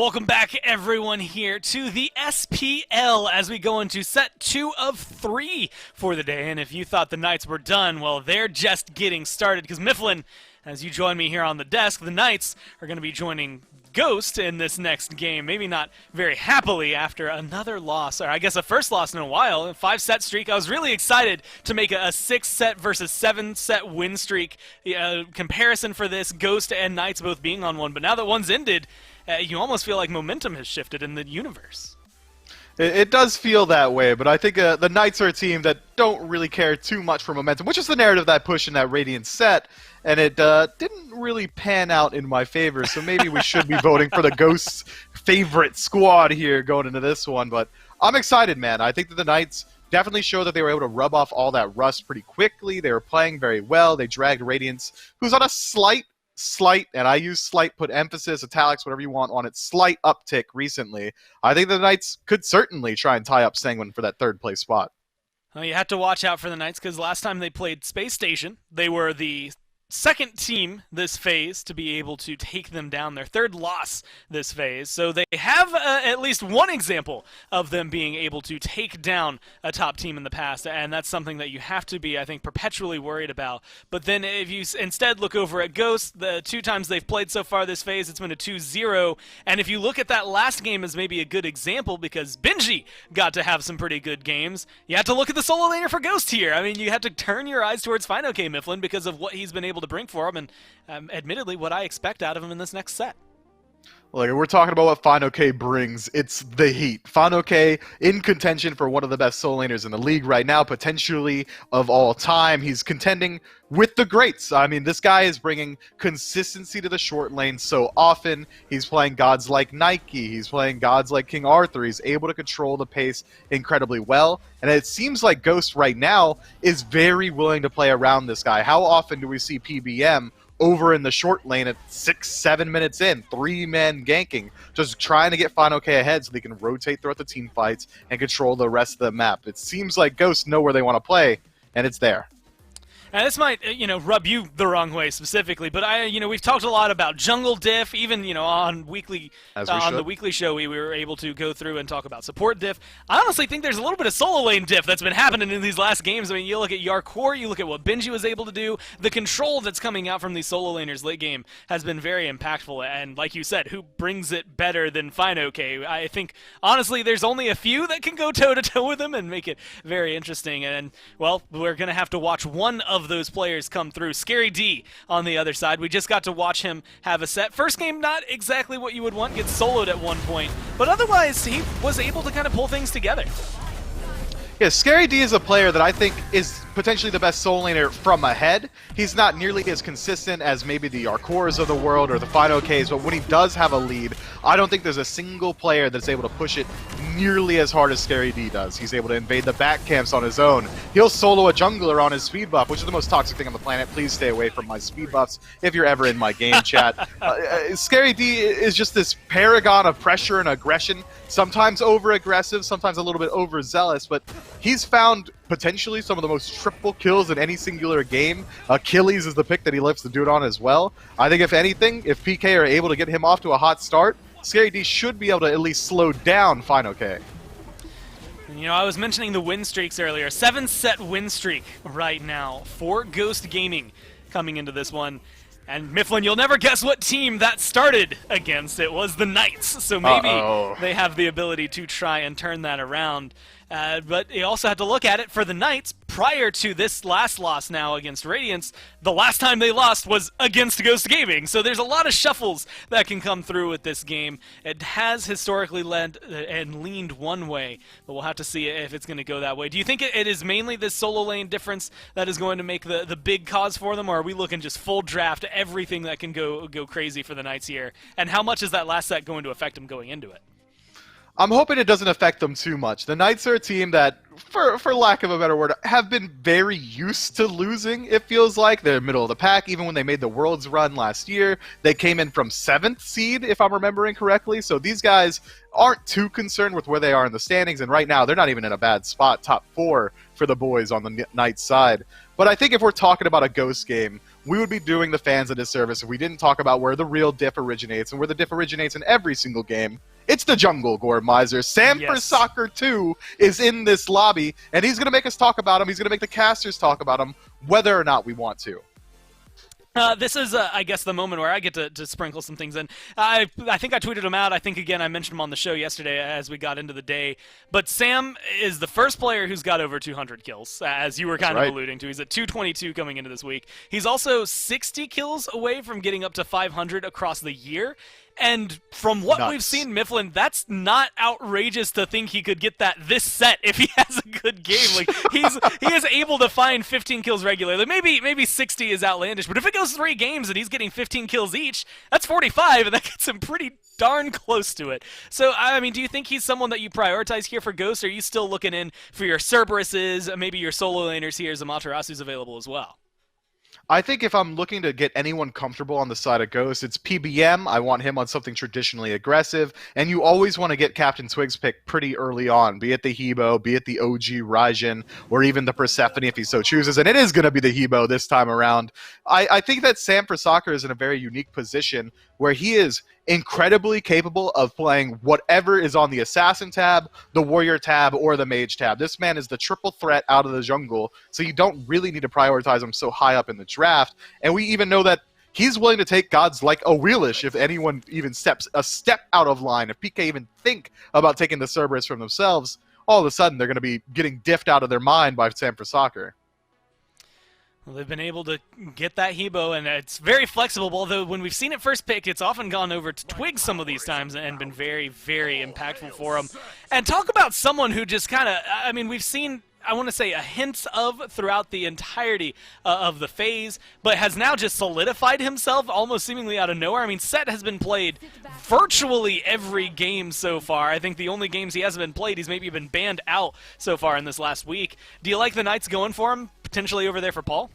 Welcome back, everyone, here to the SPL as we go into set 2 of 3 for the day. And if you thought the Knights were done, well, they're just getting started. Because Mifflin, as you join me here on the desk, the Knights are going to be joining Ghost in this next game. Maybe not very happily after another loss, or I guess a first loss in a while, a 5-set streak. I was really excited to make a 6-set versus 7-set win streak comparison for this, Ghost and Knights both being on one. But now that one's ended, you almost feel like momentum has shifted in the universe. It does feel that way, but I think the Knights are a team that don't really care too much for momentum, which is the narrative that I pushed in that Radiant set, and it didn't really pan out in my favor, so maybe we should be voting for the Ghost's favorite squad here going into this one, but I'm excited, man. I think that the Knights definitely showed that they were able to rub off all that rust pretty quickly. They were playing very well. They dragged Radiance, who's on a slight, and I use slight, put emphasis, italics, whatever you want on it, slight uptick recently. I think the Knights could certainly try and tie up Sanguine for that third place spot. Well, you have to watch out for the Knights because last time they played Space Station, they were the second team this phase to be able to take them down, their third loss this phase. So they have at least one example of them being able to take down a top team in the past, and that's something that you have to be, I think, perpetually worried about. But then if you instead look over at Ghost, the 2 times they've played so far this phase, it's been a 2-0, and if you look at that last game as maybe a good example, because Benji got to have some pretty good games, you have to look at the solo laner for Ghost here. I mean, you have to turn your eyes towards FineOK Mifflin because of what he's been able to bring for him, and admittedly what I expect out of him in this next set. Like, we're talking about what FineOK brings. It's the heat. FineOK in contention for one of the best solo laners in the league right now, potentially of all time. He's contending with the greats. I mean, this guy is bringing consistency to the short lane so often. He's playing gods like Nike. He's playing gods like King Arthur. He's able to control the pace incredibly well. And it seems like Ghost right now is very willing to play around this guy. How often do we see PBM over in the short lane at 6-7 minutes in, 3 men ganking, just trying to get FineOK ahead so they can rotate throughout the team fights and control the rest of the map? It seems like Ghosts know where they want to play, and it's there. And this might, rub you the wrong way specifically, but we've talked a lot about jungle diff. Even, on the weekly show, we were able to go through and talk about support diff. I honestly think there's a little bit of solo lane diff that's been happening in these last games. I mean, you look at Yarkor, you look at what Benji was able to do. The control that's coming out from these solo laners late game has been very impactful. And like you said, who brings it better than FineOK? I think, honestly, there's only a few that can go toe-to-toe with him and make it very interesting. And, well, we're going to have to watch one of those players come through. Scary D on the other side. We just got to watch him have a set. First game, not exactly what you would want, gets soloed at one point, but otherwise he was able to kind of pull things together. Yeah, Scary D is a player that I think is potentially the best solo laner from ahead. He's not nearly as consistent as maybe the Yarkors of the world or the FineOKs, but when he does have a lead, I don't think there's a single player that's able to push it nearly as hard as Scary D does. He's able to invade the back camps on his own. He'll solo a jungler on his speed buff, which is the most toxic thing on the planet. Please stay away from my speed buffs if you're ever in my game chat. Scary D is just this paragon of pressure and aggression, sometimes over-aggressive, sometimes a little bit overzealous, but he's found potentially some of the most triple kills in any singular game. Achilles is the pick that he loves to do it on as well. I think if anything, if PK are able to get him off to a hot start, Scary D should be able to at least slow down FineOK. I was mentioning the win streaks earlier. 7-set win streak right now for Ghost Gaming coming into this one. And Mifflin, you'll never guess what team that started against. It was the Knights. So maybe they have the ability to try and turn that around. But you also have to look at it for the Knights. Prior to this last loss now against Radiance, the last time they lost was against Ghost Gaming. So there's a lot of shuffles that can come through with this game. It has historically led and leaned one way, but we'll have to see if it's going to go that way. Do you think it is mainly this solo lane difference that is going to make the big cause for them, or are we looking just full draft, everything that can go crazy for the Knights here? And how much is that last set going to affect them going into it? I'm hoping it doesn't affect them too much. The Knights are a team that, for lack of a better word, have been very used to losing, it feels like. They're middle of the pack. Even when they made the Worlds run last year, they came in from 7th seed, if I'm remembering correctly. So these guys aren't too concerned with where they are in the standings, and right now they're not even in a bad spot, top 4 for the boys on the Knights side. But I think if we're talking about a Ghost game, we would be doing the fans a disservice if we didn't talk about where the real diff originates, and where the diff originates in every single game. It's the jungle, Gord Miser. Sam for Soccer 2 is in this lobby, and he's going to make us talk about him. He's going to make the casters talk about him, whether or not we want to. This is, I guess, the moment where I get to sprinkle some things in. I think I tweeted him out. I think, again, I mentioned him on the show yesterday as we got into the day. But Sam is the first player who's got over 200 kills, as you were kind of alluding to. He's at 222 coming into this week. He's also 60 kills away from getting up to 500 across the year. And from what we've seen, Mifflin, that's not outrageous to think he could get that this set if he has a good game. Like he is able to find 15 kills regularly. Maybe 60 is outlandish, but if it goes 3 games and he's getting 15 kills each, that's 45, and that gets him pretty darn close to it. So, I mean, do you think he's someone that you prioritize here for Ghost, or are you still looking in for your Cerberuses, maybe your solo laners here, as Amaterasu's available as well? I think if I'm looking to get anyone comfortable on the side of Ghost, it's PBM. I want him on something traditionally aggressive, and you always want to get Captain Twig's pick pretty early on, be it the Hebo, be it the OG Raijin, or even the Persephone if he so chooses, and it is going to be the Hebo this time around. I think that Sam for Soccer is in a very unique position where he is incredibly capable of playing whatever is on the Assassin tab, the Warrior tab, or the Mage tab. This man is the triple threat out of the jungle, so you don't really need to prioritize him so high up in the draft. And we even know that he's willing to take gods like a Wheelish if anyone even steps a step out of line. If PK even think about taking the Cerberus from themselves, all of a sudden they're going to be getting diffed out of their mind by Sam for Soccer. Well, they've been able to get that Hebo, and it's very flexible, although when we've seen it first pick, it's often gone over to Twig some of these times and been very, very impactful for him. And talk about someone who just kind of, I mean, we've seen, I want to say, a hint of throughout the entirety of the phase, but has now just solidified himself almost seemingly out of nowhere. I mean, Set has been played virtually every game so far. I think the only games he hasn't been played, he's maybe been banned out so far in this last week. Do you like the Knights going for him, potentially over there for Paul?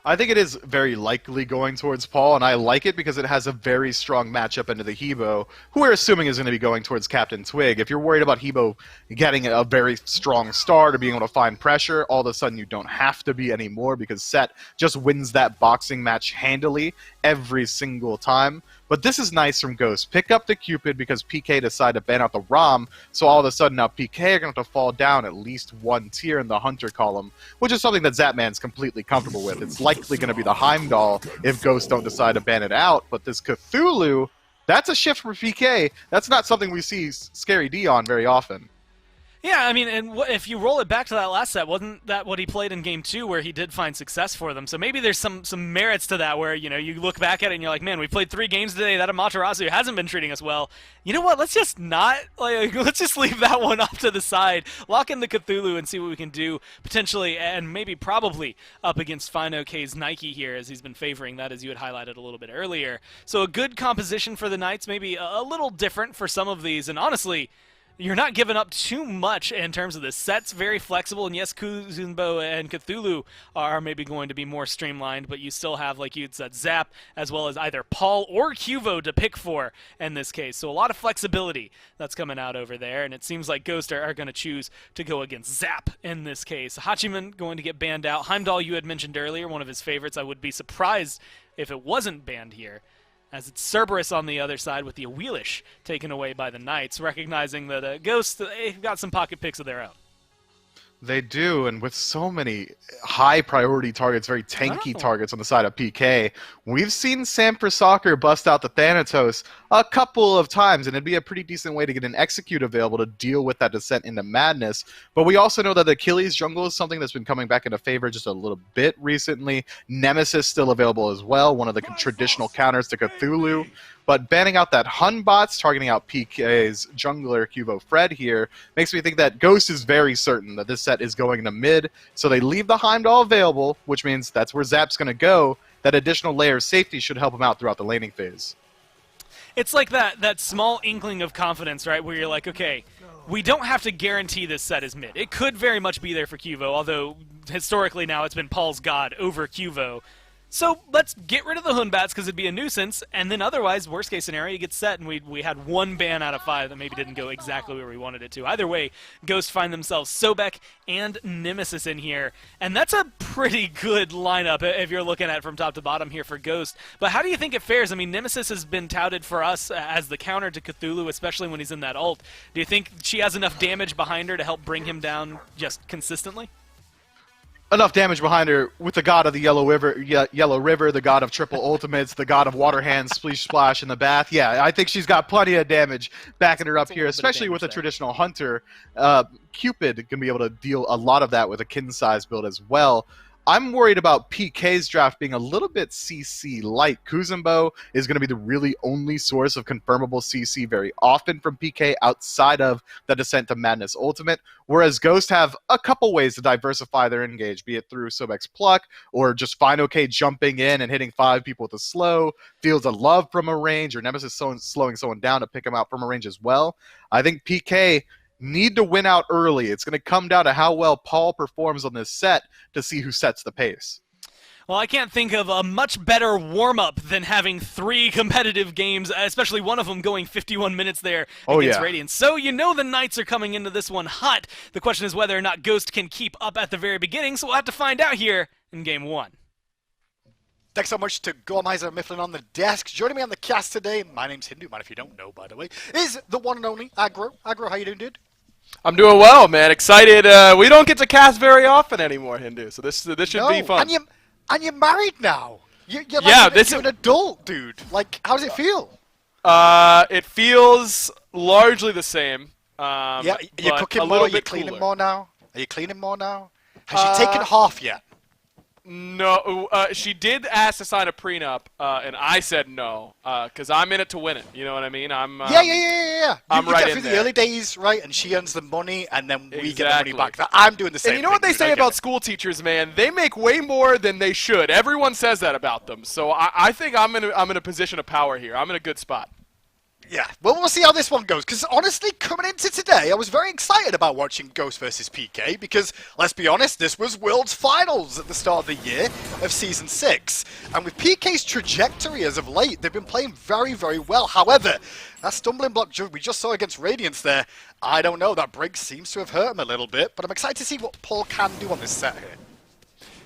I think it is very likely going towards Paul, and I like it because it has a very strong matchup into the Hebo, who we're assuming is going to be going towards Captain Twig. If you're worried about Hebo getting a very strong start or being able to find pressure, all of a sudden you don't have to be anymore because Set just wins that boxing match handily every single time. But this is nice from Ghost. Pick up the Cupid because PK decided to ban out the Rom, so all of a sudden now PK are going to have to fall down at least 1 tier in the Hunter column, which is something that Zapman's completely comfortable with. It's likely going to be the Heimdall if Ghost don't decide to ban it out, but this Cthulhu, that's a shift for PK. That's not something we see Scary D on very often. Yeah, I mean, and if you roll it back to that last set, wasn't that what he played in Game 2 where he did find success for them? So maybe there's some merits to that where, you know, you look back at it and you're like, man, we played 3 games today, that Amaterasu hasn't been treating us well. You know what, let's just not, like, let's just leave that one off to the side, lock in the Cthulhu and see what we can do potentially, and maybe probably up against Fine OK's Nike here, as he's been favoring that, as you had highlighted a little bit earlier. So a good composition for the Knights, maybe a little different for some of these, and honestly, you're not giving up too much in terms of the sets. Very flexible, and yes, Kuzunbo and Cthulhu are maybe going to be more streamlined, but you still have, like you had said, Zap, as well as either Paul or Cuvo to pick for in this case. So a lot of flexibility that's coming out over there, and it seems like Ghost are going to choose to go against Zap in this case. Hachiman going to get banned out. Heimdall, you had mentioned earlier, one of his favorites. I would be surprised if it wasn't banned here, as it's Cerberus on the other side with the Wheelish taken away by the Knights, recognizing that Ghost, they've got some pocket picks of their own. They do, and with so many high-priority targets, very tanky targets on the side of PK, we've seen Sam for Soccer bust out the Thanatos a couple of times, and it'd be a pretty decent way to get an Execute available to deal with that descent into madness. But we also know that the Achilles jungle is something that's been coming back into favor just a little bit recently. Nemesis still available as well, one of the traditional counters to Cthulhu. But banning out that Hun bots, targeting out PK's jungler Cuvo Fred here, makes me think that Ghost is very certain that this set is going to mid, so they leave the Heimdall available, which means that's where Zap's going to go. That additional layer of safety should help him out throughout the laning phase. It's like that small inkling of confidence, right, where you're like, okay, we don't have to guarantee this set is mid. It could very much be there for Cuvo, although historically now it's been Paul's God over Cuvo. So let's get rid of the Hunbats because it'd be a nuisance, and then otherwise, worst case scenario, you get set, and we had 1 ban out of 5 that maybe didn't go exactly where we wanted it to. Either way, Ghost find themselves Sobek and Nemesis in here, and that's a pretty good lineup if you're looking at it from top to bottom here for Ghost. But how do you think it fares? I mean, Nemesis has been touted for us as the counter to Cthulhu, especially when he's in that ult. Do you think she has enough damage behind her to help bring him down just consistently? Enough damage behind her with the god of the Yellow River, the god of triple ultimates, the god of water hands, splish splash in the bath. Yeah, I think she's got plenty of damage backing her up here, especially with a traditional hunter. Cupid can be able to deal a lot of that with a kin size build as well. I'm worried about PK's draft being a little bit CC light. Kuzumbo is going to be the really only source of confirmable CC very often from PK outside of the Descent to Madness Ultimate, whereas Ghost have a couple ways to diversify their engage, be it through Sobek's Pluck or just FineOK jumping in and hitting 5 people with a slow, Fields of Love from a range, or Nemesis slowing someone down to pick him out from a range as well. I think PK need to win out early. It's going to come down to how well Paul performs on this set to see who sets the pace. Well, I can't think of a much better warm-up than having 3 competitive games, especially one of them going 51 minutes there against Radiance. So you know the Knights are coming into this one hot. The question is whether or not Ghost can keep up at the very beginning, so we'll have to find out here in Game 1. Thanks so much to Gormizer and Mifflin on the desk. Joining me on the cast today, my name's Hindu, man, if you don't know, by the way, is the one and only Aggro. Aggro, how you doing, dude? I'm doing well, man. Excited. We don't get to cast very often anymore, Hindu, so this should be fun. And you're married now. You're an adult, dude. Like, how does it feel? It feels largely the same. You're cooking more. Are you cleaning more now? Has she taken half yet? No, she did ask to sign a prenup, and I said no, because I'm in it to win it. You know what I mean? I'm I'm right get in through there. the early days, right? And she earns the money, and then we get the money back. I'm doing the same. And you know what they say about school teachers, man? They make way more than they should. Everyone says that about them. So I think I'm in a position of power here. I'm in a good spot. Yeah, well, we'll see how this one goes, because honestly, coming into today, I was very excited about watching Ghost versus PK, because, let's be honest, this was Worlds Finals at the start of the year of Season 6, and with PK's trajectory as of late, they've been playing very, very well. However, that stumbling block we just saw against Radiance there, I don't know, that break seems to have hurt him a little bit, but I'm excited to see what Paul can do on this set here.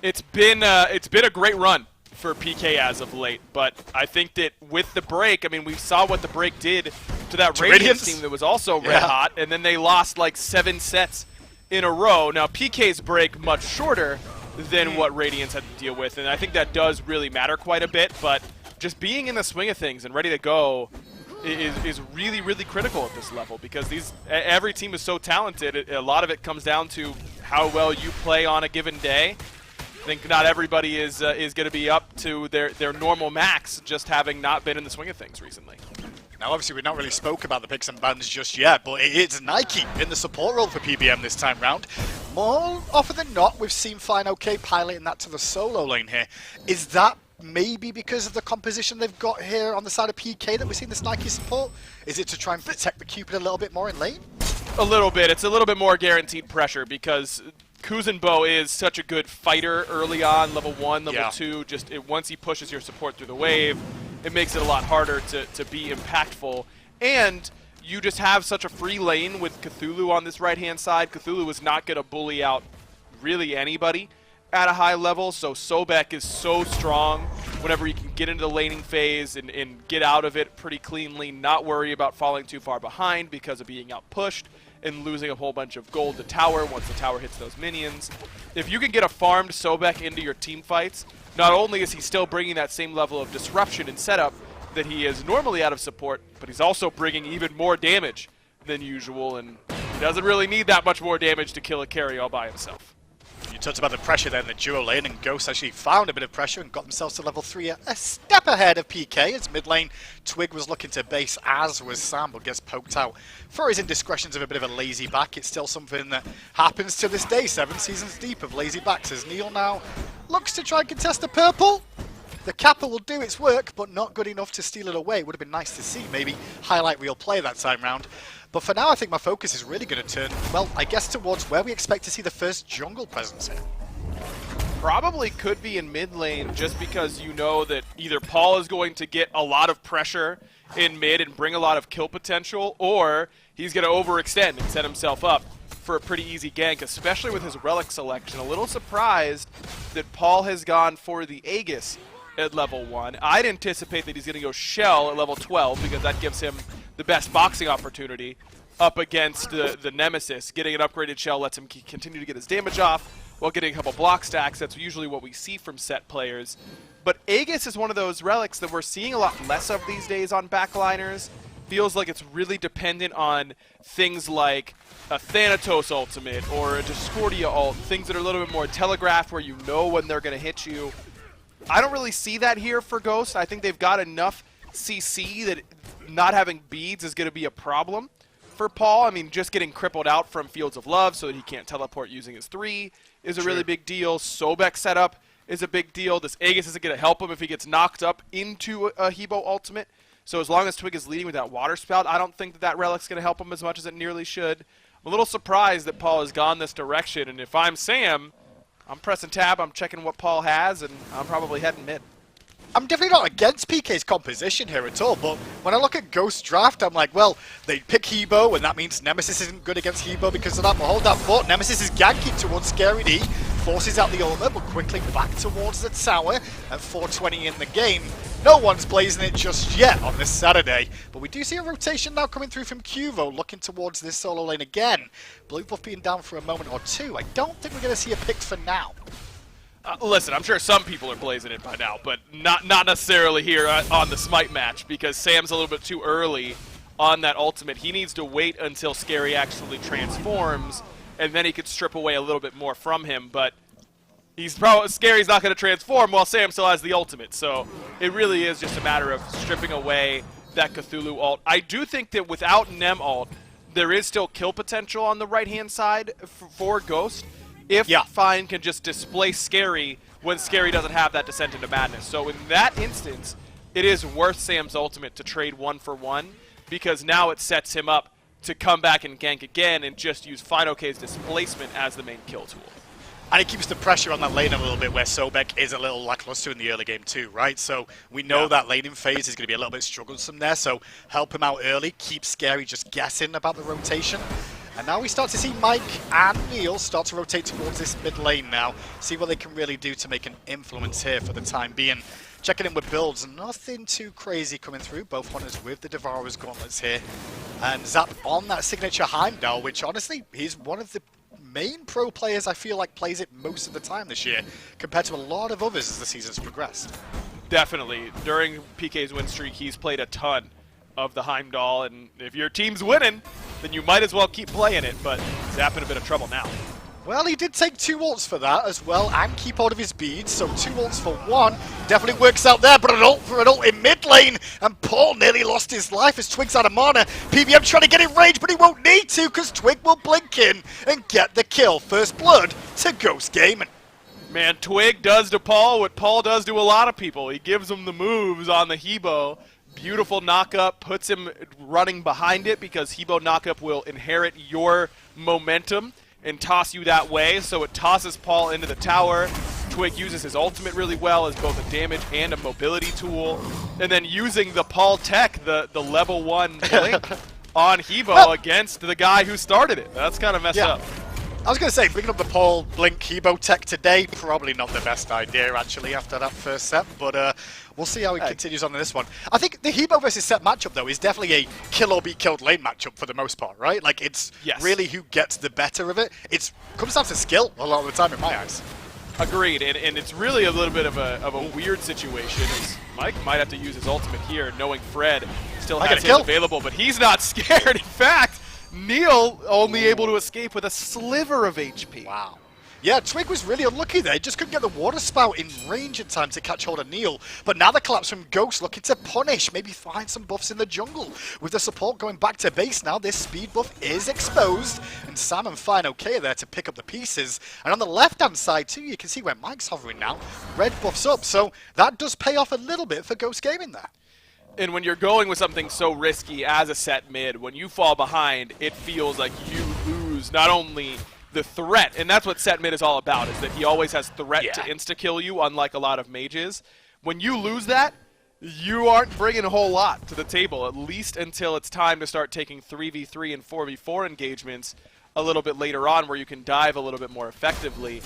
It's been a great run for PK as of late, but I think that with the break, I mean, we saw what the break did to that Radiance team that was also red hot, and then they lost like 7 sets in a row. Now, PK's break much shorter than what Radiance had to deal with, and I think that does really matter quite a bit, but just being in the swing of things and ready to go is really, really critical at this level, because every team is so talented. A lot of it comes down to how well you play on a given day. I think not everybody is going to be up to their normal max, just having not been in the swing of things recently. Now, obviously, we've not really spoke about the picks and bans just yet, but it's Nike in the support role for PBM this time round. More often than not, we've seen FineOK piloting that to the solo lane here. Is that maybe because of the composition they've got here on the side of PK that we're seeing this Nike support? Is it to try and protect the Cupid a little bit more in lane? A little bit. It's a little bit more guaranteed pressure, because Kuzumbo is such a good fighter early on, level 1, level 2. Just once he pushes your support through the wave, it makes it a lot harder to be impactful. And you just have such a free lane with Cthulhu on this right-hand side. Cthulhu is not going to bully out really anybody at a high level, so Sobek is so strong whenever he can get into the laning phase and get out of it pretty cleanly, not worry about falling too far behind because of being outpushed and losing a whole bunch of gold to tower once the tower hits those minions. If you can get a farmed Sobek into your team fights, not only is he still bringing that same level of disruption and setup that he is normally out of support, but he's also bringing even more damage than usual, and he doesn't really need that much more damage to kill a carry all by himself. You talked about the pressure there in the duo lane, and Ghost actually found a bit of pressure and got themselves to level 3, a step ahead of PK, as mid lane Twig was looking to base, as was Sam, but gets poked out for his indiscretions of a bit of a lazy back. It's still something that happens to this day, 7 seasons deep of lazy backs, as Neil now looks to try and contest the purple. The Kappa will do its work, but not good enough to steal it away. It would have been nice to see, maybe highlight real play that time round. But for now, I think my focus is really going to turn, well, I guess towards where we expect to see the first jungle presence here. Probably could be in mid lane, just because you know that either Paul is going to get a lot of pressure in mid and bring a lot of kill potential, or he's going to overextend and set himself up for a pretty easy gank, especially with his relic selection. A little surprised that Paul has gone for the Aegis at level 1. I'd anticipate that he's going to go Shell at level 12, because that gives him the best boxing opportunity up against the Nemesis. Getting an upgraded Shell lets him continue to get his damage off while getting a couple block stacks. That's usually what we see from set players. But Aegis is one of those relics that we're seeing a lot less of these days on backliners. Feels like it's really dependent on things like a Thanatos ultimate or a Discordia ult, things that are a little bit more telegraphed where you know when they're going to hit you. I don't really see that here for Ghost. I think they've got enough CC that not having beads is going to be a problem for Paul. I mean, just getting crippled out from Fields of Love so that he can't teleport using his 3 is a really big deal. Sobek setup is a big deal. This Aegis isn't going to help him if he gets knocked up into a Hebo ultimate. So as long as Twig is leading with that water spout, I don't think that relic's going to help him as much as it nearly should. I'm a little surprised that Paul has gone this direction, and if I'm Sam, I'm pressing tab, I'm checking what Paul has, and I'm probably heading mid. I'm definitely not against PK's composition here at all, but when I look at Ghost draft, I'm like, well, they pick Hebo, and that means Nemesis isn't good against Hebo because of that, but hold that thought, Nemesis is ganking towards Scary D, forces out the ultimate, but quickly back towards the tower at 4:20 in the game. No one's blazing it just yet on this Saturday, but we do see a rotation now coming through from Cuvo, looking towards this solo lane again. Blue buff being down for a moment or two. I don't think we're going to see a pick for now. Listen, I'm sure some people are blazing it by now, but not necessarily here on the Smite match, because Sam's a little bit too early on that ultimate. He needs to wait until Scary actually transforms, and then he could strip away a little bit more from him, but Scary's not going to transform while Sam still has the ultimate, so it really is just a matter of stripping away that Cthulhu ult. I do think that without Nem ult, there is still kill potential on the right-hand side for Ghost, if Fine can just displace Scary when Scary doesn't have that Descent into Madness. So in that instance, it is worth Sam's ultimate to trade 1-for-1, because now it sets him up to come back and gank again and just use FineOK's displacement as the main kill tool. And it keeps the pressure on that lane a little bit, where Sobek is a little lackluster in the early game too, right? So we know that laning phase is going to be a little bit strugglesome there, so help him out early, keep Scary just guessing about the rotation. And now we start to see Mike and Neil start to rotate towards this mid lane now, see what they can really do to make an influence here for the time being. Checking in with builds, nothing too crazy coming through, both hunters with the Devourer's Gauntlets here. And Zap on that signature Heimdall, which honestly, he's one of the main pro players I feel like plays it most of the time this year, compared to a lot of others as the season's progressed. Definitely. During PK's win streak, he's played a ton of the Heimdall, and if your team's winning, then you might as well keep playing it, but Zap in a bit of trouble now. Well, he did take 2 ults for that as well, and keep hold of his beads, so 2 ults for 1. Definitely works out there, but an ult for an ult in mid lane, and Paul nearly lost his life as Twig's out of mana. PBM trying to get in range, but he won't need to, because Twig will blink in and get the kill. First blood to Ghost Gaming. Man, Twig does to Paul what Paul does to a lot of people. He gives him the moves on the Hebo. Beautiful knockup, puts him running behind it, because Hebo knockup will inherit your momentum and toss you that way, so it tosses Paul into the tower. Twig uses his ultimate really well as both a damage and a mobility tool, and then using the Paul tech, the level 1 blink on Hebo against the guy who started it. That's kind of messed up. I was going to say, bringing up the Paul Blink Hebo tech today, probably not the best idea, actually, after that first set, but we'll see how he continues on in this one. I think the Hebo versus Set matchup, though, is definitely a kill or be killed lane matchup for the most part, right? Like, it's really who gets the better of it. It comes down to skill a lot of the time, in my eyes. Agreed, and it's really a little bit of a weird situation. As Mike might have to use his ultimate here, knowing Fred still has his available, but he's not scared. In fact, Neil only able to escape with a sliver of HP. Wow. Yeah, Twig was really unlucky there. He just couldn't get the water spout in range in time to catch hold of Neil. But now the collapse from Ghost looking to punish, maybe find some buffs in the jungle. With the support going back to base now, this speed buff is exposed. And Sam and Fine OK there to pick up the pieces. And on the left-hand side too, you can see where Mike's hovering now. Red buffs up, so that does pay off a little bit for Ghost Gaming there. And when you're going with something so risky as a set mid, when you fall behind, it feels like you lose not only the threat, and that's what set mid is all about, is that he always has threat to insta-kill you, unlike a lot of mages. When you lose that, you aren't bringing a whole lot to the table, at least until it's time to start taking 3v3 and 4v4 engagements a little bit later on, where you can dive a little bit more effectively.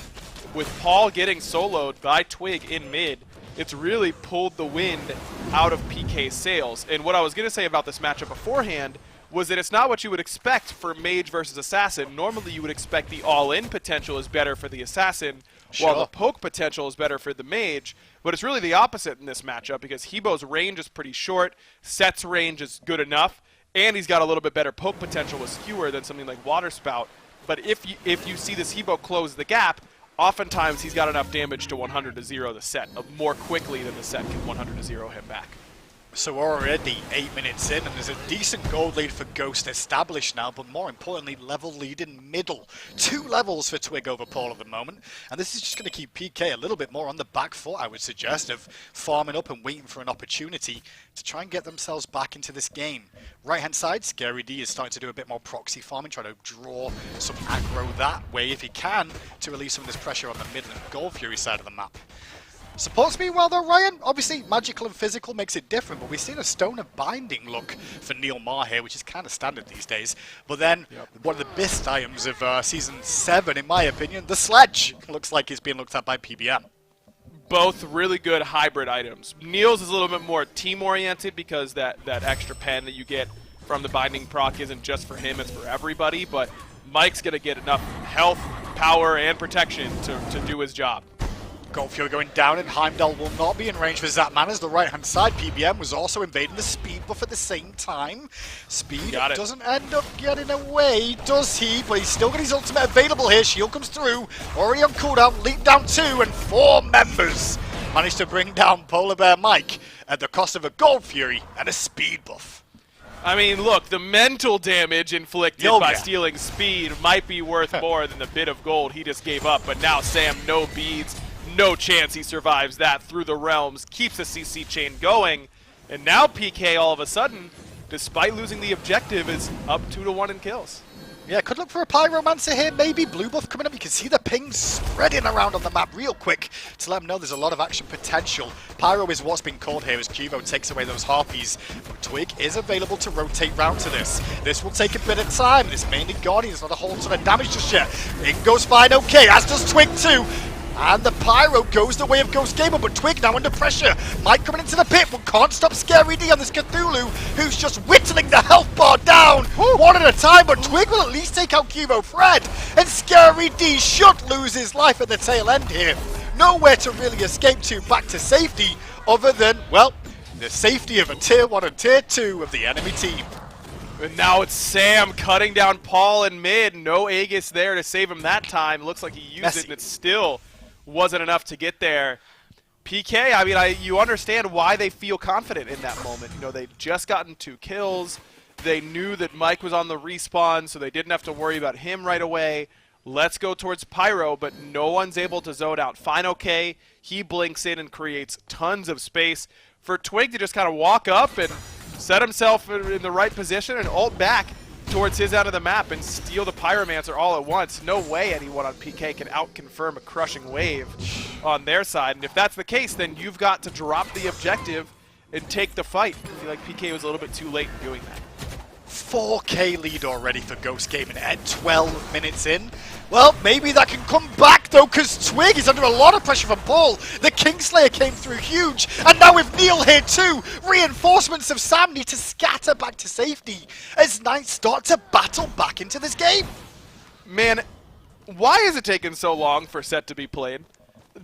With Paul getting soloed by Twig in mid, it's really pulled the wind out of PK's sails. And what I was going to say about this matchup beforehand was that it's not what you would expect for mage versus assassin. Normally you would expect the all-in potential is better for the assassin, while the poke potential is better for the mage. But it's really the opposite in this matchup, because Hebo's range is pretty short, Set's range is good enough, and he's got a little bit better poke potential with Skewer than something like Water Spout. But if you see this Hebo close the gap, oftentimes he's got enough damage to 100-0 the Set more quickly than the Set can 100-0 him back. So we're already 8 minutes in, and there's a decent gold lead for Ghost established now, but more importantly, level lead in middle. 2 levels for Twig over Paul at the moment, and this is just going to keep PK a little bit more on the back foot, I would suggest, of farming up and waiting for an opportunity to try and get themselves back into this game. Right-hand side, Scary D is starting to do a bit more proxy farming, trying to draw some aggro that way if he can, to release some of this pressure on the mid and Gold Fury side of the map. Supports me well though, Ryan. Obviously, magical and physical makes it different, but we've seen a Stone of Binding look for Neil Marr here, which is kind of standard these days. But then, one of the best items of Season 7, in my opinion, the Sledge. Looks like it's being looked at by PBM. Both really good hybrid items. Neil's is a little bit more team-oriented, because that extra pen that you get from the Binding proc isn't just for him, it's for everybody. But Mike's going to get enough health, power, and protection to do his job. Gold Fury going down, and Heimdall will not be in range for Zapman as the right-hand side. PBM was also invading the speed buff at the same time. Speed doesn't end up getting away, does he? But he's still got his ultimate available here. Shield comes through, already on cooldown, leap down 2, and 4 members managed to bring down Polar Bear Mike at the cost of a Gold Fury and a speed buff. I mean, look, the mental damage inflicted by stealing speed might be worth more than the bit of gold he just gave up, but now Sam, no beads. No chance he survives that through the realms, keeps the CC chain going, and now PK all of a sudden, despite losing the objective, is up 2-1 in kills. Yeah, could look for a Pyromancer here, maybe blue buff coming up. You can see the pings spreading around on the map real quick to let them know there's a lot of action potential. Pyro is what's been called here as Kivo takes away those Harpies. But Twig is available to rotate round to this. This will take a bit of time. This mainly Guardian's not a whole ton of damage just yet. It goes fine, okay, as does Twig too. And the Pyro goes the way of Ghost Gamer, but Twig now under pressure. Mike coming into the pit, but can't stop Scary D on this Cthulhu, who's just whittling the health bar down. One at a time, but Twig will at least take out Cubo Fred. And Scary D should lose his life at the tail end here. Nowhere to really escape to back to safety, other than, well, the safety of a Tier 1 and Tier 2 of the enemy team. And now it's Sam cutting down Paul in mid. No Aegis there to save him that time. Looks like he used it, and it still wasn't enough to get there. PK, I mean, you understand why they feel confident in that moment. You know, they'd just gotten 2 kills. They knew that Mike was on the respawn, so they didn't have to worry about him right away. Let's go towards Pyro, but no one's able to zone out. Fine, okay. He blinks in and creates tons of space for Twig to just kind of walk up and set himself in the right position and ult back towards his end of the map and steal the Pyromancer all at once. No way anyone on PK can out-confirm a crushing wave on their side. And if that's the case, then you've got to drop the objective and take the fight. I feel like PK was a little bit too late in doing that. 4K lead already for Ghost Gaming at 12 minutes in. Well, maybe that can come back though, because Twig is under a lot of pressure from Paul. The Kingslayer came through huge, and now with Neil here too, reinforcements of Sam need to scatter back to safety as Knights start to battle back into this game. Man, why is it taking so long for Set to be played?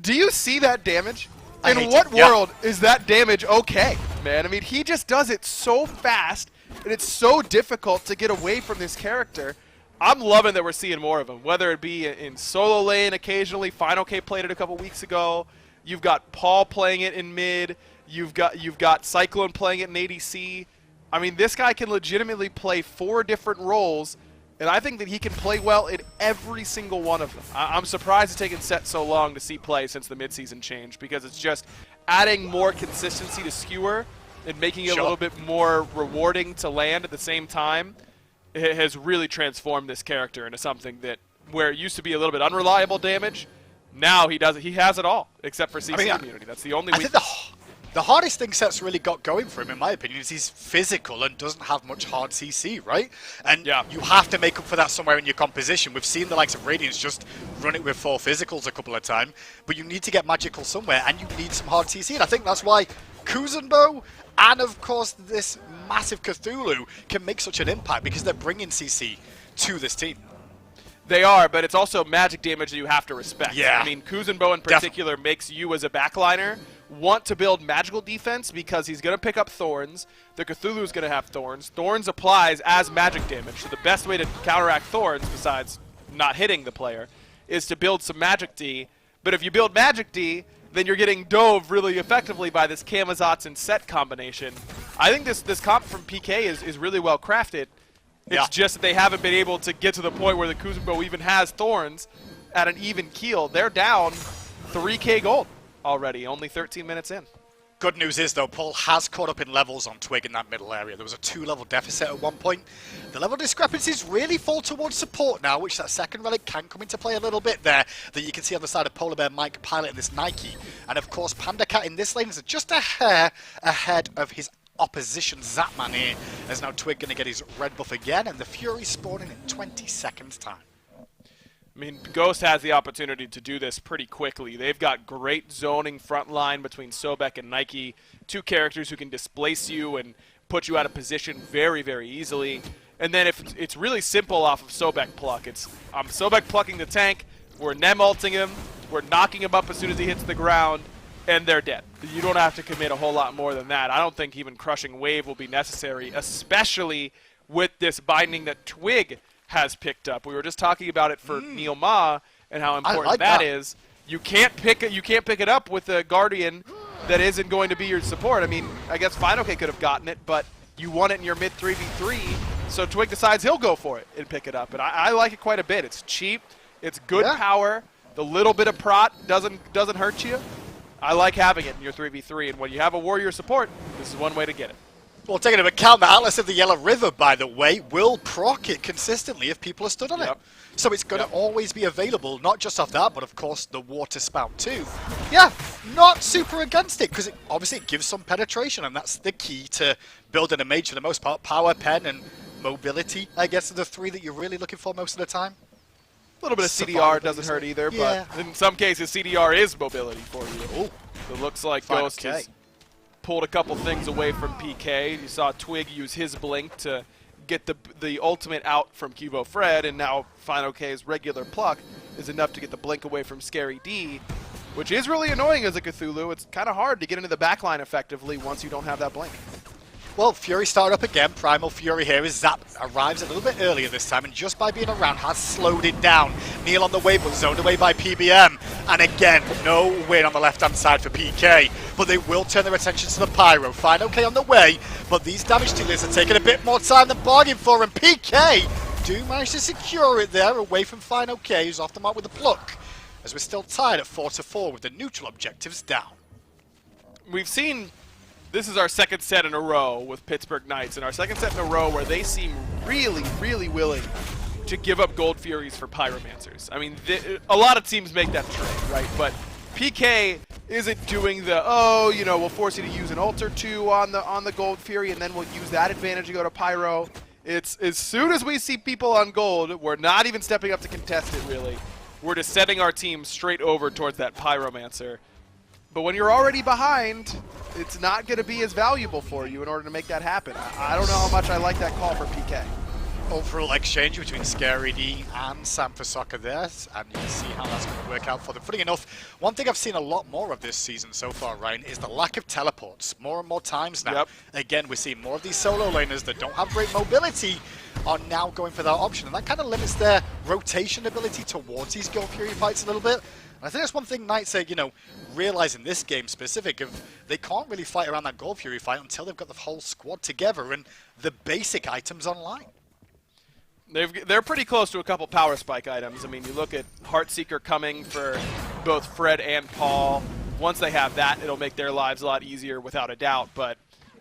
Do you see that damage? In what world is that damage okay, man? I mean, he just does it so fast, and it's so difficult to get away from this character. I'm loving that we're seeing more of them, whether it be in solo lane occasionally. Final K played it a couple weeks ago. You've got Paul playing it in mid. You've got Cyclone playing it in ADC. I mean, this guy can legitimately play 4 different roles, and I think that he can play well in every single one of them. I'm surprised it's taken Set so long to see play since the midseason change, because it's just adding more consistency to Skewer and making it a little bit more rewarding to land at the same time. It has really transformed this character into something that, where it used to be a little bit unreliable damage, now he has it all, except for CC immunity. That's the only weakness. The hardest thing Set's really got going for him, in my opinion, is he's physical and doesn't have much hard CC, right? And you have to make up for that somewhere in your composition. We've seen the likes of Radiance just run it with 4 physicals a couple of times, but you need to get magical somewhere, and you need some hard CC. And I think that's why Kuzenbo and, of course, this massive Cthulhu can make such an impact, because they're bringing CC to this team. They are, but it's also magic damage that you have to respect. Yeah. I mean, Kuzenbo in particular makes you as a backliner want to build magical defense, because he's going to pick up Thorns. The Cthulhu is going to have Thorns. Thorns applies as magic damage, so the best way to counteract Thorns, besides not hitting the player, is to build some Magic D. But if you build Magic D, then you're getting dove really effectively by this Camazotz and Set combination. I think this comp from PK is really well crafted. It's just that they haven't been able to get to the point where the Kuzenbo even has Thorns at an even keel. They're down 3k gold already, only 13 minutes in. Good news is, though, Paul has caught up in levels on Twig in that middle area. There was a 2-level deficit at one point. The level discrepancies really fall towards support now, which that second relic can come into play a little bit there, that you can see on the side of Polar Bear Mike piloting this Nike. And, of course, Panda Cat in this lane is just a hair ahead of his opposition Zapman here, as now Twig going to get his red buff again, and the Fury spawning in 20 seconds time. I mean, Ghost has the opportunity to do this pretty quickly. They've got great zoning front line between Sobek and Nike, 2 characters who can displace you and put you out of position very, very easily. And then if it's really simple off of Sobek pluck. It's Sobek plucking the tank, we're nem-ulting him, we're knocking him up as soon as he hits the ground, and they're dead. You don't have to commit a whole lot more than that. I don't think even crushing wave will be necessary, especially with this binding that Twig has picked up. We were just talking about it for Neil Ma and how important that is. You can't pick it up with a Guardian that isn't going to be your support. I mean, I guess Final K could have gotten it, but you won it in your mid 3v3, so Twig decides he'll go for it and pick it up. And I like it quite a bit. It's cheap, it's good power, the little bit of prot doesn't hurt you. I like having it in your 3v3, and when you have a warrior support, this is one way to get it. Well, taking into account the Atlas of the Yellow River, by the way, will proc it consistently if people are stood on it. So it's going to always be available, not just off that, but of course the water spout too. Yeah, not super against it, because obviously it gives some penetration, and that's the key to building a mage for the most part. Power, pen, and mobility, I guess, are the 3 that you're really looking for most of the time. A little bit of CDR doesn't hurt either, but in some cases CDR is mobility for you. It looks like Ghost has pulled a couple things away from PK. You saw Twig use his blink to get the ultimate out from Kivo Fred, and now Final K's regular pluck is enough to get the blink away from Scary D, which is really annoying as a Cthulhu. It's kind of hard to get into the backline effectively once you don't have that blink. Well, Fury started up again. Primal Fury here as Zap arrives a little bit earlier this time, and just by being around has slowed it down. Neil on the way, but zoned away by PBM. And again, no win on the left-hand side for PK, but they will turn their attention to the Pyro. Final K on the way, but these damage dealers are taking a bit more time than bargained for, and PK do manage to secure it there away from Final K, who's off the mark with the pluck, as we're still tied at 4-4 with the neutral objectives down. We've seen... This is our second set in a row with Pittsburgh Knights, and our second set in a row where they seem really, really willing to give up Gold Furies for Pyromancers. I mean, a lot of teams make that trade, right? But PK isn't doing the, we'll force you to use an ult or 2 on the Gold Fury, and then we'll use that advantage to go to Pyro. It's as soon as we see people on Gold, we're not even stepping up to contest it, really. We're just setting our team straight over towards that Pyromancer. But when you're already behind, it's not going to be as valuable for you in order to make that happen. I don't know how much I like that call for PK. Overall exchange between Scary D and Sam for Soccer there, and you can see how that's going to work out for them. Funny enough, one thing I've seen a lot more of this season so far, Ryan, is the lack of teleports. More and more times now. Again, we're seeing more of these solo laners that don't have great mobility, are now going for that option, and that kind of limits their rotation ability towards these Go Fury fights a little bit. And I think that's one thing Knights are, realizing this game specific of they can't really fight around that Go Fury fight until they've got the whole squad together and the basic items online. They're pretty close to a couple power spike items. I mean, you look at Heartseeker coming for both Fred and Paul. Once they have that, it'll make their lives a lot easier without a doubt. But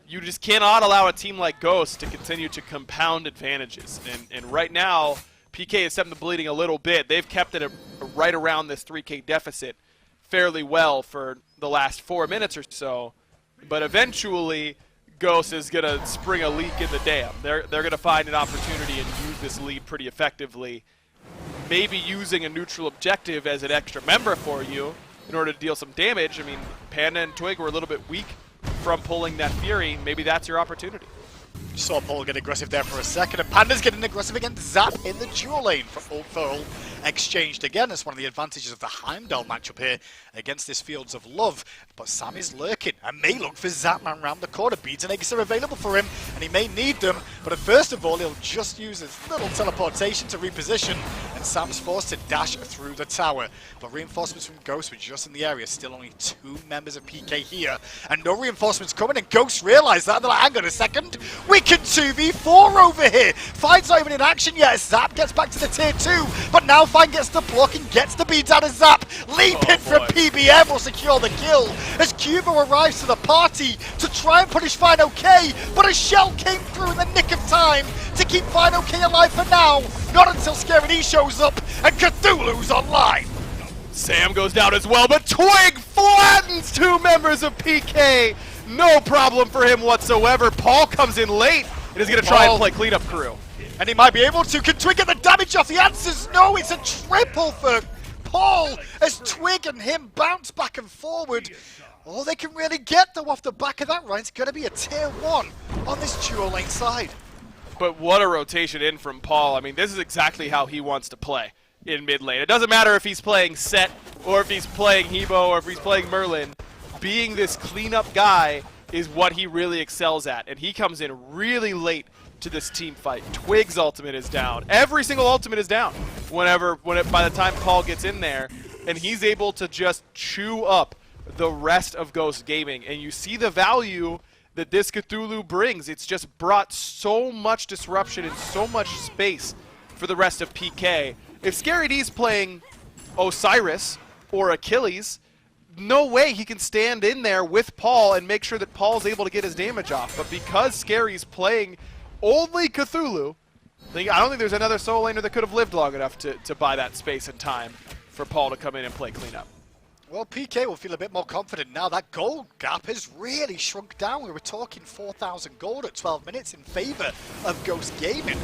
you just cannot allow a team like Ghost to continue to compound advantages. And right now, PK is stepping the bleeding a little bit. They've kept it right around this 3K deficit fairly well for the last 4 minutes or so. But eventually, Ghost is going to spring a leak in the dam. They're going to find an opportunity and use this lead pretty effectively. Maybe using a neutral objective as an extra member for you in order to deal some damage. I mean, Panda and Twig were a little bit weak from pulling that Fury. Maybe that's your opportunity. Saw Paul get aggressive there for a second, and Panda's getting aggressive against Zap in the dual lane for ult exchanged again. That's one of the advantages of the Heimdall matchup here against this Fields of Love. But Sam is lurking and may look for Zapman around the corner. Beads and eggs are available for him, and he may need them. But first of all, he'll just use his little teleportation to reposition, and Sam's forced to dash through the tower. But reinforcements from Ghost were just in the area. Still only 2 members of PK here, and no reinforcements coming, and Ghost realised that. They're like, hang on a second, we can 2v4 over here. Fine's not even in action yet. Zap gets back to the tier 2, but now Fine gets the block and gets the beat out of Zap. Leaping from PBM will secure the kill as Cubo arrives to the party to try and punish Fine OK, but a shell came through in the nick of time to keep Fine OK alive for now. Not until Scary D shows up and Cthulhu's online. Sam goes down as well, but Twig flattens 2 members of PK. No problem for him whatsoever. Paul comes in late and is going to try and play cleanup crew. And he might be able to. Can Twig get the damage off? The answer's no. It's a triple for Paul as Twig and him bounce back and forward. All they can really get, though, off the back of that, right, it's going to be a tier 1 on this dual lane side. But what a rotation in from Paul. I mean, this is exactly how he wants to play in mid lane. It doesn't matter if he's playing Set or if he's playing Hebo or if he's playing Merlin. Being this cleanup guy is what he really excels at, and he comes in really late to this team fight. Twig's ultimate is down. Every single ultimate is down by the time Paul gets in there, and he's able to just chew up the rest of Ghost Gaming. And you see the value that this Cthulhu brings. It's just brought so much disruption and so much space for the rest of PK. If Scary D's playing Osiris or Achilles, no way he can stand in there with Paul and make sure that Paul's able to get his damage off. But because Scary's playing only Cthulhu, I don't think there's another solo laner that could have lived long enough to buy that space and time for Paul to come in and play cleanup. Well, PK will feel a bit more confident now. That gold gap has really shrunk down. We were talking 4,000 gold at 12 minutes in favor of Ghost Gaming.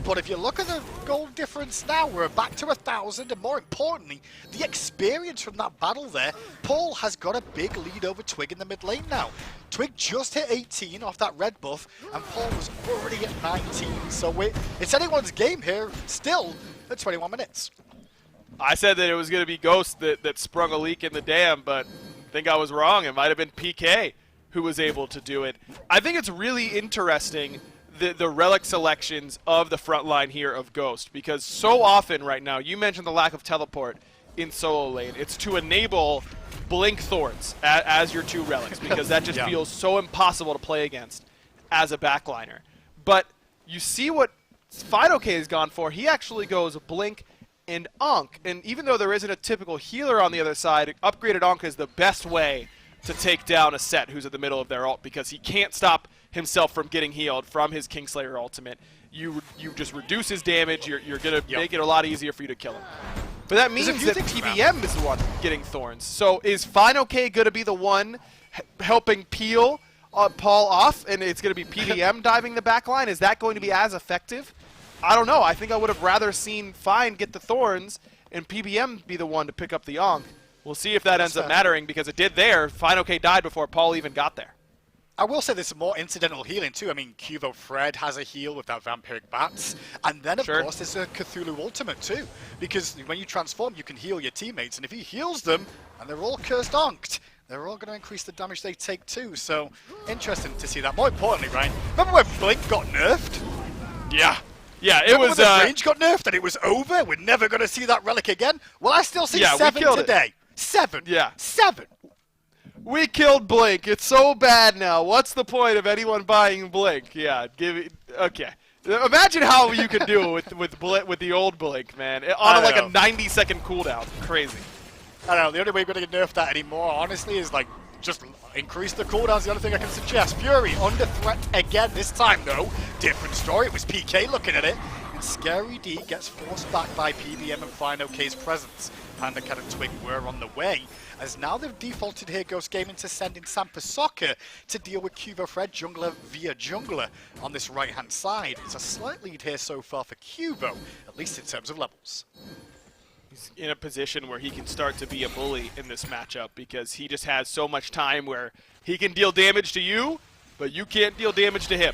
But if you look at the gold difference now, we're back to 1,000, and more importantly, the experience from that battle there. Paul has got a big lead over Twig in the mid lane now. Twig just hit 18 off that red buff, and Paul was already at 19. So it's anyone's game here, still at 21 minutes. I said that it was going to be Ghost that sprung a leak in the dam, but I think I was wrong. It might have been PK who was able to do it. I think it's really interesting the relic selections of the front line here of Ghost, because so often right now, you mentioned the lack of teleport in solo lane. It's to enable Blink Thorns as your 2 relics, because that just feels so impossible to play against as a backliner. But you see what FidoK has gone for. He actually goes Blink and Ankh, and even though there isn't a typical healer on the other side, upgraded Ankh is the best way to take down a Set who's at the middle of their ult, because he can't stop himself from getting healed from his Kingslayer ultimate. You just reduce his damage, you're going to make it a lot easier for you to kill him. But that means that TBM is the one getting Thorns. So is FineOK going to be the one helping peel Paul off, and it's going to be PBM diving the backline? Is that going to be as effective? I don't know. I think I would have rather seen Fine get the Thorns and PBM be the one to pick up the Ankh. We'll see if that ends up mattering, because it did there. FineOK died before Paul even got there. I will say there's more incidental healing too. I mean, Cuvo Fred has a heal with that Vampiric Bats. And then, of course, there's a Cthulhu Ultimate too. Because when you transform, you can heal your teammates. And if he heals them, and they're all cursed onked, they're all going to increase the damage they take too. So, interesting to see that. More importantly, Ryan, remember when Blink got nerfed? Yeah. Yeah, it was. The range got nerfed and it was over. We're never going to see that relic again. Well, I still see 7 today. 7. Yeah. 7. We killed Blink. It's so bad now. What's the point of anyone buying Blink? Yeah, okay. Imagine how you could do it with the old Blink, man. On like a 90-second cooldown. Crazy. I don't know. The only way we're going to nerf that anymore, honestly, is like just increase the cooldowns. The only thing I can suggest. Fury under threat again. This time, though, different story. It was PK looking at it. And Scary D gets forced back by PBM and FinoK's presence. Panda Cat and Twig were on the way. As now they've defaulted here, Ghost Gaming, to sending Sampa Soccer to deal with Cubo Fred jungler via jungler on this right-hand side. It's a slight lead here so far for Cubo, at least in terms of levels. He's in a position where he can start to be a bully in this matchup because he just has so much time where he can deal damage to you, but you can't deal damage to him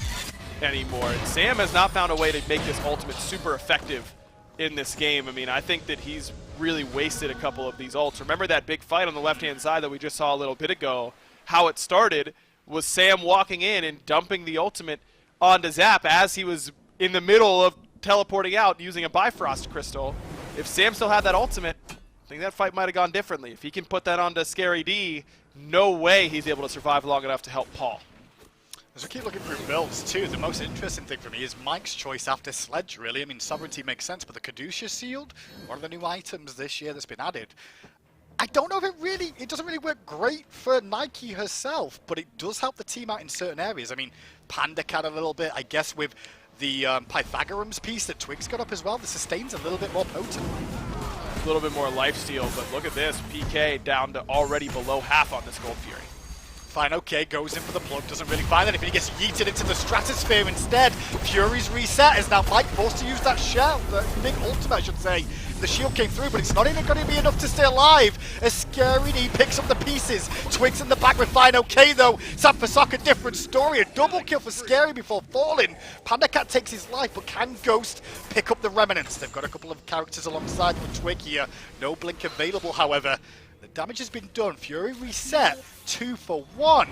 anymore. And Sam has not found a way to make this ultimate super effective in this game. I mean, I think that he's really wasted a couple of these ults. Remember that big fight on the left-hand side that we just saw a little bit ago? How it started was Sam walking in and dumping the ultimate onto Zap as he was in the middle of teleporting out using a Bifrost Crystal. If Sam still had that ultimate, I think that fight might have gone differently. If he can put that onto Scary D, no way he's able to survive long enough to help Paul. As we keep looking through builds too, the most interesting thing for me is Mike's choice after Sledge, really. I mean, Sovereignty makes sense, but the Caduceus Sealed, one of the new items this year that's been added. I don't know if it doesn't really work great for Nike herself, but it does help the team out in certain areas. I mean, Panda Cat a little bit, I guess with the Pythagorum's piece that Twig's got up as well, the sustain's a little bit more potent. A little bit more lifesteal, but look at this, PK down to already below half on this Gold Fury. Fine, okay, goes in for the plug, doesn't really find anything. He gets yeeted into the stratosphere instead. Fury's reset is now Mike forced to use that shell, the big ultimate, I should say. The shield came through, but it's not even going to be enough to stay alive. As Scary D picks up the pieces. Twigs in the back with Fine okay, though. Sampa Soccer, different story. A double kill for Scary before falling. Panda Cat takes his life, but can Ghost pick up the remnants? They've got a couple of characters alongside for Twig here. No blink available, however. The damage has been done. Fury reset, 2 for 1.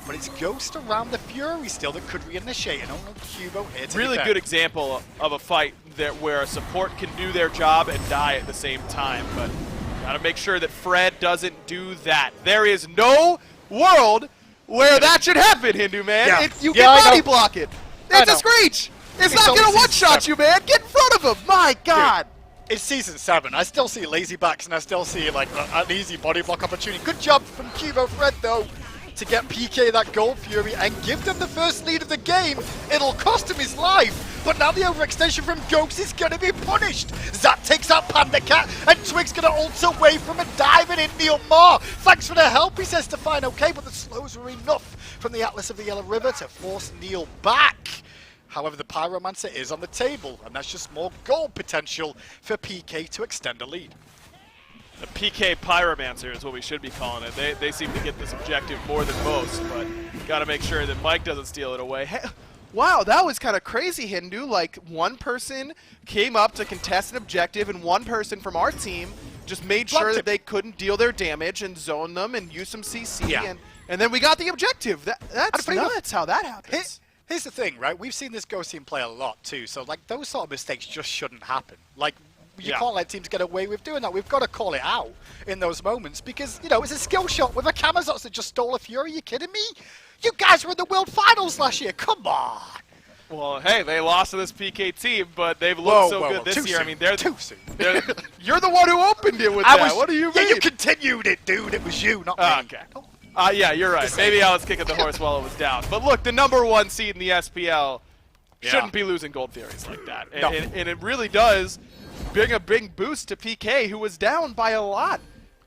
But it's Ghost around the Fury still that could reinitiate, and only Cubo here to really defend. Good example of a fight where a support can do their job and die at the same time. But gotta make sure that Fred doesn't do that. There is no world where that should happen, Hindu man. Yeah. You can body block it. It's a Screech. It's not gonna one-shot you, man. Get in front of him. My God. Dude. It's Season 7. I still see lazy backs and I still see like an easy body block opportunity. Good job from Cubo Fred though to get PK that Gold Fury and give them the first lead of the game. It'll cost him his life, but now the overextension from Ghost is going to be punished. Zap takes out Panda Cat and Twig's going to ult away from a diving in Neil Moore. Thanks for the help, he says to Fine okay, but the slows were enough from the Atlas of the Yellow River to force Neil back. However, the Pyromancer is on the table, and that's just more gold potential for PK to extend a lead. The PK Pyromancer is what we should be calling it. They seem to get this objective more than most, but got to make sure that Mike doesn't steal it away. Hey, wow, that was kind of crazy, Hindu. Like, one person came up to contest an objective, and one person from our team just made sure that they couldn't deal their damage and zone them and use some CC, and then we got the objective. That's nuts how that happens. Here's the thing, right? We've seen this Ghost team play a lot too, so like those sort of mistakes just shouldn't happen. Like, you can't let teams get away with doing that. We've got to call it out in those moments because, you know, it's a skill shot with a Kamazots that just stole a Fury. Are you kidding me? You guys were in the World Finals last year. Come on. Well, hey, they lost to this PK team, but they've looked so good this year. I mean, they're too soon. You're the one who opened it with that. What do you mean? Yeah, you continued it, dude. It was you, not me. Okay. Yeah, you're right. Maybe I was kicking the horse while it was down. But look, the #1 seed in the SPL shouldn't be losing Gold Theories like that. And it really does bring a big boost to PK, who was down by a lot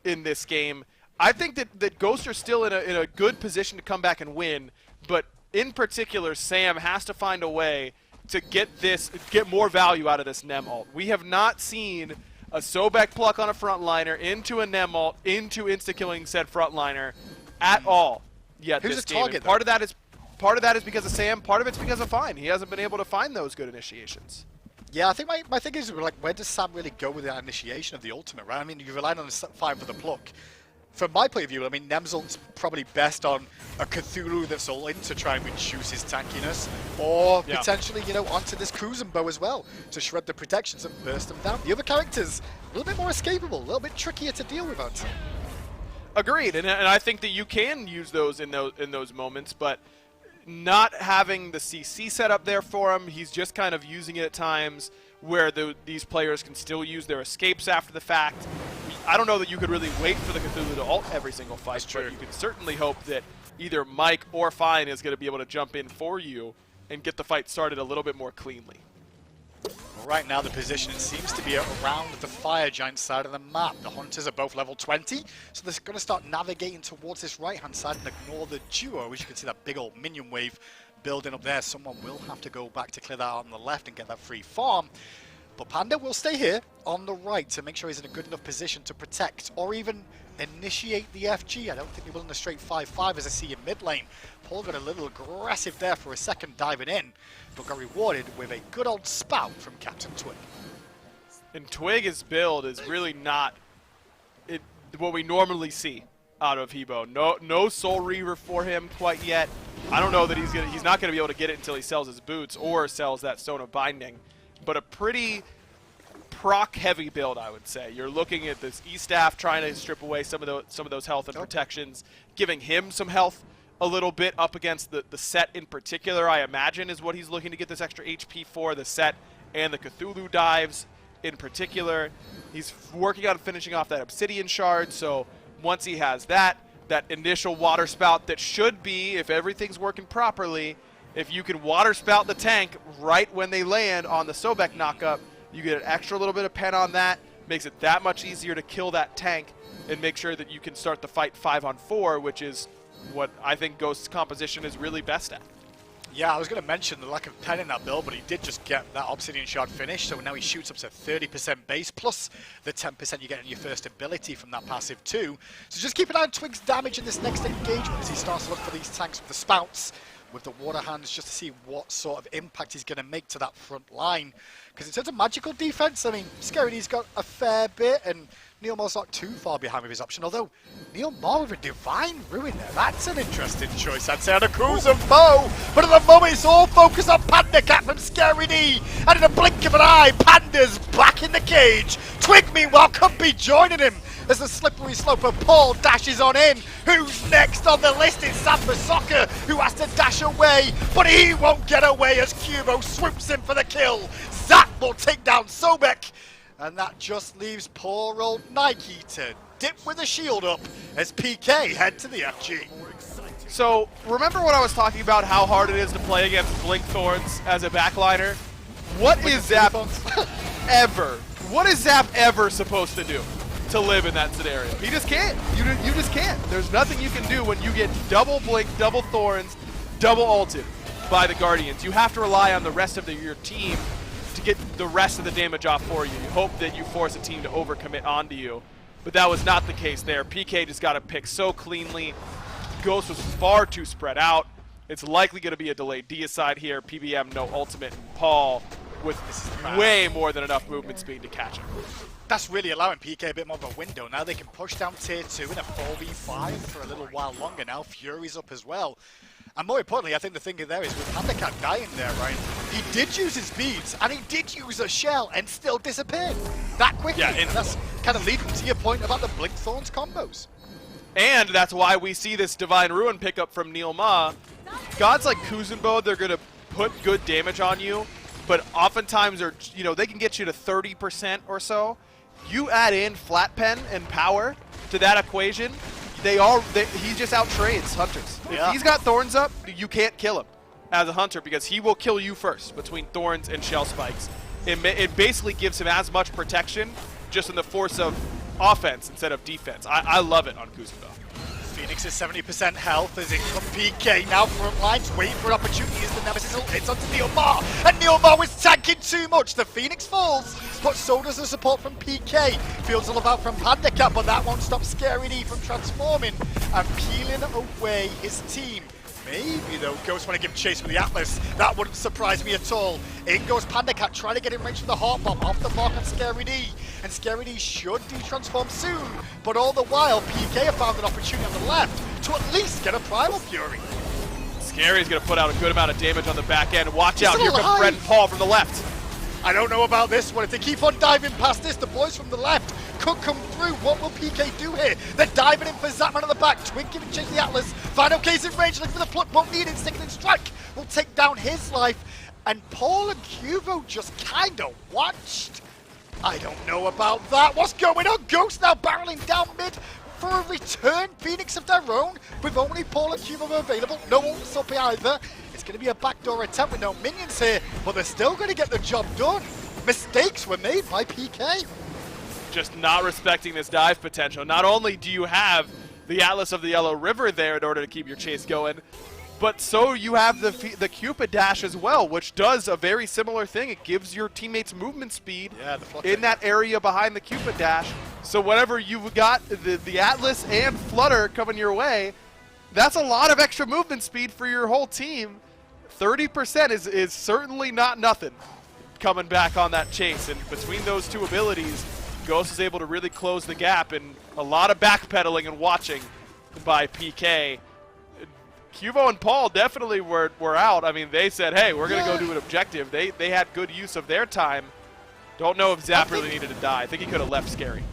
in this game. I think that Ghost are still in a good position to come back and win, but in particular, Sam has to find a way to get more value out of this Nem ult. We have not seen a Sobek pluck on a frontliner into a Nem ult into insta-killing said frontliner at all yet. Who's this the game. target? Part of that is because of Sam. Part of it's because of Fine. He hasn't been able to find those good initiations. Yeah, I think my thing is, like, where does Sam really go with that initiation of the ultimate, right? I mean, you relied on Fine for the pluck. from my point of view, I mean, Nemzul's probably best on a Cthulhu that's all in to try and reduce his tankiness, or potentially, you know, onto this Cruising Bow as well to shred the protections and burst them down. The other characters, a little bit more escapable, a little bit trickier to deal with, I'd say. Agreed, and I think that you can use those in those moments, but not having the CC set up there for him, he's just kind of using it at times where these players can still use their escapes after the fact. I don't know that you could really wait for the Cthulhu to ult every single fight, but you can certainly hope that either Mike or Fine is going to be able to jump in for you and get the fight started a little bit more cleanly. Well, right now the position seems to be around the Fire Giant side of the map. The Hunters are both level 20, so they're going to start navigating towards this right-hand side and ignore the duo. As you can see, that big old minion wave building up there. Someone will have to go back to clear that out on the left and get that free farm. But Panda will stay here on the right to make sure he's in a good enough position to protect or even initiate the FG. I don't think he'll be in the straight 5-5 as I see in mid lane. Paul got a little aggressive there for a second diving in, but got rewarded with a good old spout from Captain Twig. And Twig's build is really not what we normally see out of Hebo. No Soul Reaver for him quite yet. I don't know that he's not going to be able to get it until he sells his boots or sells that Stone of Binding. But a pretty proc-heavy build, I would say. You're looking at this E-Staff trying to strip away some of those health and protections, giving him some health a little bit up against the set in particular, I imagine, is what he's looking to get this extra HP for, the set and the Cthulhu dives in particular. He's working on finishing off that Obsidian Shard, so once he has that initial water spout that should be, if everything's working properly, if you can water spout the tank right when they land on the Sobek knockup, you get an extra little bit of pen on that, makes it that much easier to kill that tank and make sure that you can start the fight 5-on-4, which is what I think Ghost's composition is really best at. Yeah, I was going to mention the lack of pen in that build, but he did just get that Obsidian Shard finished, so now he shoots up to 30% base, plus the 10% you get in your first ability from that passive too. So just keep an eye on Twig's damage in this next engagement as he starts to look for these tanks with the spouts, with the water hands, just to see what sort of impact he's going to make to that front line. Because in terms of magical defense, I mean, Scarity's got a fair bit, and Neil Moore's not too far behind with his option, although Neil Moore with a Divine Ruin there, that's an interesting choice, I'd say, on a Cruising Bow. But at the moment, it's all focused on Panda Cat from Scary D, and in a blink of an eye, Panda's back in the cage. Twig, meanwhile, could be joining him as the slippery slope of Paul dashes on in. Who's next on the list? It's Samba Soccer, who has to dash away, but he won't get away as Cubo swoops in for the kill. Zach will take down Sobek, and that just leaves poor old Nike to dip with a shield up as PK head to the FG. So, remember when I was talking about how hard it is to play against Blink Thorns as a backliner? What is Zap ever supposed to do to live in that scenario? He just can't. You just can't. There's nothing you can do when you get double Blink, double Thorns, double ulted by the Guardians. You have to rely on the rest of your team to get the rest of the damage off for you. You hope that you force a team to overcommit onto you, but that was not the case there. PK just got a pick so cleanly. Ghost was far too spread out. It's likely going to be a delayed deicide here. PBM, no ultimate, and Paul with way more than enough movement speed to catch him. That's really allowing PK a bit more of a window. Now they can push down tier 2 in a 4v5 for a little while longer now. Fury's up as well. And more importantly, I think the thing there is with Panda Cat dying there, right? He did use his beads, and he did use a shell, and still disappeared that quickly. Yeah, and that's kind of leading to your point about the Blink Thorns combos. And that's why we see this Divine Ruin pickup from Neil Ma. Gods like Kuzenbo, they're going to put good damage on you, but oftentimes they can get you to 30% or so. You add in Flat Pen and Power to that equation, he just outtrades Hunters. Yeah. If he's got Thorns up, you can't kill him as a Hunter because he will kill you first between Thorns and Shell Spikes. It basically gives him as much protection just in the force of offense instead of defense. I love it on Kuzenbo. Phoenix is 70% health as in from PK. Now front lines waiting for an opportunity as the Nemesis hits onto Neil Ma. And Neil Ma was tanking too much. The Phoenix falls, but so does the support from PK. Feels all about from Panda Cat, but that won't stop Scary D from transforming and peeling away his team. Maybe, though, Ghost want to give chase with the Atlas. That wouldn't surprise me at all. In goes Panda Cat, trying to get in range from the Heart Bomb, off the mark on Scary D. And Scary D should de-transform soon. But all the while, PK have found an opportunity on the left to at least get a Primal Fury. Scary's going to put out a good amount of damage on the back end. Watch out, here comes Red and Paul from the left. I don't know about this one. If they keep on diving past this, the boys from the left could come through. What will PK do here? They're diving in for Zapman at the back. Twig giving chase the Atlas. Final case in range, looking for the pluck. Won't need it. Sticking strike will take down his life. And Paul and Cuvo just kind of watched. I don't know about that. What's going on? Ghost now barreling down mid for a return Phoenix of their own, with only Paul and Cuvo available. No ults up either. It's going to be a backdoor attempt with no minions here, but they're still going to get the job done. Mistakes were made by PK. Just not respecting this dive potential. Not only do you have the Atlas of the Yellow River there in order to keep your chase going, but so you have the Cupid dash as well, which does a very similar thing. It gives your teammates movement speed in that area behind the Cupid dash. So whenever you've got the Atlas and Flutter coming your way, that's a lot of extra movement speed for your whole team. 30% is certainly not nothing coming back on that chase. And between those two abilities, Ghost is able to really close the gap, and a lot of backpedaling and watching by PK. Cuvo and Paul definitely were out. I mean, they said, hey, we're going to go do an objective. They had good use of their time. Don't know if Zap really needed to die. I think he could have left Scary.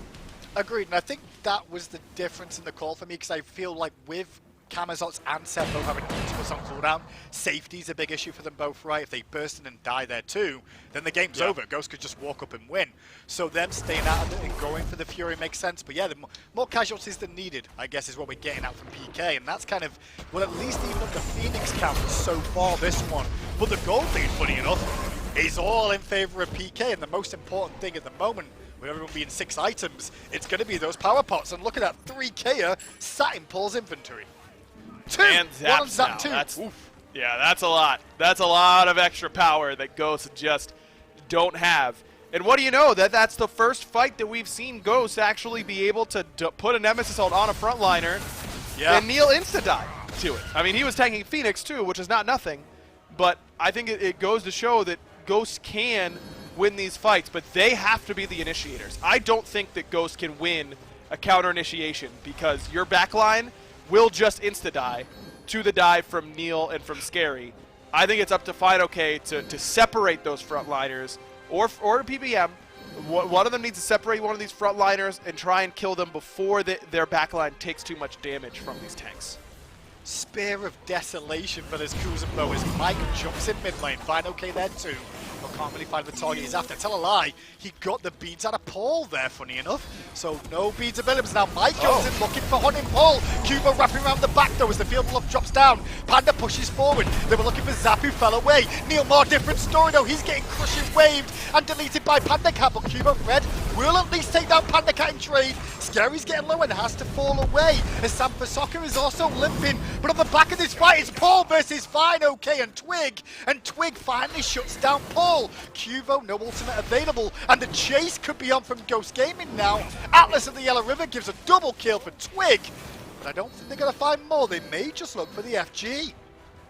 Agreed, and I think that was the difference in the call for me, because I feel like with Camazotz and Seth both having ultimates on cooldown, safety's a big issue for them both, right? If they burst in and die there too, then the game's over. Ghost could just walk up and win. So them staying out of it and going for the Fury makes sense. But yeah, the more casualties than needed, I guess, is what we're getting out from PK. And that's kind of, well, at least even up the Phoenix count so far this one. But the gold lead, funny enough, is all in favor of PK. And the most important thing at the moment, with everyone being 6 items, it's going to be those power pots. And look at that 3K sat in Paul's inventory. And Zaps now. Yeah, that's a lot. That's a lot of extra power that Ghosts just don't have. And what do you know? That's the first fight that we've seen Ghost actually be able to put a Nemesis ult on a frontliner and Neil insta-die to it. I mean, he was tanking Phoenix too, which is not nothing. But I think it goes to show that Ghost can win these fights, but they have to be the initiators. I don't think that Ghost can win a counter initiation, because your backline will just insta-die to the dive from Neil and from Scary. I think it's up to FineOK to separate those frontliners, or PBM. One of them needs to separate one of these frontliners and try and kill them before their backline takes too much damage from these tanks. Spear of Desolation for this Kuzenbo as Mike jumps in mid lane. FineOK there too, but can't really find the target he's after. Tell a lie, he got the beads out of Paul there, funny enough. So no beads available. Now Mike goes in looking for hunting Paul. Cubo wrapping around the back though as the field bluff drops down. Panda pushes forward. They were looking for Zap, who fell away. Neil, more different story though. He's getting crushing waved and deleted by Panda Cat, but Cubo Red will at least take down Panda Cat in trade. Scary's getting low and has to fall away as Sam for Soccer is also limping. But on the back of this fight, it's Paul versus FineOK and Twig finally shuts down Paul. Cuvo, no ultimate available, and the chase could be on from Ghost Gaming now. Atlas of the Yellow River gives a double kill for Twig, but I don't think they're going to find more. They may just look for the FG.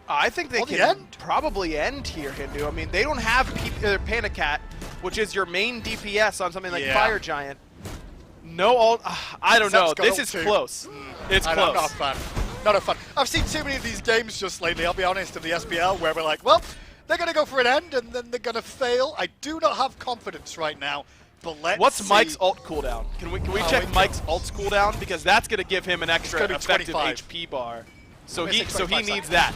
I think they can probably end here, Hindu. I mean, they don't have Panda Cat, which is your main DPS on something like Fire Giant. No ult. I don't know. This is close. It's close. Not fun. Not a fun. I've seen too many of these games just lately, I'll be honest, of the SPL, where we're like, well, they're going to go for an end and then they're going to fail. I do not have confidence right now, but let's What's Mike's ult cooldown? Can we check Mike's ult's cooldown? Because that's going to give him an extra effective HP bar. So he needs that.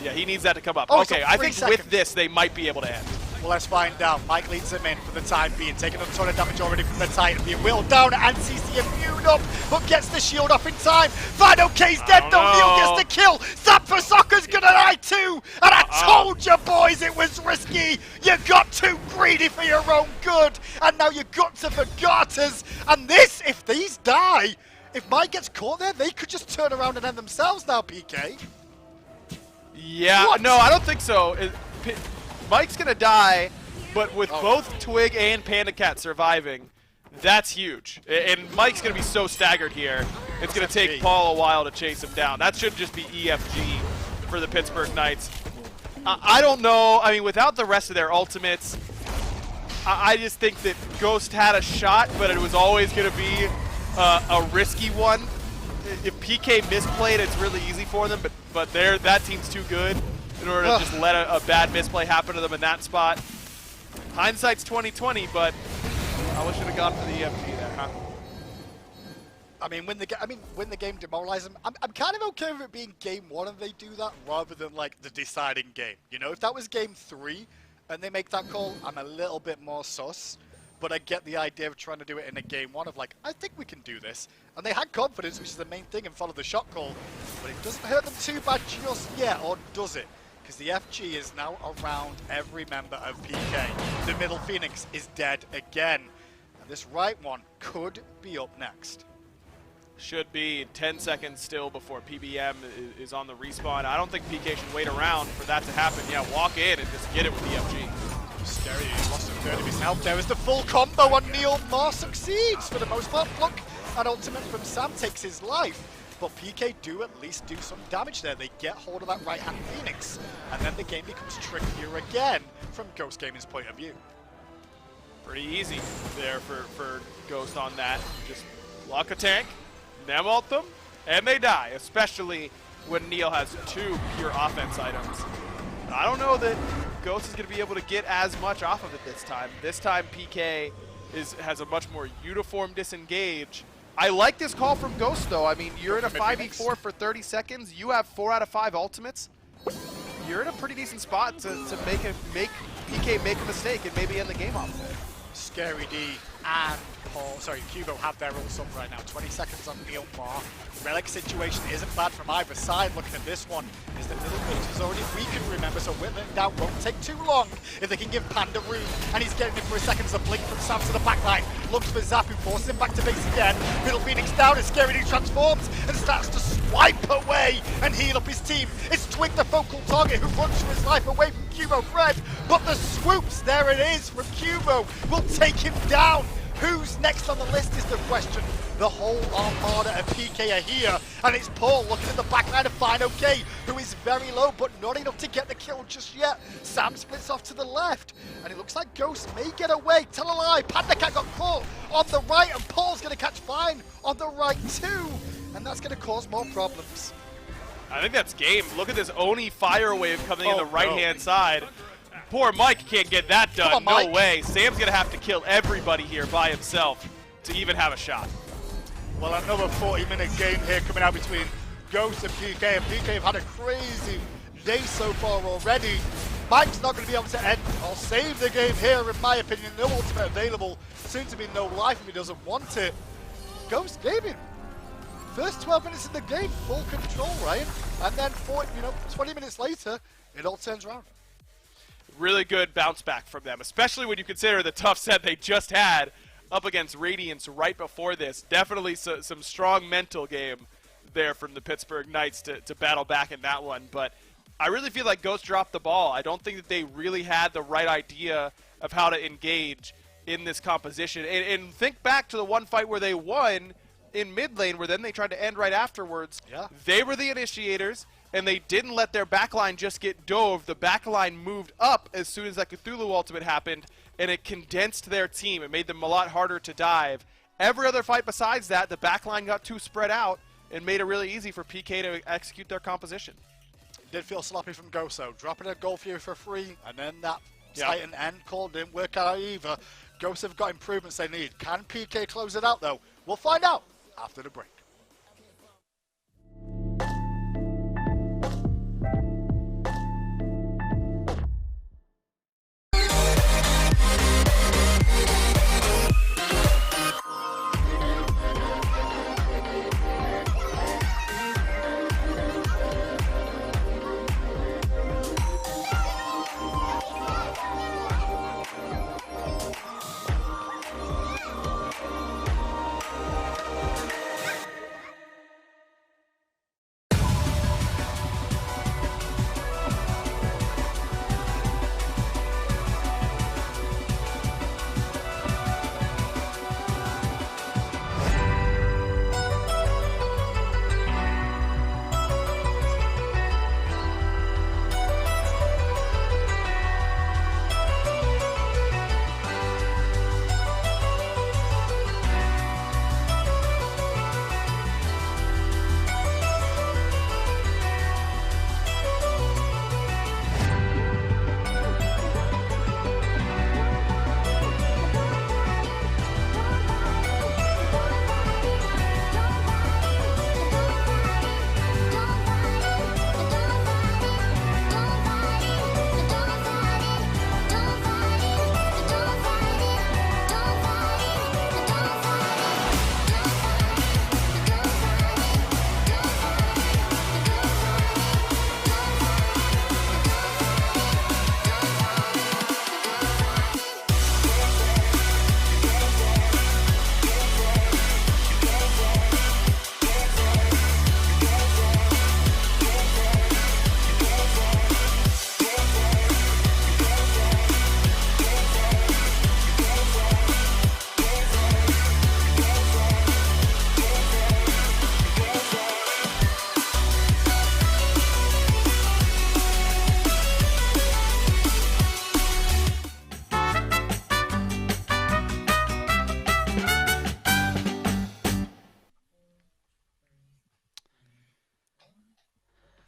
Yeah, he needs that to come up. Okay, I think with this, they might be able to end. Well, let's find out. Mike leads him in for the time being, taking a ton of damage already from the Titan, being wheeled down, and CC immune up, but gets the shield off in time. FineOK's dead, though. Neil gets the kill. Zap for Soccer's gonna die too, and I told you, boys, it was risky. You got too greedy for your own good, and now you got to for garters. And this, if these die, if Mike gets caught there, they could just turn around and end themselves now, PK. Yeah, no, I don't think so. Mike's gonna die, but with both Twig and Panda Cat surviving, that's huge. And Mike's gonna be so staggered here, it's gonna take Paul a while to chase him down. That should just be EFG for the Pittsburgh Knights. I don't know. I mean, without the rest of their ultimates, I just think that Ghost had a shot, but it was always going to be a risky one. If PK misplayed, it's really easy for them, but that team's too good in order to just let a bad misplay happen to them in that spot. Hindsight's 20/20, but I wish it had gone for the EFG there, huh? I mean, when the game demoralizes them, I'm kind of okay with it being game 1 and they do that rather than like the deciding game. You know, if that was game 3 and they make that call, I'm a little bit more sus. But I get the idea of trying to do it in a game 1 of like, I think we can do this. And they had confidence, which is the main thing, and followed the shot call. But it doesn't hurt them too bad just yet, or does it? Because the FG is now around every member of PK. The middle Phoenix is dead again. And this right one could be up next. Should be 10 seconds still before PBM is on the respawn. I don't think PK should wait around for that to happen. Yeah, walk in and just get it with the FG. Scary, lost a third of his health there as the full combo on Neil Moore succeeds for the most part. Look, an ultimate from Sam takes his life. But PK do at least do some damage there. They get hold of that right-hand Phoenix. And then the game becomes trickier again from Ghost Gaming's point of view. Pretty easy there for Ghost on that. Just lock a tank, them ult them, and they die, especially when Neil has 2 pure offense items. I don't know that Ghost is going to be able to get as much off of it this time. This time PK has a much more uniform disengage. I like this call from Ghost though. I mean, you're in a 5v4 for 30 seconds. You have 4 out of 5 ultimates. You're in a pretty decent spot to make PK make a mistake and maybe end the game off there. Scary D and Cubo have their ults up right now. 20 seconds on Neil Moore. Relic situation isn't bad from either side. Looking at this one, is the middle bit is already weakened, remember, so whittling down won't take too long if they can give Panda room. And he's getting in for a second as a blink from Sam to the backline. Looks for Zap, who forces him back to base again. Middle Phoenix down as Scary D transforms and starts to swipe away and heal up his team. It's Twig, the focal target, who runs for his life away from Cubo Fred. But the swoops, there it is from Cubo, will take him down. Who's next on the list is the question. The whole armada of PK are here, and it's Paul looking at the backline of Fine OK, who is very low, but not enough to get the kill just yet. Sam splits off to the left, and it looks like Ghost may get away. Tell a lie, Panda Cat got caught on the right, and Paul's going to catch Fine on the right too, and that's going to cause more problems. I think that's game. Look at this Oni fire wave coming in the right-hand side. Poor Mike can't get that done. On, no way. Sam's going to have to kill everybody here by himself to even have a shot. Well, another 40-minute game here coming out between Ghost and PK. And PK have had a crazy day so far already. Mike's not going to be able to end or save the game here, in my opinion. No ultimate available. Soon to be no life if he doesn't want it. Ghost Gaming. First 12 minutes in the game, full control, Ryan. And then 20 minutes later, it all turns around. Really good bounce back from them, especially when you consider the tough set they just had up against Radiance right before this. Definitely some strong mental game there from the Pittsburgh Knights to battle back in that one. But I really feel like Ghost dropped the ball. I don't think that they really had the right idea of how to engage in this composition. And think back to the one fight where they won in mid lane, where then they tried to end right afterwards. Yeah. They were the initiators, and they didn't let their backline just get dove. The backline moved up as soon as that Cthulhu ultimate happened, and it condensed their team. It made them a lot harder to dive. Every other fight besides that, the backline got too spread out and made it really easy for PK to execute their composition. Did feel sloppy from Ghost, though. Dropping a goal for you for free, and then that Titan end call didn't work out either. Ghosts have got improvements they need. Can PK close it out, though? We'll find out after the break.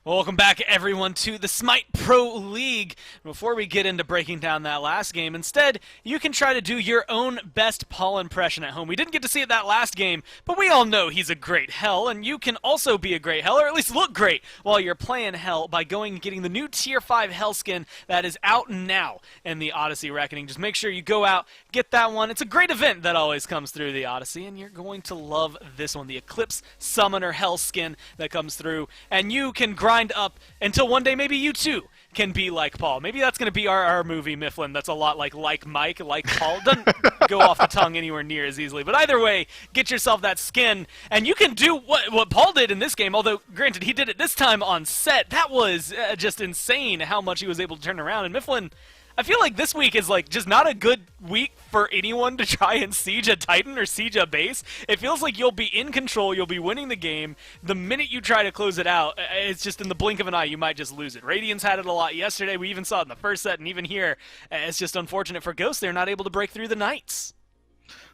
Welcome back, everyone, to the SMITE Pro League. Before we get into breaking down that last game, instead, you can try to do your own best Paul impression at home. We didn't get to see it that last game, but we all know he's a great Hell, and you can also be a great Hell, or at least look great while you're playing Hell by going and getting the new Tier 5 Hell skin that is out now in the Odyssey Reckoning. Just make sure you go out, get that one. It's a great event that always comes through the Odyssey, and you're going to love this one, the Eclipse Summoner Hell skin that comes through, and you can grind up until one day maybe you too can be like Paul. Maybe that's going to be our movie, Mifflin. That's a lot like Mike, like Paul. Doesn't go off the tongue anywhere near as easily. But either way, get yourself that skin, and you can do what Paul did in this game, although, granted, he did it this time on set. That was just insane how much he was able to turn around. And Mifflin, I feel like this week is like just not a good week for anyone to try and siege a Titan or siege a base. It feels like you'll be in control, you'll be winning the game. The minute you try to close it out, it's just in the blink of an eye, you might just lose it. Radiant's had it a lot yesterday. We even saw it in the first set, and even here, it's just unfortunate for Ghost. They're not able to break through the Knights.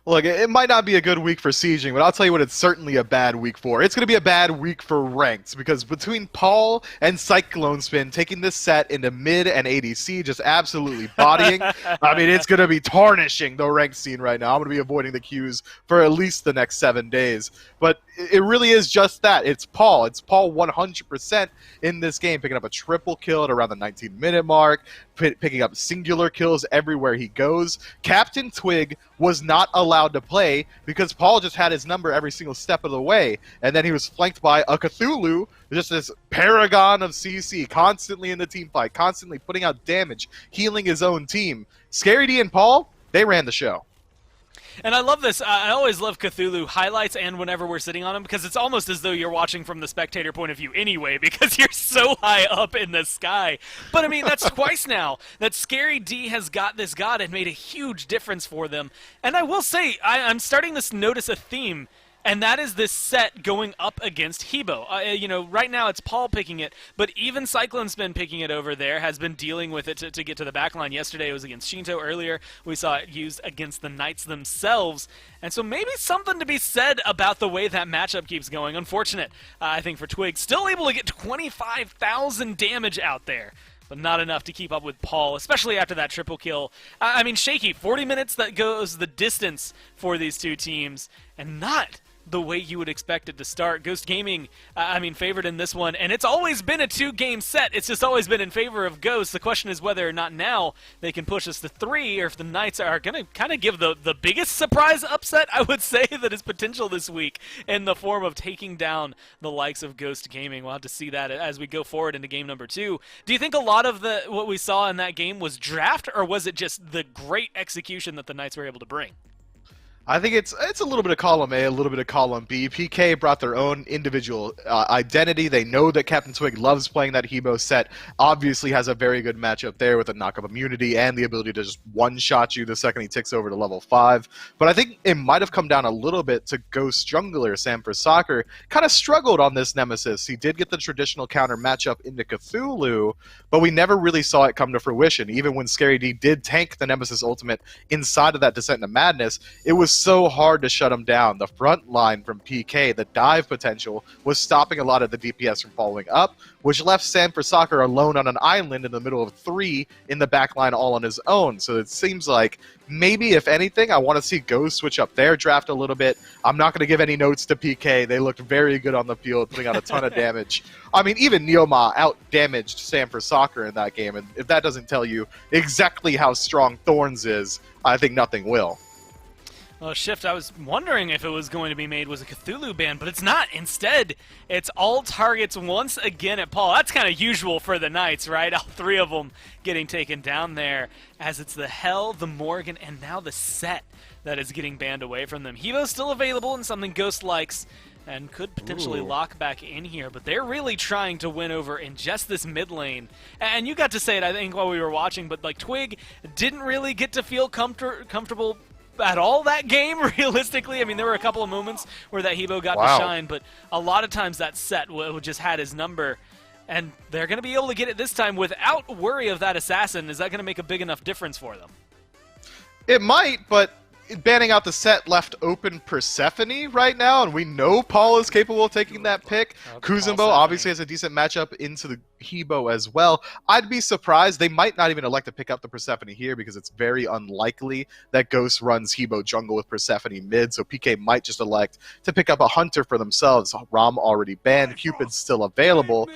Look, it might not be a good week for sieging, but I'll tell you what it's certainly a bad week for. It's going to be a bad week for ranked, because between Paul and Cyclone Spin taking this set into mid and ADC, just absolutely bodying, I mean, it's going to be tarnishing the ranked scene right now. I'm going to be avoiding the queues for at least the next 7 days. But it really is just that. It's Paul. It's Paul 100% in this game, picking up a triple kill at around the 19-minute mark, picking up singular kills everywhere he goes. Captain Twig was not allowed to play because Paul just had his number every single step of the way, and then he was flanked by a Cthulhu, just this paragon of CC, constantly in the team fight, constantly putting out damage, healing his own team. Scary D and Paul, they ran the show. And I love this. I always love Cthulhu highlights and whenever we're sitting on them, because it's almost as though you're watching from the spectator point of view anyway, because you're so high up in the sky. But I mean, that's twice now that Scary D has got this god and made a huge difference for them. And I will say, I'm starting to notice a theme, and that is this set going up against Hebo. You know, right now it's Paul picking it, but even Cyclone's been picking it over there, has been dealing with it to get to the backline. Yesterday it was against Shinto. Earlier we saw it used against the Knights themselves. And so maybe something to be said about the way that matchup keeps going. Unfortunate, I think, for Twig. Still able to get 25,000 damage out there, but not enough to keep up with Paul, especially after that triple kill. I mean, shaky. 40 minutes, that goes the distance for these two teams, and not the way you would expect it to start. Ghost Gaming, favored in this one, and it's always been a 2-game set. It's just always been in favor of Ghost. The question is whether or not now they can push us to 3, or if the Knights are going to kind of give the biggest surprise upset, I would say, that is potential this week in the form of taking down the likes of Ghost Gaming. We'll have to see that as we go forward into game number 2. Do you think a lot of what we saw in that game was draft, or was it just the great execution that the Knights were able to bring? I think it's a little bit of column A, a little bit of column B. PK brought their own individual identity. They know that Captain Twig loves playing that Hebo set. Obviously has a very good matchup there with a knock-up immunity and the ability to just one-shot you the second he ticks over to level 5. But I think it might have come down a little bit to Ghost jungler Sam for Soccer. Kind of struggled on this Nemesis. He did get the traditional counter matchup into Cthulhu, but we never really saw it come to fruition. Even when Scary D did tank the Nemesis ultimate inside of that Descent into Madness, it was so hard to shut him down. The front line from PK, the dive potential, was stopping a lot of the DPS from following up, which left Sam for Soccer alone on an island in the middle of 3 in the back line all on his own. So it seems like maybe, if anything, I want to see Ghost switch up their draft a little bit. I'm not going to give any notes to PK. They looked very good on the field, putting out a ton of damage. I mean, even Neoma out-damaged Sam for Soccer in that game, and if that doesn't tell you exactly how strong Thorns is, I think nothing will. Well, Shift, I was wondering if it was going to be made was a Cthulhu ban, but it's not. Instead, it's all targets once again at Paul. That's kind of usual for the Knights, right? All 3 of them getting taken down there, as it's the Hell, the Morgan, and now the Set that is getting banned away from them. Hevo's still available and something Ghost likes and could potentially lock back in here, but they're really trying to win over in just this mid lane. And you got to say it, I think, while we were watching, but like Twig didn't really get to feel comfortable at all that game, realistically. I mean, there were a couple of moments where that Hebo got to shine, but a lot of times that set just had his number, and they're going to be able to get it this time without worry of that assassin. Is that going to make a big enough difference for them? It might, but banning out the set left open Persephone right now, and we know Paul is capable of taking that pick. Kuzumbo obviously has a decent matchup into the Hebo as well. I'd be surprised. They might not even elect to pick up the Persephone here because it's very unlikely that Ghost runs Hebo jungle with Persephone mid, so PK might just elect to pick up a Hunter for themselves. Rom already banned, Cupid's still available.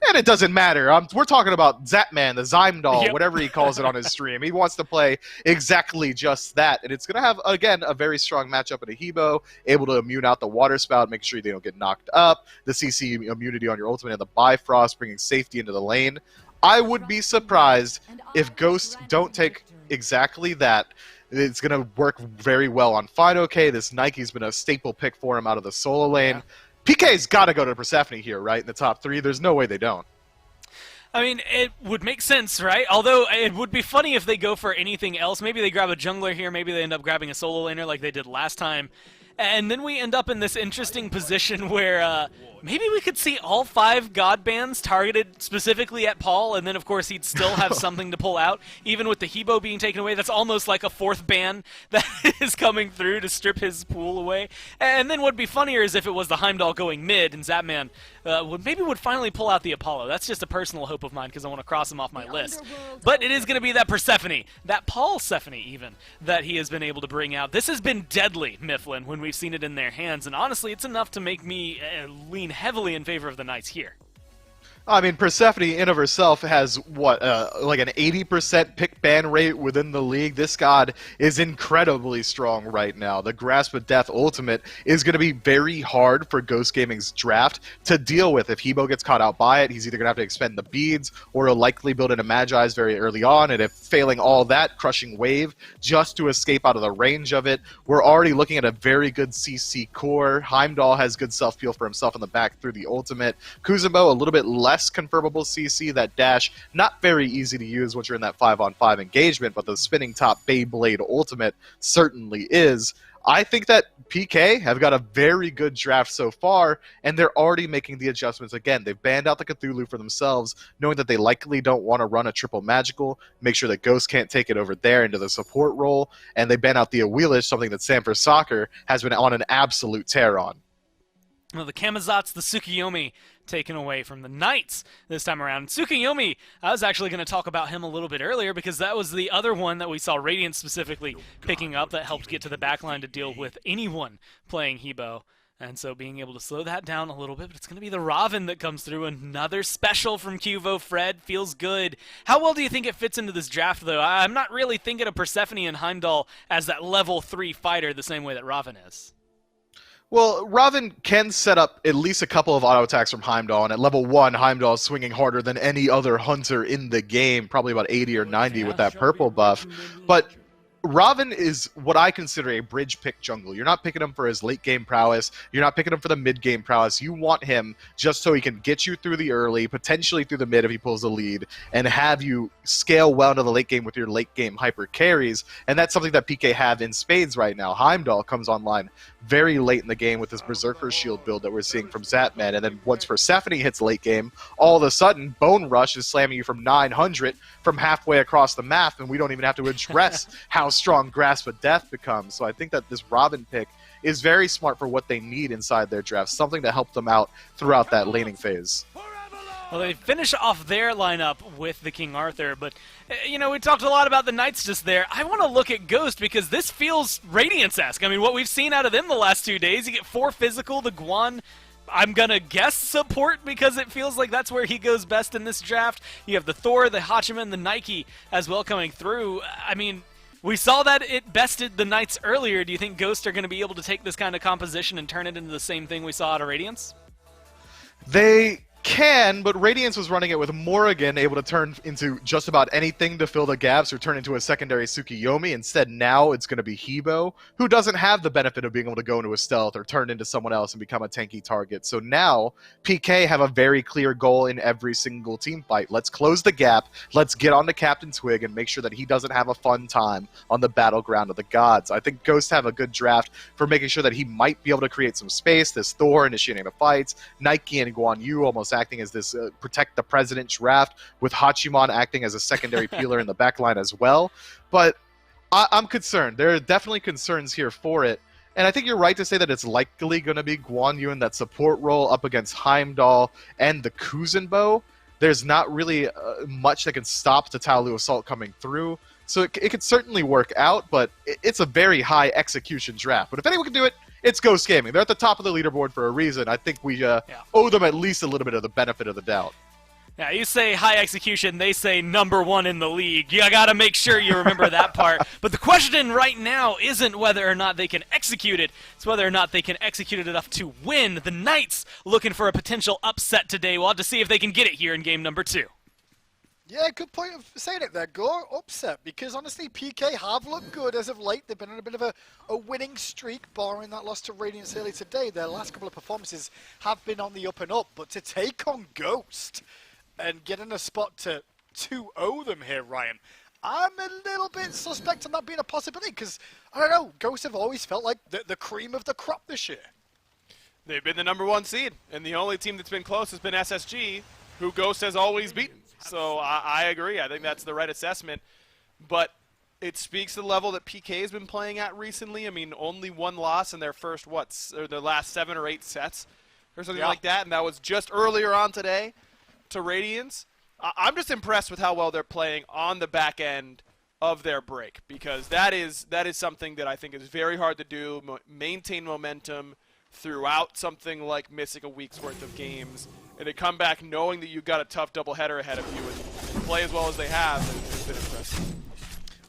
And it doesn't matter. We're talking about Zapman, the Zymdall, whatever he calls it on his stream. He wants to play exactly just that. And it's going to have, again, a very strong matchup in a Hebo, able to immune out the Water Spout, make sure they don't get knocked up, the CC immunity on your ultimate, and the Bifrost, bringing safety into the lane. I would be surprised if Ghosts don't take exactly that. It's going to work very well on FineOK. This Nike's been a staple pick for him out of the solo lane. PK's got to go to Persephone here, right, in the top 3. There's no way they don't. I mean, it would make sense, right? Although it would be funny if they go for anything else. Maybe they grab a jungler here. Maybe they end up grabbing a solo laner like they did last time. And then we end up in this interesting position where maybe we could see all 5 God bans targeted specifically at Paul, and then, of course, he'd still have something to pull out. Even with the Hebo being taken away, that's almost like a 4th ban that is coming through to strip his pool away. And then what'd be funnier is if it was the Heimdall going mid, and Zapman maybe would finally pull out the Apollo. That's just a personal hope of mine because I want to cross him off my list. But it is going to be that Persephone, that Paul-Sephone even, that he has been able to bring out. This has been deadly, Mifflin, when we've seen it in their hands, and honestly, it's enough to make me lean heavily in favor of the Knights here. I mean, Persephone in of herself has, what, like an 80% pick ban rate within the league. This god is incredibly strong right now. The Grasp of Death ultimate is going to be very hard for Ghost Gaming's draft to deal with. If Hebo gets caught out by it, he's either going to have to expend the beads or he'll likely build in a Magi's very early on, and if failing all that, Crushing Wave just to escape out of the range of it. We're already looking at a very good CC core. Heimdall has good self-peel for himself in the back through the ultimate. Kuzumbo, a little bit less confirmable CC. That dash, not very easy to use once you're in that 5-on-5 engagement, but the spinning top Beyblade ultimate certainly is. I think that PK have got a very good draft so far, and they're already making the adjustments again. They've banned out the Cthulhu for themselves, knowing that they likely don't want to run a triple magical, make sure that Ghost can't take it over there into the support role, and they ban out the Awilish, something that Sanford Soccer has been on an absolute tear on. Well, the Kamazats, the Tsukiyomi, taken away from the Knights this time around. Tsukiyomi, I was actually going to talk about him a little bit earlier because that was the other one that we saw Radiant specifically picking up that helped get to the backline to deal with anyone playing Hebo. And so being able to slow that down a little bit, but it's going to be the Raven that comes through. Another special from Cuvo. Fred feels good. How well do you think it fits into this draft, though? I'm not really thinking of Persephone and Heimdall as that level 3 fighter the same way that Raven is. Well, Raven can set up at least a couple of auto attacks from Heimdall, and at level 1, Heimdall is swinging harder than any other hunter in the game, probably about 80 or 90 with that purple buff. But Raven is what I consider a bridge pick jungle. You're not picking him for his late game prowess. You're not picking him for the mid game prowess. You want him just so he can get you through the early, potentially through the mid if he pulls the lead, and have you scale well into the late game with your late game hyper carries. And that's something that PK have in spades right now. Heimdall comes online very late in the game with this Berserker Shield build that we're seeing from Zapman. And then once Persephone hits late game, all of a sudden, Bone Rush is slamming you from 900 from halfway across the map, and we don't even have to address how strong Grasp of Death becomes. So I think that this Robin pick is very smart for what they need inside their draft, something to help them out throughout that laning phase. Well, they finish off their lineup with the King Arthur, but, you know, we talked a lot about the Knights just there. I want to look at Ghost because this feels Radiance-esque. I mean, what we've seen out of them the last 2 days, you get 4 physical, the Guan, I'm going to guess support because it feels like that's where he goes best in this draft. You have the Thor, the Hachiman, the Nike as well coming through. I mean, we saw that it bested the Knights earlier. Do you think Ghosts are going to be able to take this kind of composition and turn it into the same thing we saw out of Radiance? They can, but Radiance was running it with Morrigan, able to turn into just about anything to fill the gaps or turn into a secondary Tsukiyomi. Instead, now it's going to be Hebo, who doesn't have the benefit of being able to go into a stealth or turn into someone else and become a tanky target. So now, PK have a very clear goal in every single team fight. Let's close the gap, let's get on to Captain Twig and make sure that he doesn't have a fun time on the battleground of the gods. I think Ghosts have a good draft for making sure that he might be able to create some space. This Thor initiating the fights, Nike and Guan Yu almost acting as this protect the president draft, with Hachiman acting as a secondary peeler in the backline as well. But I'm concerned. There are definitely concerns here for it. And I think you're right to say that it's likely going to be Guan Yu in that support role up against Heimdall and the Kuzenbo. There's not really much that can stop the Taolu Assault coming through. So it could certainly work out, but it's a very high execution draft. But if anyone can do it, it's Ghost Gaming. They're at the top of the leaderboard for a reason. I think we owe them at least a little bit of the benefit of the doubt. Yeah, you say high execution, they say #1 in the league. You gotta make sure you remember that part. But the question right now isn't whether or not they can execute it, it's whether or not they can execute it enough to win. The Knights looking for a potential upset today. We'll have to see if they can get it here in game number 2. Yeah, good point of saying it there, Gore. Upset, because honestly, PK have looked good as of late. They've been on a bit of a winning streak, barring that loss to Radiance early today. Their last couple of performances have been on the up and up, but to take on Ghost and get in a spot to 2-0 them here, Ryan, I'm a little bit suspect on that being a possibility, because, I don't know, Ghosts have always felt like the cream of the crop this year. They've been the #1 seed, and the only team that's been close has been SSG, who Ghost has always beaten. So I agree. I think that's the right assessment. But it speaks to the level that PK has been playing at recently. I mean, only one loss in their first, their last 7 or 8 sets or something like that, and that was just earlier on today to Radiance. I'm just impressed with how well they're playing on the back end of their break, because that is something that I think is very hard to do, maintain momentum throughout something like missing a week's worth of games, and to come back knowing that you've got a tough doubleheader ahead of you and play as well as they have has been impressive.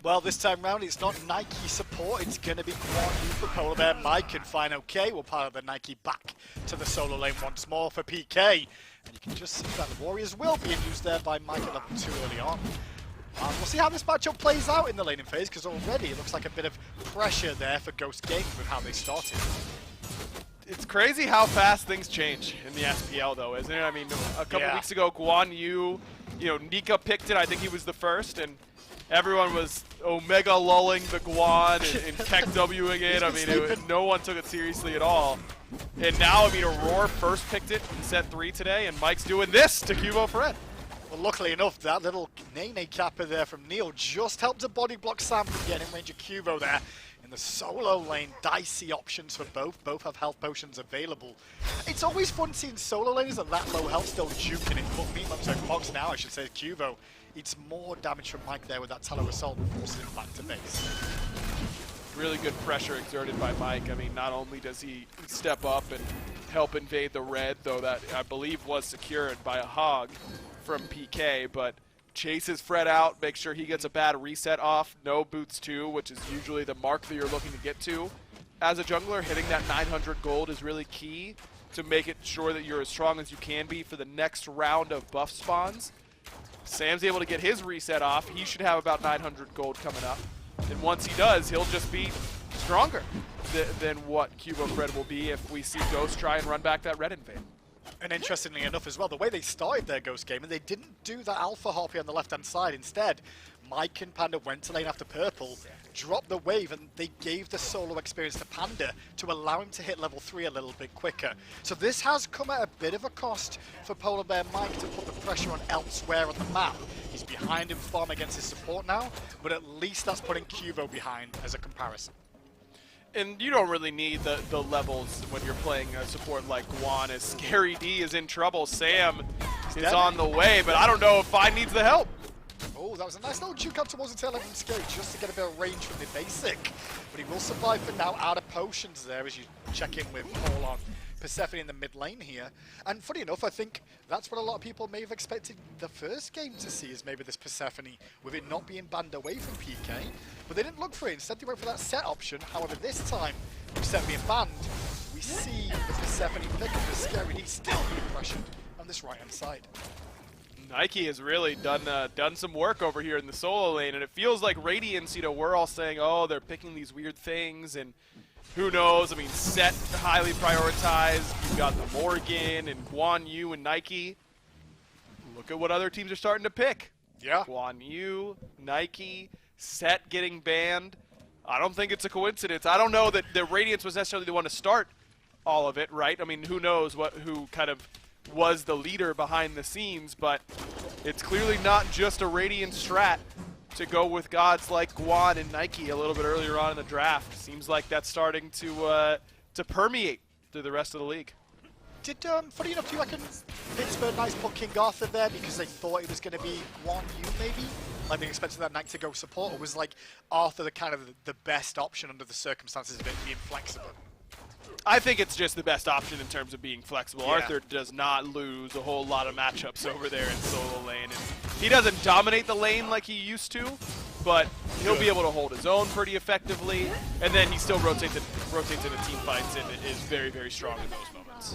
Well, this time round, it's not Nike support. It's going to be Guan Yu for Polar Bear. Mike and Fine OK will part of the Nike back to the solo lane once more for PK. And you can just see that the Warriors will be used there by Mike at level 2 early on. We'll see how this matchup plays out in the laning phase, because already it looks like a bit of pressure there for Ghost Gaming with how they started. It's crazy how fast things change in the SPL, though, isn't it? I mean, a couple weeks ago, Guan Yu, Nika picked it. I think he was the first, and everyone was Omega lulling the Guan and Keck Wing it. I mean, no one took it seriously at all. And now, I mean, Aurora first picked it in set 3 today, and Mike's doing this to Cubo Fred. Well, luckily enough, that little Nene capper there from Neil just helped to body block Sam from getting in range of Cubo there. In the solo lane, dicey options for both. Both have health potions available. It's always fun seeing solo laners at that low health still juking it. Mox now, I should say, Cubo. It's more damage from Mike there with that Taolu Assault and forces him back to base. Really good pressure exerted by Mike. I mean, not only does he step up and help invade the red, though that I believe was secured by a hog from PK, but chases Fred out, makes sure he gets a bad reset off. No boots 2, which is usually the mark that you're looking to get to. As a jungler, hitting that 900 gold is really key to make it sure that you're as strong as you can be for the next round of buff spawns. Sam's able to get his reset off. He should have about 900 gold coming up. And once he does, he'll just be stronger than what Cubo Fred will be if we see Ghost try and run back that red invade. And interestingly enough as well, the way they started their Ghost game, and they didn't do that Alpha Harpy on the left-hand side. Instead, Mike and Panda went to lane after purple, dropped the wave, and they gave the solo experience to Panda to allow him to hit level 3 a little bit quicker. So this has come at a bit of a cost for Polar Bear Mike to put the pressure on elsewhere on the map. He's behind in farm against his support now, but at least that's putting Cubo behind as a comparison. And you don't really need the levels when you're playing a support like Guan, as Scary D is in trouble. Sam is on the way, but I don't know if Fine needs the help. Oh, that was a nice little juke up towards the tail end from Scary, just to get a bit of range from the basic. But he will survive for now, out of potions there, as you check in with Paul on Persephone in the mid lane here. And funny enough, I think that's what a lot of people may have expected the first game to see, is maybe this Persephone, with it not being banned away from PK. But they didn't look for it. Instead, they went for that set option. However, this time, with set being banned, we see the Persephone pick up the Scary D still being pressured on this right-hand side. Nike has really done some work over here in the solo lane, and it feels like Radiance, we're all saying, oh, they're picking these weird things, and who knows? I mean, Set highly prioritized. You've got the Morgan and Guan Yu and Nike. Look at what other teams are starting to pick. Yeah. Guan Yu, Nike, Set getting banned. I don't think it's a coincidence. I don't know that the Radiance was necessarily the one to start all of it, right? I mean, who knows who kind of was the leader behind the scenes, but it's clearly not just a Radiant strat to go with gods like Guan and Nike a little bit earlier on in the draft. Seems like that's starting to permeate through the rest of the league. Did, funny enough, do you reckon Pittsburgh Knights put King Arthur there because they thought it was going to be Guan Yu maybe? Like they expected that Knight to go support, or was like Arthur the kind of the best option under the circumstances of it being flexible? I think it's just the best option in terms of being flexible. Yeah. Arthur does not lose a whole lot of matchups over there in solo lane. And he doesn't dominate the lane like he used to, but he'll be able to hold his own pretty effectively, and then he still rotates into team fights and is very, very strong in those moments.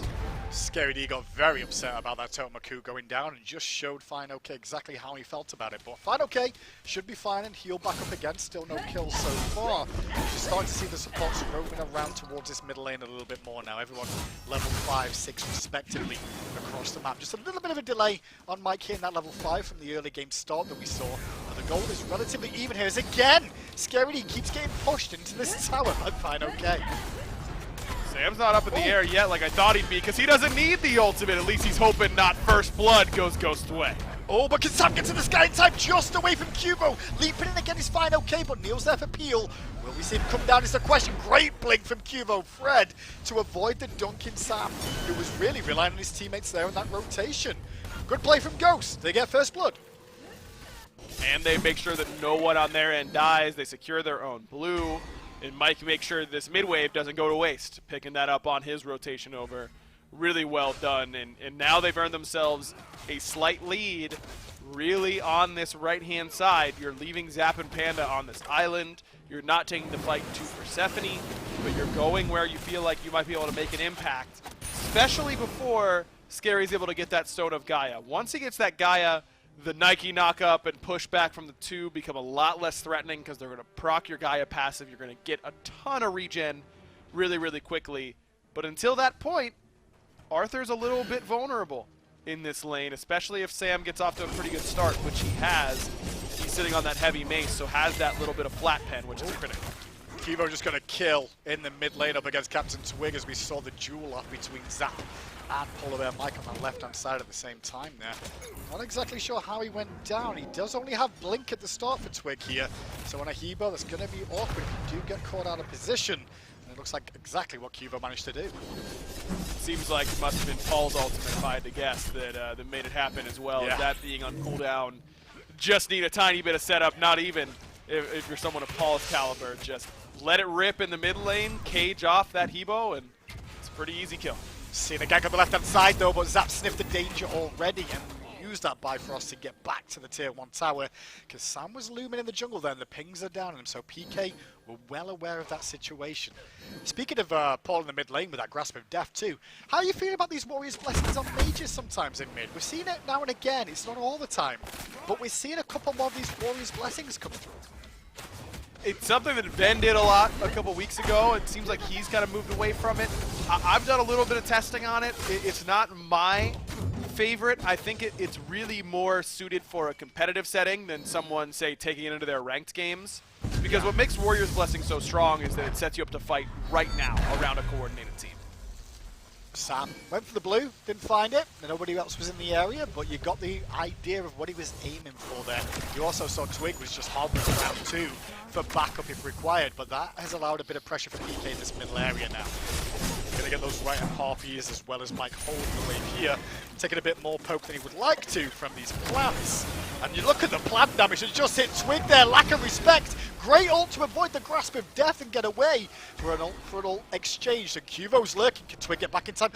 Scary D got very upset about that Tomaku going down and just showed Fine OK exactly how he felt about it. But Fine OK should be fine and heal back up again. Still no kills so far. You're starting to see the supports roaming around towards this mid lane a little bit more now. Everyone level 5, 6 respectively across the map. Just a little bit of a delay on Mike hitting that level 5 from the early game start that we saw. But the goal is relatively even here as again Scary D keeps getting pushed into this tower by Fine OK. Sam's not up in the air yet like I thought he'd be, because he doesn't need the ultimate. At least he's hoping not first blood goes Ghost away. Oh, but can Sam get to the sky in time just away from Cubo? Leaping in again is Fine OK, but Neil's there for Peel. Will we see him come down is the question. Great blink from Cubo. Fred to avoid the dunk in Sam, who was really relying on his teammates there in that rotation. Good play from Ghost. They get first blood. And they make sure that no one on their end dies. They secure their own blue. And Mike makes sure this mid-wave doesn't go to waste, picking that up on his rotation over. Really well done, and now they've earned themselves a slight lead really on this right-hand side. You're leaving Zap and Panda on this island. You're not taking the fight to Persephone, but you're going where you feel like you might be able to make an impact, especially before Scary's able to get that Stone of Gaia. Once he gets that Gaia, the Nike knock-up and push back from the 2 become a lot less threatening because they're going to proc your Gaia passive. You're going to get a ton of regen really, really quickly. But until that point, Arthur's a little bit vulnerable in this lane, especially if Sam gets off to a pretty good start, which he has. He's sitting on that heavy mace, so has that little bit of flat pen, which is critical. Kivo just going to kill in the mid lane up against Captain Twig as we saw the duel off between Zap and Polar Bear Mike on the left-hand side at the same time there. Not exactly sure how he went down. He does only have Blink at the start for Twig here, so on a Hebo that's going to be awkward if you do get caught out of position. And it looks like exactly what Kivo managed to do. Seems like it must have been Paul's ultimate, if I had to guess, that made it happen as well. Yeah. That being on cooldown, just need a tiny bit of setup, not even if you're someone of Paul's caliber. Just let it rip in the mid lane, cage off that Hebo, and it's a pretty easy kill. Seeing a gank on the left-hand side though, but Zap sniffed the danger already and used that Bifrost to get back to the tier 1 tower because Sam was looming in the jungle there and the pings are down on him, so PK were well aware of that situation. Speaking of Paul in the mid lane with that Grasp of Death too, how are you feeling about these Warriors Blessings on mages sometimes in mid? We're seeing it now and again, it's not all the time, but we're seeing a couple more of these Warriors Blessings come through. It's something that Ben did a lot a couple weeks ago. It seems like he's kind of moved away from it. I've done a little bit of testing on it. It's not my favorite. I think it's really more suited for a competitive setting than someone, say, taking it into their ranked games. Because what makes Warrior's Blessing so strong is that it sets you up to fight right now around a coordinated team. Sam went for the blue, didn't find it. Nobody else was in the area, but you got the idea of what he was aiming for there. You also saw Twig was just hovering around too for backup if required, but that has allowed a bit of pressure for PK in this middle area now. Gonna get those right-hand harpies as well as Mike holding the wave here, taking a bit more poke than he would like to from these plants. And you look at the plant damage that just hit Twig there, lack of respect. Great ult to avoid the Grasp of Death and get away for an ult exchange. And Cuvo's lurking. Can Twig get back in time?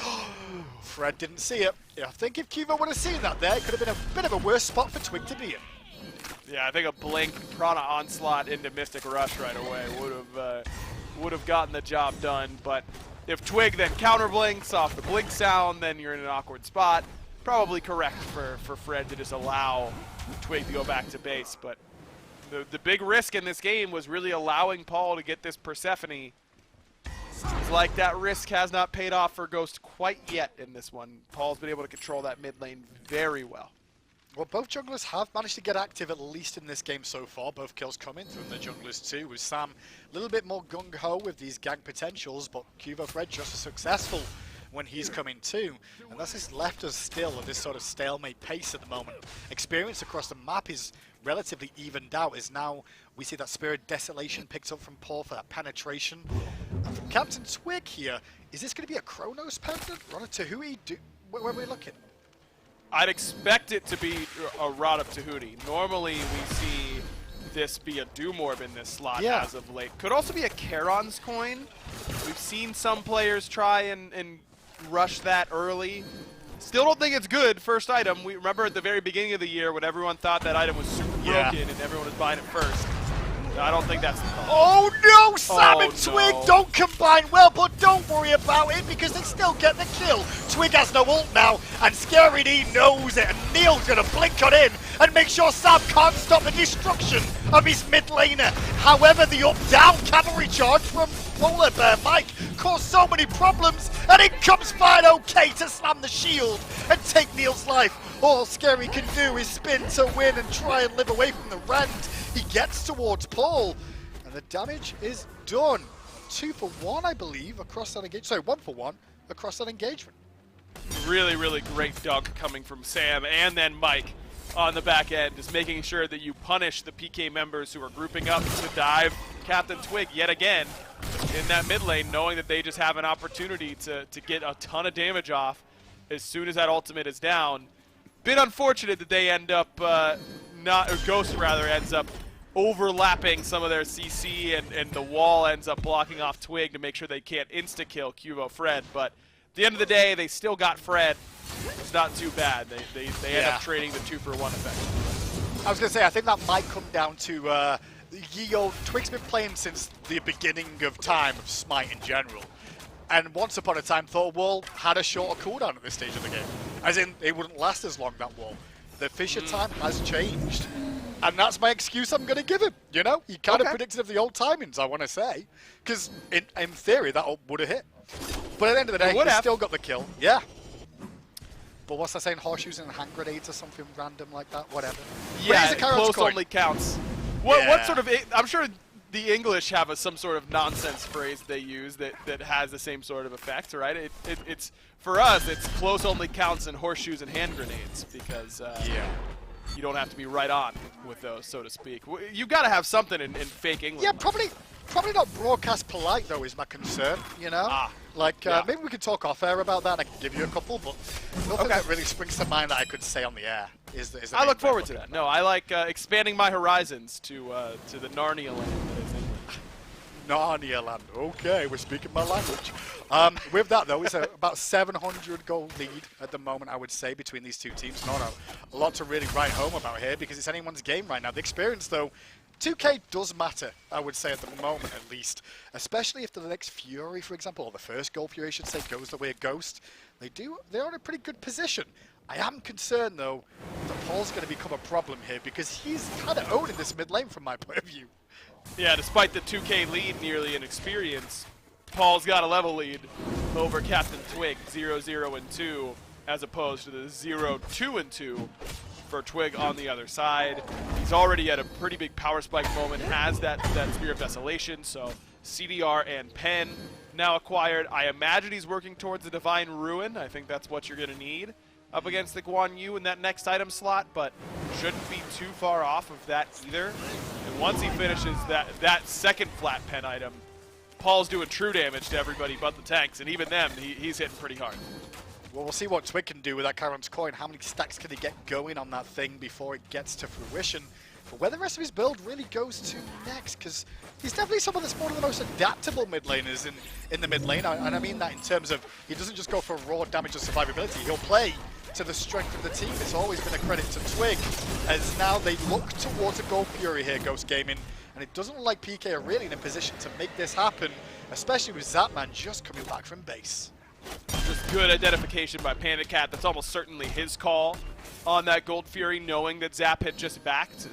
Fred didn't see it. Yeah, I think if Cuvo would have seen that there, it could have been a bit of a worse spot for Twig to be in. Yeah, I think a Blink Prana Onslaught into Mystic Rush right away would have gotten the job done. But if Twig then counter blinks off the blink sound, then you're in an awkward spot. Probably correct for Fred to just allow Twig to go back to base. But the big risk in this game was really allowing Paul to get this Persephone. Seems like that risk has not paid off for Ghost quite yet in this one. Paul's been able to control that mid lane very well. Well, both junglers have managed to get active, at least in this game so far. Both kills coming from the junglers too, with Sam a little bit more gung-ho with these gank potentials, but Cuvo Fred just as successful when he's coming too. And that's just left us still at this sort of stalemate pace at the moment. Experience across the map is relatively evened out as now we see that Spirit Desolation picked up from Paul for that penetration. And from Captain Twig here, is this going to be a Chronos pendant? Run it to Hui? Where are we looking? I'd expect it to be a Rod of Tahuti. Normally we see this be a Doom Orb in this slot as of late. Could also be a Charon's coin. We've seen some players try and rush that early. Still don't think it's good, first item. We remember at the very beginning of the year when everyone thought that item was super broken and everyone was buying it first. I don't think that's the call. Oh no, Sam and Twig don't combine well, but don't worry about it because they still get the kill. Twig has no ult now, and Scary D knows it, and Neil's gonna blink on in and make sure Sam can't stop the destruction of his mid laner. However, the up-down cavalry charge from Polar Bear Mike caused so many problems, and in comes Fine-OK to slam the shield and take Neil's life. All Scary can do is spin to win and try and live away from the rend. He gets towards Paul, and the damage is done. 2 for 1, I believe, across that engagement. Sorry, 1 for 1 across that engagement. Really, really great dunk coming from Sam and then Mike on the back end, just making sure that you punish the PK members who are grouping up to dive Captain Twig yet again in that mid lane, knowing that they just have an opportunity to get a ton of damage off as soon as that ultimate is down. Bit unfortunate that they end up Ghost rather ends up overlapping some of their CC and the wall ends up blocking off Twig to make sure they can't insta-kill Cubo Fred, but at the end of the day, they still got Fred. It's not too bad. They end up trading the 2 for 1 effect. I was going to say, I think that might come down to Twig's been playing since the beginning of time of SMITE in general. And once upon a time, thought wall had a shorter cooldown at this stage of the game. As in, it wouldn't last as long, that wall. The Fisher time has changed. And that's my excuse I'm going to give him, you know? He kind of predicted of the old timings, I want to say. Because in theory, that would have hit. But at the end of the day, he still got the kill. Yeah. But what's that saying? Horseshoes and hand grenades or something random like that? Whatever. Yeah, close only counts. What sort of... I'm sure the English have some sort of nonsense phrase they use that has the same sort of effect, right? It's for us, it's close only counts and horseshoes and hand grenades because you don't have to be right on with those, so to speak. You've got to have something in fake English. Yeah, probably not broadcast polite though is my concern. You know, maybe we could talk off air about that. I can give you a couple, but nothing that really springs to mind that I could say on the air. I look forward to that. No, I like expanding my horizons to the Narnia land that is England. Narnia land. Okay, we're speaking my language. With that though, it's about 700 goal lead at the moment, I would say, between these two teams. No, a lot to really write home about here because it's anyone's game right now. The experience though, 2K does matter, I would say, at the moment at least. Especially if the next Fury, for example, or the first Gold Fury, I should say, goes the way of Ghost. They're in a pretty good position. I am concerned though that Paul's going to become a problem here because he's kind of owning this mid lane from my point of view. Yeah, despite the 2K lead nearly in experience, Paul's got a level lead over Captain Twig, 0-0-2, as opposed to the 0-2-2 for Twig on the other side. He's already at a pretty big power spike moment, has that Spear of Desolation, so CDR and Pen now acquired. I imagine he's working towards the Divine Ruin. I think that's what you're going to need up against the Guan Yu in that next item slot, but shouldn't be too far off of that either. And once he finishes that second flat pen item, Paul's doing true damage to everybody but the tanks, and even them, he's hitting pretty hard. Well, we'll see what Twig can do with that Charon's coin. How many stacks can he get going on that thing before it gets to fruition? But where the rest of his build really goes to next, because he's definitely someone that's one of the most adaptable mid laners in the mid lane. And I mean that in terms of he doesn't just go for raw damage or survivability. He'll play to the strength of the team. It's always been a credit to Twig, as now they look towards a Gold Fury here, Ghost Gaming. And it doesn't look like PK are really in a position to make this happen, especially with Zapman just coming back from base. Just good identification by Panda Cat. That's almost certainly his call on that Gold Fury, knowing that Zap had just backed,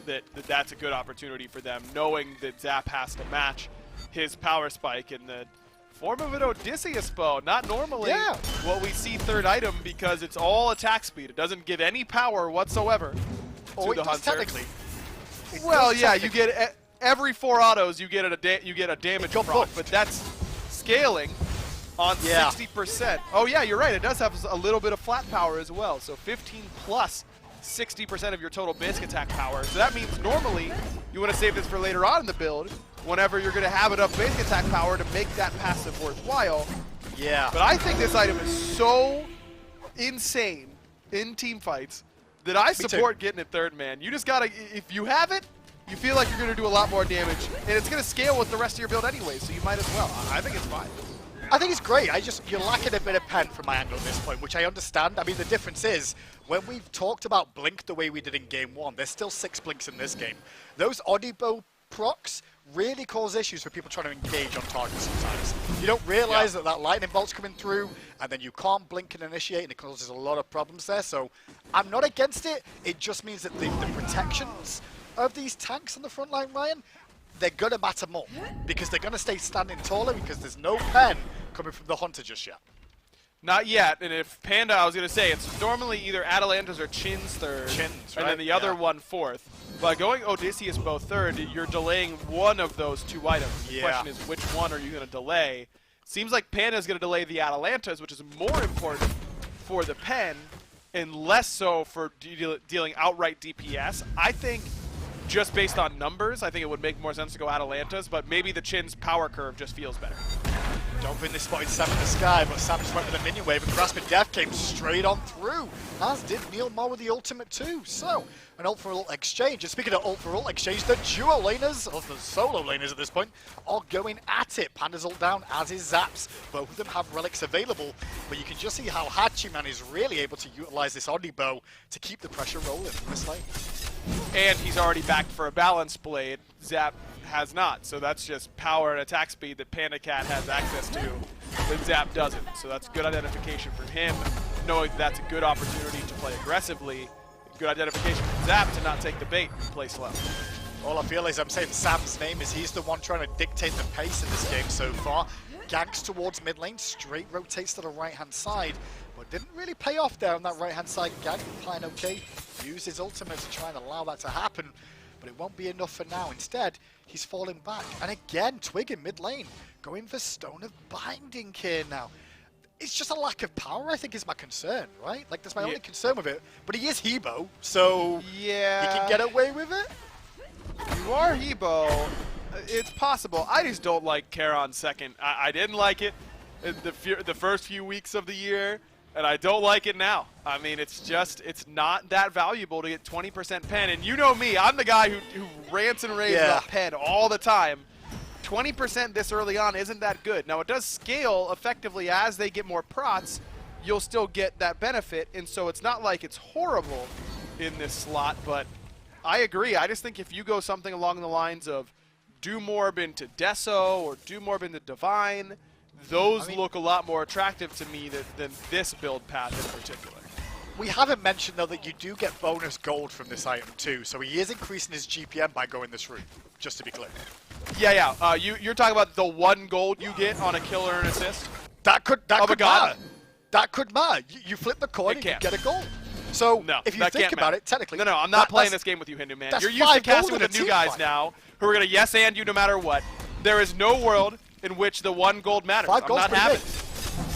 that's a good opportunity for them, knowing that Zap has to match his power spike in the form of an Odysseus bow. Not normally what we see third item, because it's all attack speed. It doesn't give any power whatsoever to the Hunter. Technically. Well, yeah, you get every 4 autos, you get a damage proc, but that's scaling on 60%. Oh yeah, you're right. It does have a little bit of flat power as well. So 15 plus 60% of your total basic attack power. So that means normally you want to save this for later on in the build, whenever you're going to have enough basic attack power to make that passive worthwhile. Yeah. But I think this item is so insane in team fights that I support getting it third man. You just gotta, if you have it, you feel like you're gonna do a lot more damage, and it's gonna scale with the rest of your build anyway, so you might as well. I think it's fine. I think it's great. You're lacking a bit of pen from my angle at this point, which I understand. I mean, the difference is, when we've talked about Blink the way we did in Game 1, there's still 6 Blinks in this game. Those Audibo procs really cause issues for people trying to engage on target sometimes. You don't realize that lightning bolt's coming through, and then you can't blink and initiate, and it causes a lot of problems there. So I'm not against it. It just means that the protections of these tanks on the front line, Ryan, they're going to matter more, because they're going to stay standing taller because there's no pen coming from the Hunter just yet. Not yet, and if Panda, I was going to say, it's normally either Atalanta's or Chin's third, and then the other one fourth. By going Odysseus both third, you're delaying one of those 2 items. The question is, which one are you going to delay? Seems like Panda's going to delay the Atalantas, which is more important for the pen, and less so for dealing outright DPS. I think, just based on numbers, I think it would make more sense to go Atalantas, but maybe the Chin's power curve just feels better. Don't think they spotted Sam in the sky, but Sam just went with a minion wave, and Grasping Death came straight on through, as did Neil Moore with the ultimate too. So, an ult for ult exchange. And speaking of ult for ult exchange, the duo laners, or the solo laners at this point, are going at it. Panda's ult down, as is Zap's. Both of them have relics available, but you can just see how Hachiman is really able to utilize this Odibo to keep the pressure rolling from this lane. And he's already backed for a balance blade. Zap has not, so that's just power and attack speed that Panda Cat has access to, but Zap doesn't. So that's good identification for him, knowing that's a good opportunity to play aggressively. Good identification for Zap to not take the bait and play slow. All I feel is I'm saying Sam's name is he's the one trying to dictate the pace in this game so far. Ganks towards mid lane, straight rotates to the right-hand side, but didn't really pay off there on that right-hand side. Gank playing okay, used his ultimate to try and allow that to happen, but it won't be enough for now. Instead, he's falling back. And again, Twig in mid lane, going for Stone of Binding here now. It's just a lack of power, I think, is my concern, right? Like, that's my only concern with it. But he is Hebo, so he can get away with it. You are Hebo. It's possible. I just don't like Charon second. I didn't like it in the first few weeks of the year, and I don't like it now. I mean, it's not that valuable to get 20% pen. And you know me, I'm the guy who rants and raves about pen all the time. 20% this early on isn't that good. Now, it does scale effectively as they get more prots. You'll still get that benefit, and so it's not like it's horrible in this slot, but I agree. I just think if you go something along the lines of Doomorb into Deso or Doomorb into Divine, those look a lot more attractive to me than this build path in particular. We haven't mentioned, though, that you do get bonus gold from this item, too, so he is increasing his GPM by going this route, just to be clear. Yeah. You're talking about the 1 gold you get on a kill or an assist? That could matter. That could matter. You flip the coin and you get a gold. So, if you think about it, technically... No, I'm not playing this game with you, Hindu Man. You're used to casting with the new guys now, who are going to yes-and you no matter what. There is no world in which the 1 gold matters. I'm not having it.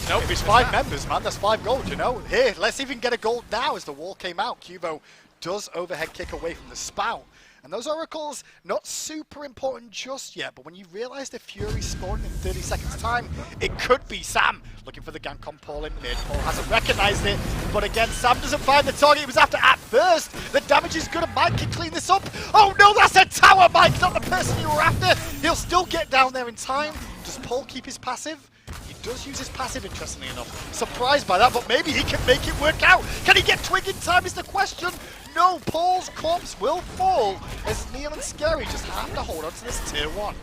Nope. If it's 5 members, man, that's 5 gold, you know? Here, let's even get a gold now as the wall came out. Kubo does overhead kick away from the spout. And those oracles, not super important just yet, but when you realize the Fury spawned in 30 seconds time, it could be Sam looking for the gank on Paul in mid. Paul hasn't recognized it, but again, Sam doesn't find the target he was after at first. The damage is good, and Mike can clean this up. Oh no, that's a tower, Mike, not the person you were after. He'll still get down there in time. Does Paul keep his passive? He does use his passive, interestingly enough. Surprised by that, but maybe he can make it work out. Can he get Twig in time is the question. No, Paul's corpse will fall as Neil and Scary just have to hold on to this tier 1.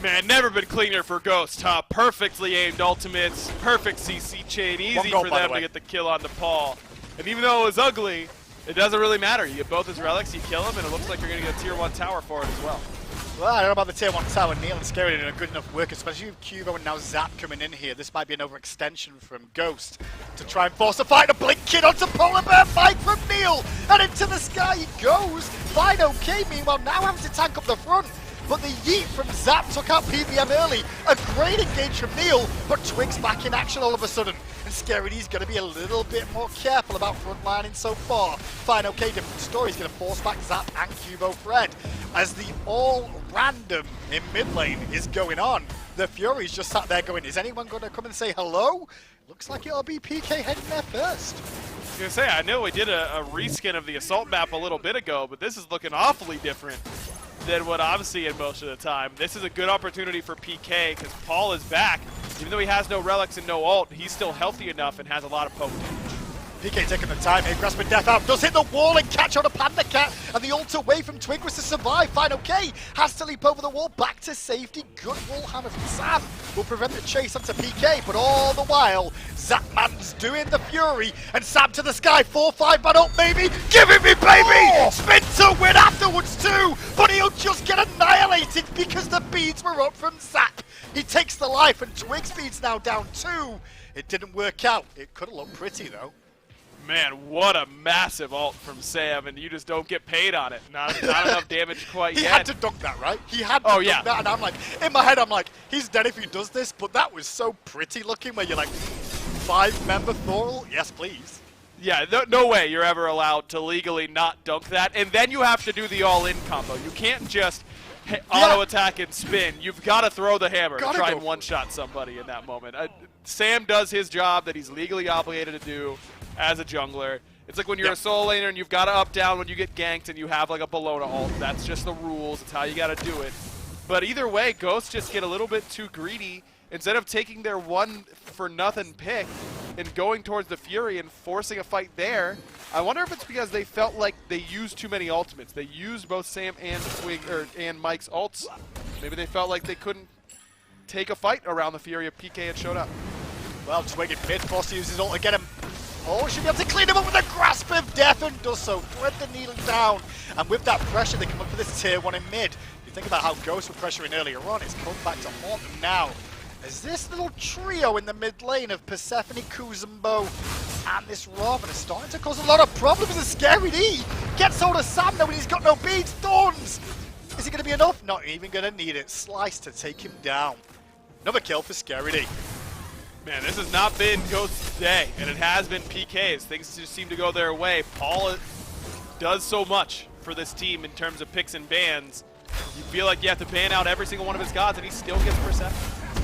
Man, never been cleaner for Ghost, huh? Perfectly aimed ultimates, perfect CC chain, easy for them to get the kill onto Paul. And even though it was ugly, it doesn't really matter. You get both his relics, you kill him, and it looks like you're going to get a tier 1 tower for it as well. Well, I don't know about the tier 1 tower. Neil and Scary doing a good enough work, especially with Cubo and now Zap coming in here. This might be an overextension from Ghost to try and force a fight. A blink kid onto Polar Bear, fight from Neil, and into the sky he goes. Fine, okay, meanwhile now having to tank up the front. But the yeet from Zap took out PBM early. A great engage from Neil, but Twig's back in action all of a sudden. and Scary D's going to be a little bit more careful about frontlining so far. Fine, okay, different story. He's going to force back Zap and Cubo Fred as the all-random in mid lane is going on. The Fury's just sat there going, is anyone going to come and say hello? Looks like it'll be PK heading there first. I was gonna say, I know we did a reskin of the Assault map a little bit ago, but this is looking awfully different than what I'm seeing most of the time. This is a good opportunity for PK because Paul is back. Even though he has no relics and no ult, he's still healthy enough and has a lot of poke damage. PK taking the time here, grasping death out, does hit the wall and catch on a Panda Cat, and the ult away from Twigris to survive. Fine, okay, has to leap over the wall, back to safety. Good wall hammer from Sam will prevent the chase onto PK, but all the while, Zapman's doing the Fury, and Sam to the sky, 4-5 man up, baby, give it me, baby! Spin to win afterwards too, but he'll just get annihilated because the beads were up from Zap. He takes the life, and Twig speed's now down 2. It didn't work out. It could have looked pretty though. Man, what a massive ult from Sam, and you just don't get paid on it. Not enough damage quite yet. He had to dunk that, right? He had to dunk that, and I'm like, in my head, I'm like, he's dead if he does this, but that was so pretty looking where you're like, 5-member Thorl? Yes, please. Yeah, no way you're ever allowed to legally not dunk that, and then you have to do the all-in combo. You can't just auto-attack and spin. You've got to throw the hammer to try and one-shot somebody in that moment. Sam does his job that he's legally obligated to do as a jungler. It's like when you're a soul laner and you've got to up-down when you get ganked and you have like a Bellona ult. That's just the rules. It's how you got to do it. But either way, Ghosts just get a little bit too greedy. Instead of taking their one-for-nothing pick and going towards the Fury and forcing a fight there, I wonder if it's because they felt like they used too many ultimates. They used both Sam and and Mike's ults. Maybe they felt like they couldn't take a fight around the Fury if PK had showed up. Well, Twig in mid, forced to use his ult to get him. Oh, should be able to clean him up with a grasp of death and does so. Thread the needle down. And with that pressure, they come up for this tier 1 in mid. You think about how Ghosts were pressuring earlier on, it's come back to haunt them now. As this little trio in the mid lane of Persephone, Kuzumbo, and this Raven is starting to cause a lot of problems as Scary D gets hold of Sam now when he's got no beads. Thorns! Is it going to be enough? Not even going to need it. Slice to take him down. Another kill for Scary D. Man, this has not been Ghost's day, and it has been PK's. Things just seem to go their way. Paul does so much for this team in terms of picks and bans. You feel like you have to ban out every single one of his gods, and he still gets Persephone.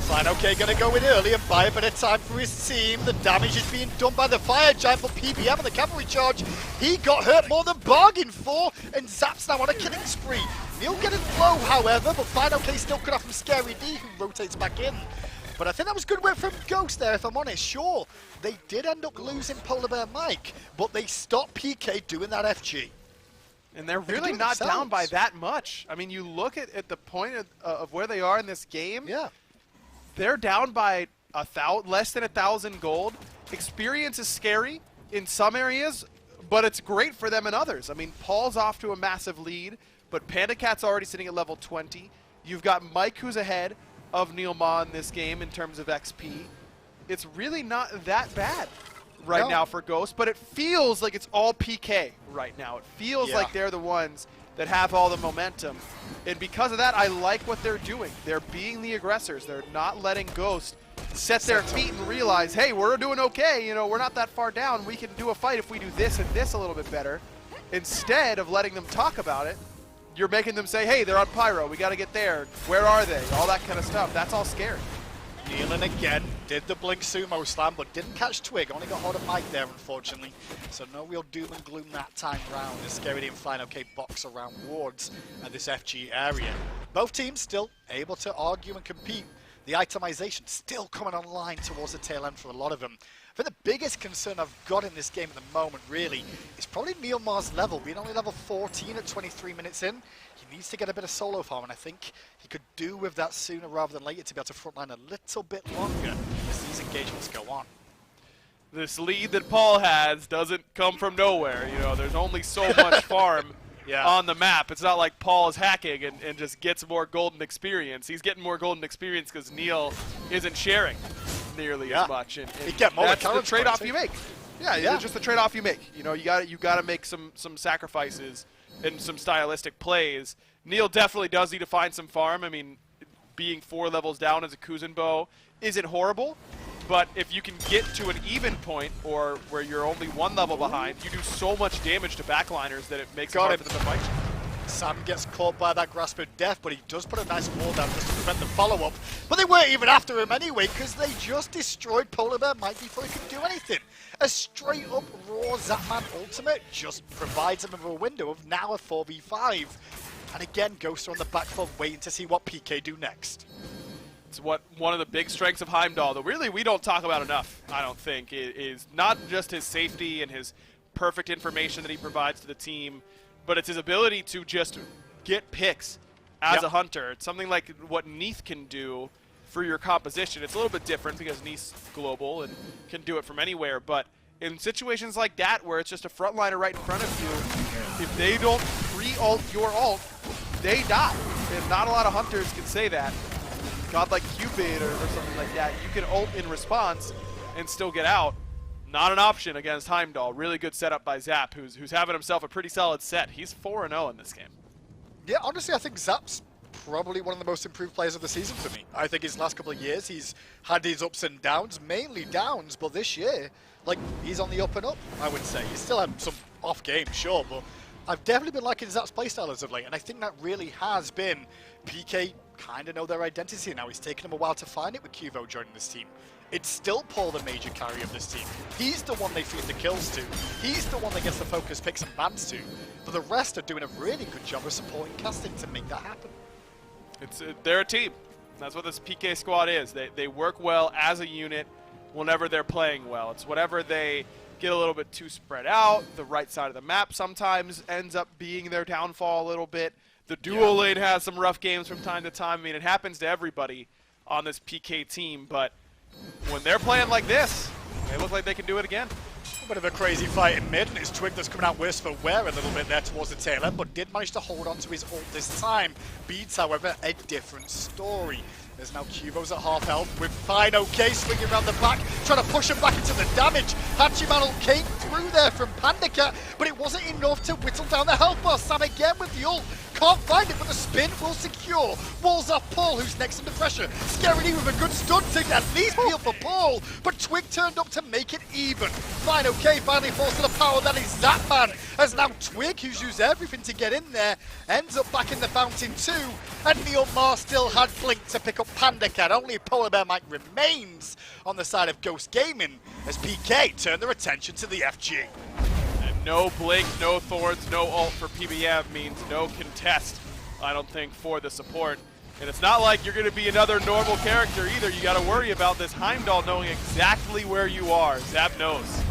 Fine, okay, gonna go in early and buy a bit of time for his team. The damage is being done by the Fire Giant for PBM and the cavalry charge. He got hurt more than bargained for, and Zap's now on a killing spree. Neil getting low, however, but Fine, okay, still cut off from Scary D, who rotates back in. But I think that was good work from Ghost there, if I'm honest. Sure, they did end up losing Polar Bear Mike, but they stopped PK doing that FG. And they're really not down by that much. I mean, you look at the point of where they are in this game. Yeah. They're down by less than 1,000 gold. Experience is scary in some areas, but it's great for them in others. I mean, Paul's off to a massive lead, but Panda Cat's already sitting at level 20. You've got Mike who's ahead of Neil Ma in this game in terms of XP. It's really not that bad right now for Ghost, but it feels like it's all PK right now. It feels like they're the ones that have all the momentum. And because of that, I like what they're doing. They're being the aggressors. They're not letting Ghost set their feet and realize, hey, we're doing okay. You know, we're not that far down. We can do a fight if we do this and this a little bit better. Instead of letting them talk about it, you're making them say, hey, they're on Pyro. We got to get there. Where are they? All that kind of stuff. That's all scary. Nealon again did the blink sumo slam, but didn't catch Twig. Only got hold of Mike there, unfortunately. So no real doom and gloom that time round. The Scary D and Fine OK box around wards at this FG area. Both teams still able to argue and compete. The itemization still coming online towards the tail end for a lot of them. I think the biggest concern I've got in this game at the moment, really, is probably Neil Ma's level. Being only level 14 at 23 minutes in, he needs to get a bit of solo farm, and I think he could do with that sooner rather than later to be able to frontline a little bit longer as these engagements go on. This lead that Paul has doesn't come from nowhere. You know, there's only so much farm on the map. It's not like Paul is hacking and just gets more golden experience. He's getting more golden experience because Neil isn't sharing nearly as much. And that's the trade-off you make. It's just the trade-off you make. You know, you got to make some sacrifices and some stylistic plays. Neil definitely does need to find some farm. I mean, being 4 levels down as a Kuzumbo isn't horrible, But if you can get to an even point, or where you're only one level behind, you do so much damage to backliners that it makes it hard for them to fight you. Sam gets caught by that grasp of death, but he does put a nice wall down just to prevent the follow-up. But they weren't even after him anyway, because they just destroyed Polar Bear Mike before he could do anything. A straight-up raw Zapman ultimate just provides him with a window of now a 4v5. And again, Ghosts are on the back foot waiting to see what PK do next. It's one of the big strengths of Heimdall that really we don't talk about enough, I don't think, is not just his safety and his perfect information that he provides to the team, but it's his ability to just get picks as a hunter. It's something like what Neath can do for your composition. It's a little bit different because Neath's global and can do it from anywhere, but in situations like that where it's just a frontliner right in front of you, if they don't pre-ult your ult, they die. And not a lot of hunters can say that. God like Cupid or something like that, you can ult in response and still get out. Not an option against Heimdall. Really good setup by Zap, who's having himself a pretty solid set. He's 4-0 in this game. Yeah, honestly, I think Zap's probably one of the most improved players of the season for me. I think his last couple of years, he's had his ups and downs, mainly downs, but this year, like, he's on the up and up, I would say. He's still had some off games, sure, but I've definitely been liking Zap's playstyle as of late, and I think that really has been PK kind of know their identity now. It's taken him a while to find it with Cuvo joining this team. It's still Paul, the major carry of this team. He's the one they feed the kills to. He's the one that gets the focus picks and bans to. But the rest are doing a really good job of supporting casting to make that happen. They're a team. That's what this PK squad is. They work well as a unit whenever they're playing well. It's whenever they get a little bit too spread out, the right side of the map sometimes ends up being their downfall a little bit. The dual lane has some rough games from time to time. I mean, it happens to everybody on this PK team, but when they're playing like this, they look like they can do it again. A bit of a crazy fight in mid, and it's Twig that's coming out worse for wear a little bit there towards the tail end, but did manage to hold on to his ult this time. Beats, however, a different story. There's now Cubo's at half health with Fine OK swinging around the back, trying to push him back into the damage. Hachimanel came through there from Pandacat, but it wasn't enough to whittle down the health bar. Sam again with the ult. Can't find it, but the spin will secure. Walls off Paul, who's next under pressure. Scary with a good stun to at least peel for Paul, but Twig turned up to make it even. Fine OK finally falls to the power that is Zapman, as now Twig, who's used everything to get in there, ends up back in the fountain too, and Neil Mar still had Blink to pick up Pandacat. Only Polar Bear Mike remains on the side of Ghost Gaming, as PK turn their attention to the FG. No Blink, no Thorns, no ult for PBM means no contest, I don't think, for the support. And it's not like you're going to be another normal character either. You got to worry about this Heimdall knowing exactly where you are. Zap knows.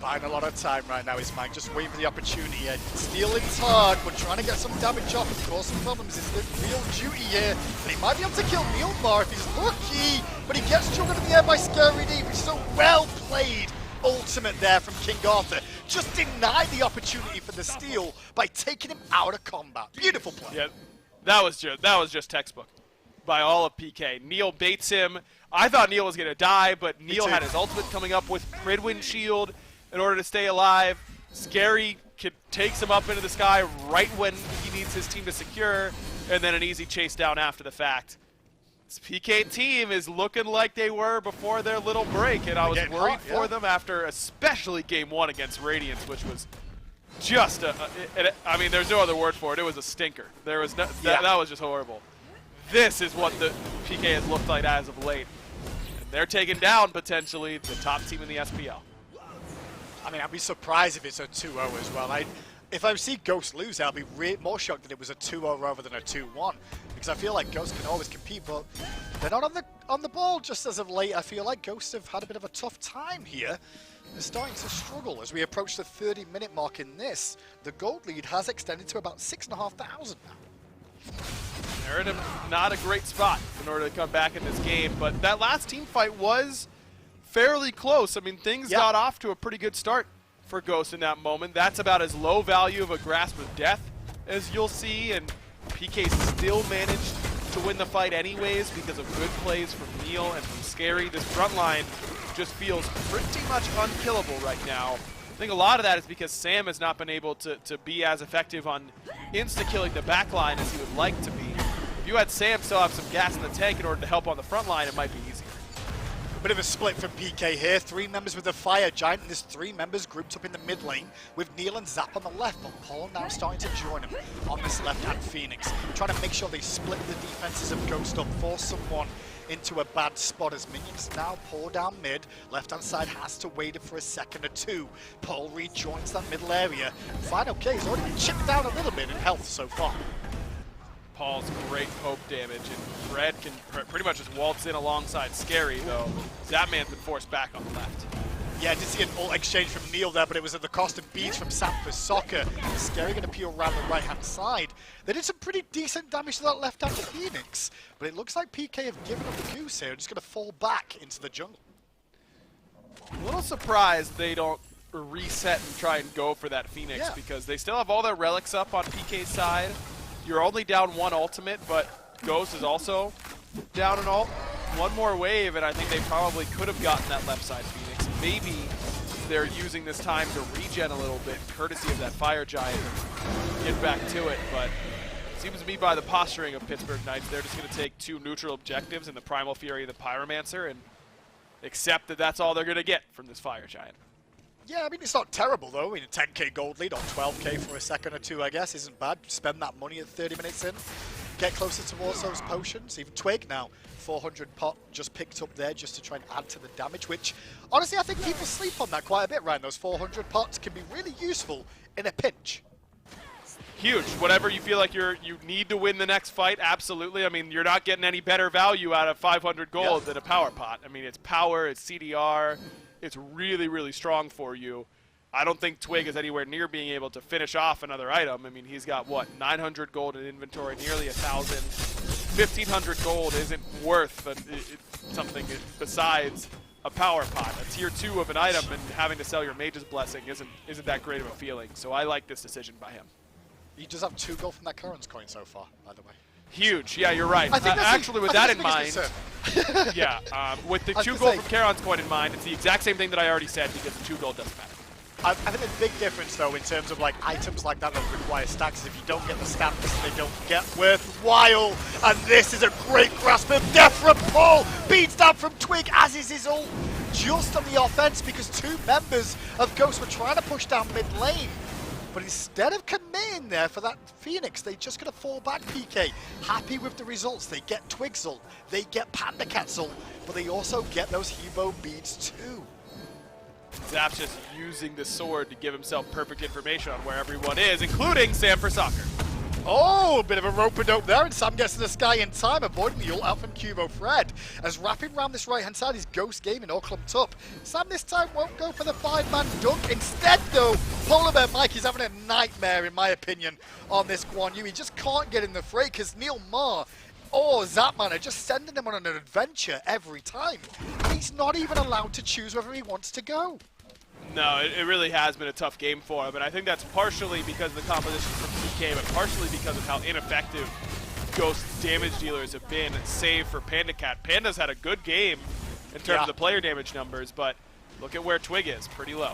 Buying a lot of time right now is Mike, just waiting for the opportunity. Stealing's hard, but trying to get some damage off and cause some problems is the real duty here. And he might be able to kill Neilmar if he's lucky, but he gets juggled in the air by Scary D, which is so well played. Ultimate there from King Arthur. Just denied the opportunity for the steal by taking him out of combat. Beautiful play. Yeah, that was just textbook by all of PK. Neil baits him. I thought Neil was going to die, but Neil had his ultimate coming up with Gridwind Shield in order to stay alive. Scary takes him up into the sky right when he needs his team to secure, and then an easy chase down after the fact. This PK team is looking like they were before their little break, and I was worried for them after especially Game 1 against Radiance, which was just I mean, there's no other word for it. It was a stinker. There was no, that was just horrible. This is what the PK has looked like as of late. And they're taking down, potentially, the top team in the SPL. I mean, I'd be surprised if it's a 2-0 as well. If I see Ghost lose, I'll be more shocked that it was a 2-0 rather than a 2-1. Because I feel like Ghost can always compete, but they're not on the ball just as of late. I feel like Ghosts have had a bit of a tough time here. They're starting to struggle as we approach the 30-minute mark in this. The gold lead has extended to about 6,500 now. They're in not a great spot in order to come back in this game, but that last team fight was fairly close. I mean, things got off to a pretty good start for Ghost in that moment. That's about as low value of a grasp of death as you'll see, and PK still managed to win the fight anyways because of good plays from Neil and from Scary. This front line just feels pretty much unkillable right now. I think a lot of that is because Sam has not been able to be as effective on insta-killing the back line as he would like to be. If you had Sam still have some gas in the tank in order to help on the front line, it might be easier. Bit of a split from PK here. 3 members with the Fire Giant, and there's 3 members grouped up in the mid lane with Neil and Zap on the left, but Paul now starting to join him on this left-hand Phoenix, trying to make sure they split the defenses of Ghost up, force someone into a bad spot as minions now pour down mid. Left-hand side has to wait for a second or two. Paul rejoins that middle area. Fine, okay, he's already been chipped down a little bit in health so far. Paul's great poke damage, and Fred can pretty much just waltz in alongside Scary, though Zapman's been forced back on the left. Yeah, I did see an ult exchange from Neil there, but it was at the cost of beads from Sam for Soccer. Scary going to peel around the right-hand side. They did some pretty decent damage to that left-hand Phoenix, but it looks like PK have given up the goose here and just going to fall back into the jungle. A little surprised they don't reset and try and go for that Phoenix, because they still have all their relics up on PK's side. You're only down 1 ultimate, but Ghost is also down an ult. 1 more wave, and I think they probably could have gotten that left side Phoenix. Maybe they're using this time to regen a little bit, courtesy of that Fire Giant, and get back to it. But it seems to me by the posturing of Pittsburgh Knights, they're just going to take 2 neutral objectives in the Primal Fury and the Pyromancer, and accept that that's all they're going to get from this Fire Giant. Yeah, I mean, it's not terrible, though. I mean, a 10k gold lead on 12k for a second or two, I guess, isn't bad. Spend that money at 30 minutes in. Get closer towards those potions. Even Twig now, 400 pot just picked up there just to try and add to the damage, which, honestly, I think people sleep on that quite a bit, Ryan. Those 400 pots can be really useful in a pinch. Huge. Whatever you feel like you need to win the next fight, absolutely. I mean, you're not getting any better value out of 500 gold than a power pot. I mean, it's power, it's CDR. It's really, really strong for you. I don't think Twig is anywhere near being able to finish off another item. I mean, he's got, what, 900 gold in inventory, nearly 1,000. 1,500 gold isn't worth something besides a power pot. A tier 2 of an item, and having to sell your Mage's Blessing isn't that great of a feeling. So I like this decision by him. He does have 2 gold from that Currents coin so far, by the way. Huge. Yeah, you're right. I think actually, with that in mind, yeah, with the 2 gold from Charon's coin in mind, it's the exact same thing that I already said, because the 2 gold doesn't matter. I think the big difference, though, in terms of like items like that require stacks, is if you don't get the stamps, they don't get worthwhile. And this is a great grasp of death from Paul. Beats down from Twig, as is his ult, just on the offense, because 2 members of Ghost were trying to push down mid lane. But instead of committing there for that Phoenix, they're just going to fall back. PK, happy with the results. They get Twig's ult, they get Panda Cat's ult, but they also get those Hebo beads too. Zap's just using the sword to give himself perfect information on where everyone is, including Sam for Soccer. Oh, a bit of a rope-a-dope there, and Sam gets to the sky in time, avoiding the ult out from Cubo Fred. As wrapping around this right-hand side is Ghost Gaming all clumped up. Sam this time won't go for the 5-man dunk. Instead, though, Polar Bear Mike is having a nightmare, in my opinion, on this Guan Yu. He just can't get in the fray, because Neil Ma or Zapman are just sending him on an adventure every time. He's not even allowed to choose whether he wants to go. No, it really has been a tough game for him, and I think that's partially because of the composition from PK, but partially because of how ineffective Ghost damage dealers have been, save for Panda Cat. Panda's had a good game in terms of the player damage numbers, but look at where Twig is, pretty low.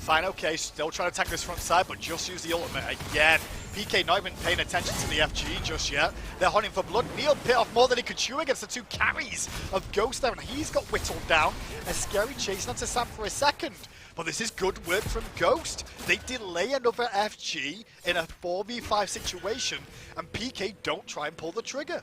Fine, okay, still trying to attack this front side, but just use the ultimate again. PK not even paying attention to the FG just yet. They're hunting for blood. Neil bit off more than he could chew against the 2 carries of Ghost there, and he's got whittled down. A Scary chasing onto Sam for a second. But this is good work from Ghost. They delay another FG in a 4v5 situation, and PK don't try and pull the trigger.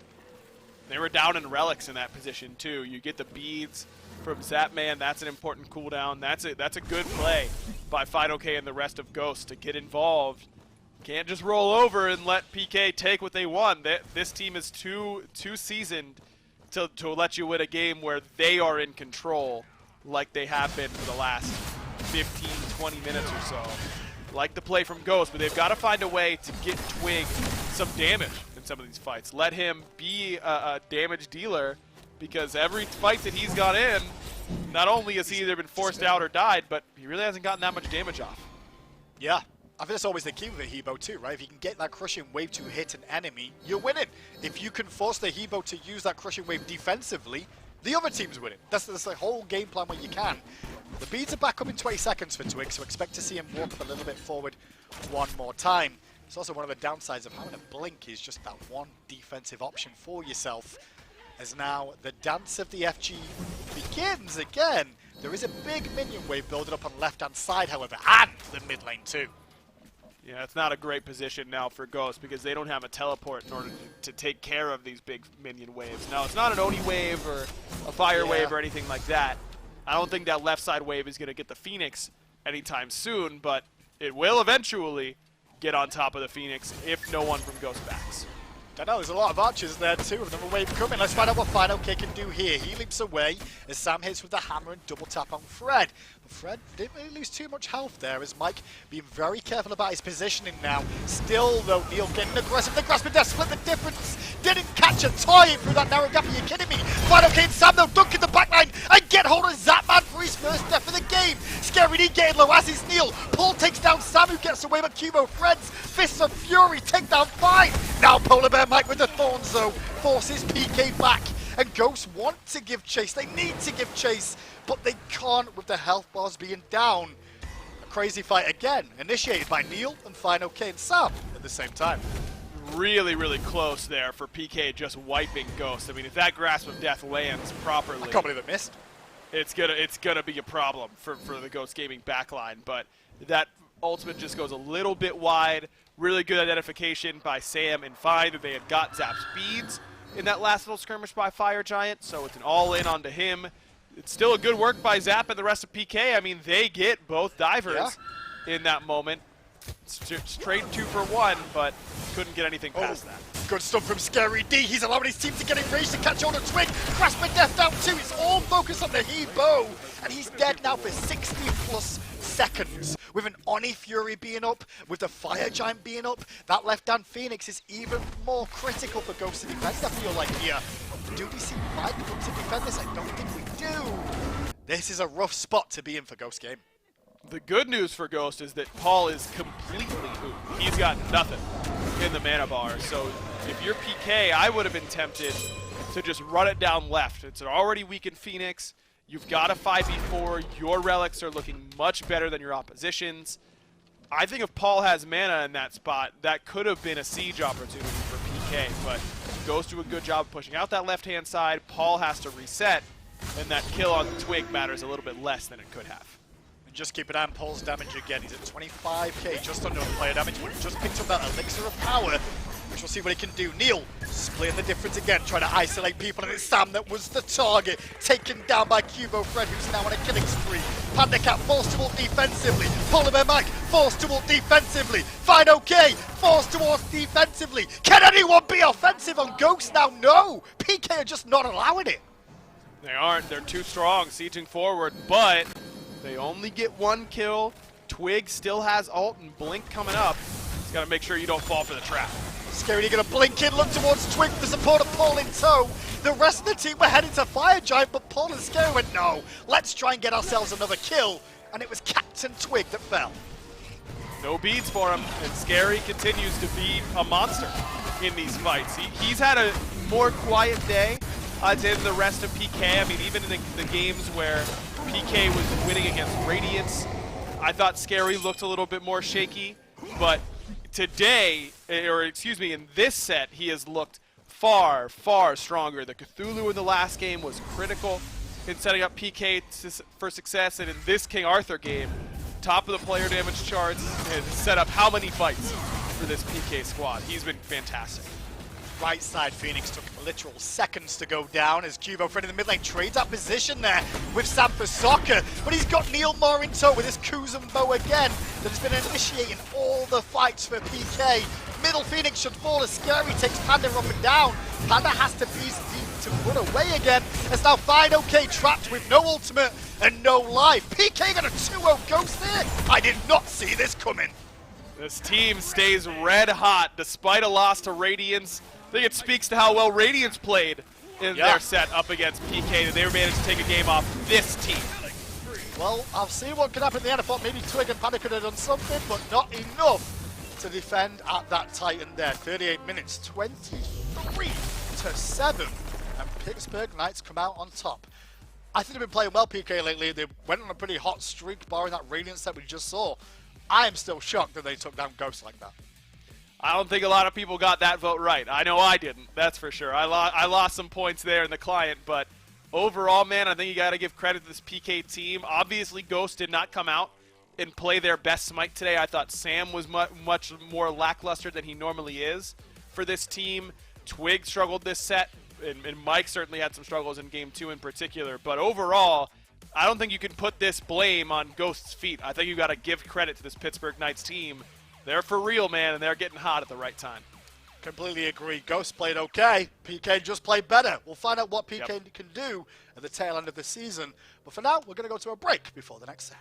They were down in relics in that position too. You get the beads from Zapman. That's an important cooldown. That's a good play by FidoK and the rest of Ghost to get involved. Can't just roll over and let PK take what they want. This team is too seasoned to let you win a game where they are in control like they have been for the last 15, 20 minutes or so. Like the play from Ghost, but they've got to find a way to get Twig some damage in some of these fights. Let him be a damage dealer, because every fight that he's got in, not only has he either been forced out or died, but he really hasn't gotten that much damage off. Yeah. I think that's always the key with a Hebo too, right? If you can get that crushing wave to hit an enemy, you're winning. If you can force the Hebo to use that crushing wave defensively, the other team's winning. That's the whole game plan where you can. The beads are back up in 20 seconds for Twig, so expect to see him walk up a little bit forward one more time. It's also one of the downsides of having a blink is just that one defensive option for yourself. as now the dance of the FG begins again. There is a big minion wave building up on the left-hand side, however, and the mid lane too. Yeah, it's not a great position now for Ghost because they don't have a teleport in order to take care of these big minion waves. Now, it's not an Oni wave or a fire wave or anything like that. I don't think that left side wave is going to get the Phoenix anytime soon, but it will eventually get on top of the Phoenix if no one from Ghost backs. I know, there's a lot of archers there too, another wave coming. Let's find out what FineOK can do here. He leaps away as Sam hits with the hammer and double tap on Fred. But Fred didn't really lose too much health there as Mike being very careful about his positioning now. Still though, Neil getting aggressive. The grasp of death split the difference. Didn't catch a toy through that narrow gap. Are you kidding me? FineOK and Sam though dunk in the backline and get hold of Zapman for his first death of the game. Scary D getting low as is Neil. Paul takes down Sam who gets away, but Cubo Fred's Fists of Fury take down 5. Now Polar Bear Mike with the Thorns though forces PK back, and Ghosts want to give chase. They need to give chase, but they can't with the health bars being down. A crazy fight again, initiated by Neil and FineOK and Sam at the same time. Really, really close there for PK just wiping Ghost. I mean, if that Grasp of Death lands properly, I can't believe it missed. It's gonna be a problem for the Ghost Gaming backline, but that ultimate just goes a little bit wide. Really good identification by Sam and Fine that they had got Zap's beads in that last little skirmish by Fire Giant, so it's an all-in onto him. It's still a good work by Zap and the rest of PK. I mean, they get both divers in that moment. Straight 2 for 1, but couldn't get anything past that. Good stuff from Scary D. He's allowing his team to get enraged to catch on a Twig. Grasp of Death down 2. It's all focused on the He-Bo. And he's dead now for 60 plus seconds. With an Oni Fury being up, with the Fire Giant being up, that left-hand Phoenix is even more critical for Ghost to defend. I feel like here. Do we see Mike come to defend this? I don't think we do. This is a rough spot to be in for Ghost Game. The good news for Ghost is that Paul is completely oofed. He's got nothing in the mana bar. So if you're PK, I would have been tempted to just run it down left. It's an already weakened Phoenix. You've got a 5v4. Your relics are looking much better than your opposition's. I think if Paul has mana in that spot, that could have been a siege opportunity for PK, but Ghost do a good job of pushing out that left-hand side. Paul has to reset, and that kill on the Twig matters a little bit less than it could have. Just keep an eye on Paul's damage again. He's at 25k, just under player damage, but he just picked up that Elixir of Power, which we'll see what he can do. Neil splitting the difference again, trying to isolate people, and it's Sam that was the target, taken down by Cubo Fred, who's now on a killing spree. Panda Cat forced to ult defensively. Polar Bear Mike forced to ult defensively. FineOK forced to ult defensively. Can anyone be offensive on Ghost now? No! PK are just not allowing it. They aren't. They're too strong, sieging forward, but they only get 1 kill. Twig still has ult and Blink coming up. Just gotta make sure you don't fall for the trap. Scary gonna blink in, look towards Twig with the support of Paul in tow. The rest of the team were heading to Fire Giant, but Paul and Scary went, no, let's try and get ourselves another kill. And it was Captain Twig that fell. No beads for him, and Scary continues to be a monster in these fights. He's had a more quiet day than the rest of PK. I mean, even in the games where PK was winning against Radiance, I thought Scary looked a little bit more shaky, but today, or excuse me, in this set, he has looked far, far stronger. The Cthulhu in the last game was critical in setting up PK for success, and in this King Arthur game, top of the player damage charts, and set up how many fights for this PK squad. He's been fantastic. Right side Phoenix took literal seconds to go down as Cubo Fred in the mid lane trades that position there with Sam for Soccer, but he's got Neil more in tow with his Kuzumbo again that has been initiating all the fights for PK. Middle Phoenix should fall as Scary takes Panda up and down. Panda has to be deep to run away again as now FineOK trapped with no ultimate and no life. PK got a 2-0 Ghost there. I did not see this coming. This team stays red hot despite a loss to Radiance. I think it speaks to how well Radiance played in their set up against PK, that they were managed to take a game off this team. Well, I'll see what could happen in the end. I thought maybe Twig and Panda could have done something, but not enough to defend at that Titan there. 38 minutes, 23-7, and Pittsburgh Knights come out on top. I think they've been playing well, PK, lately. They went on a pretty hot streak, barring that Radiance set we just saw. I am still shocked that they took down Ghost like that. I don't think a lot of people got that vote right. I know I didn't, that's for sure. I lost some points there in the client, but overall, man, I think you got to give credit to this PK team. Obviously, Ghost did not come out and play their best Smite today. I thought Sam was much more lackluster than he normally is for this team. Twig struggled this set, and Mike certainly had some struggles in Game 2 in particular. But overall, I don't think you can put this blame on Ghost's feet. I think you got to give credit to this Pittsburgh Knights team. They're for real, man, and they're getting hot at the right time. Completely agree. Ghost played okay. PK just played better. We'll find out what PK can do at the tail end of the season. But for now, we're going to go to a break before the next set.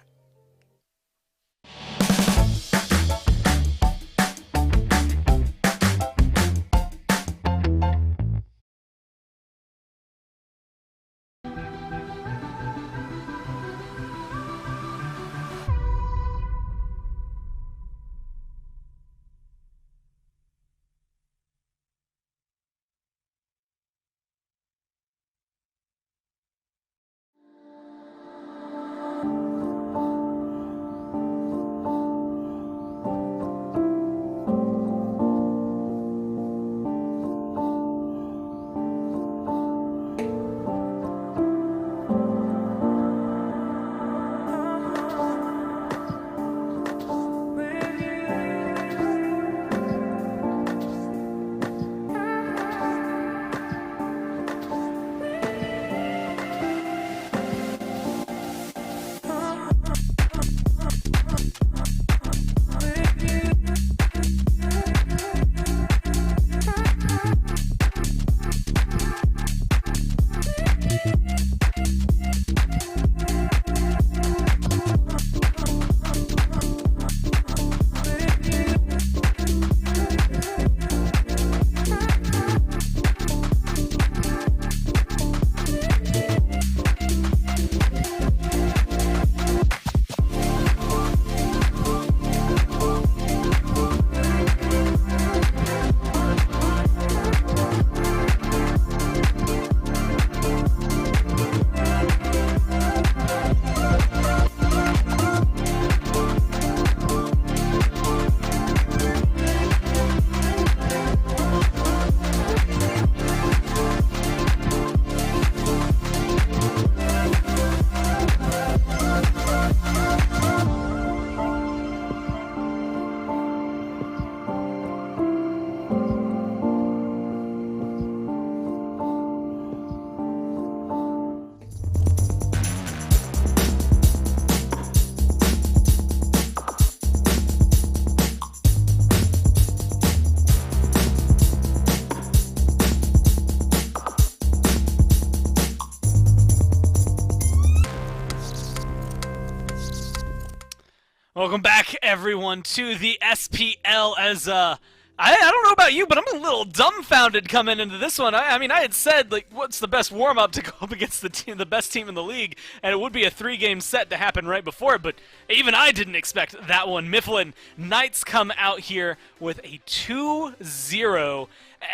Welcome back, everyone, to the SPL. As I don't know about you, but I'm a little dumbfounded coming into this one. I mean, I had said, like, what's the best warm-up to go up against the best team in the league, and it would be a 3-game set to happen right before it, but even I didn't expect that one. Mifflin Knights come out here with a 2-0.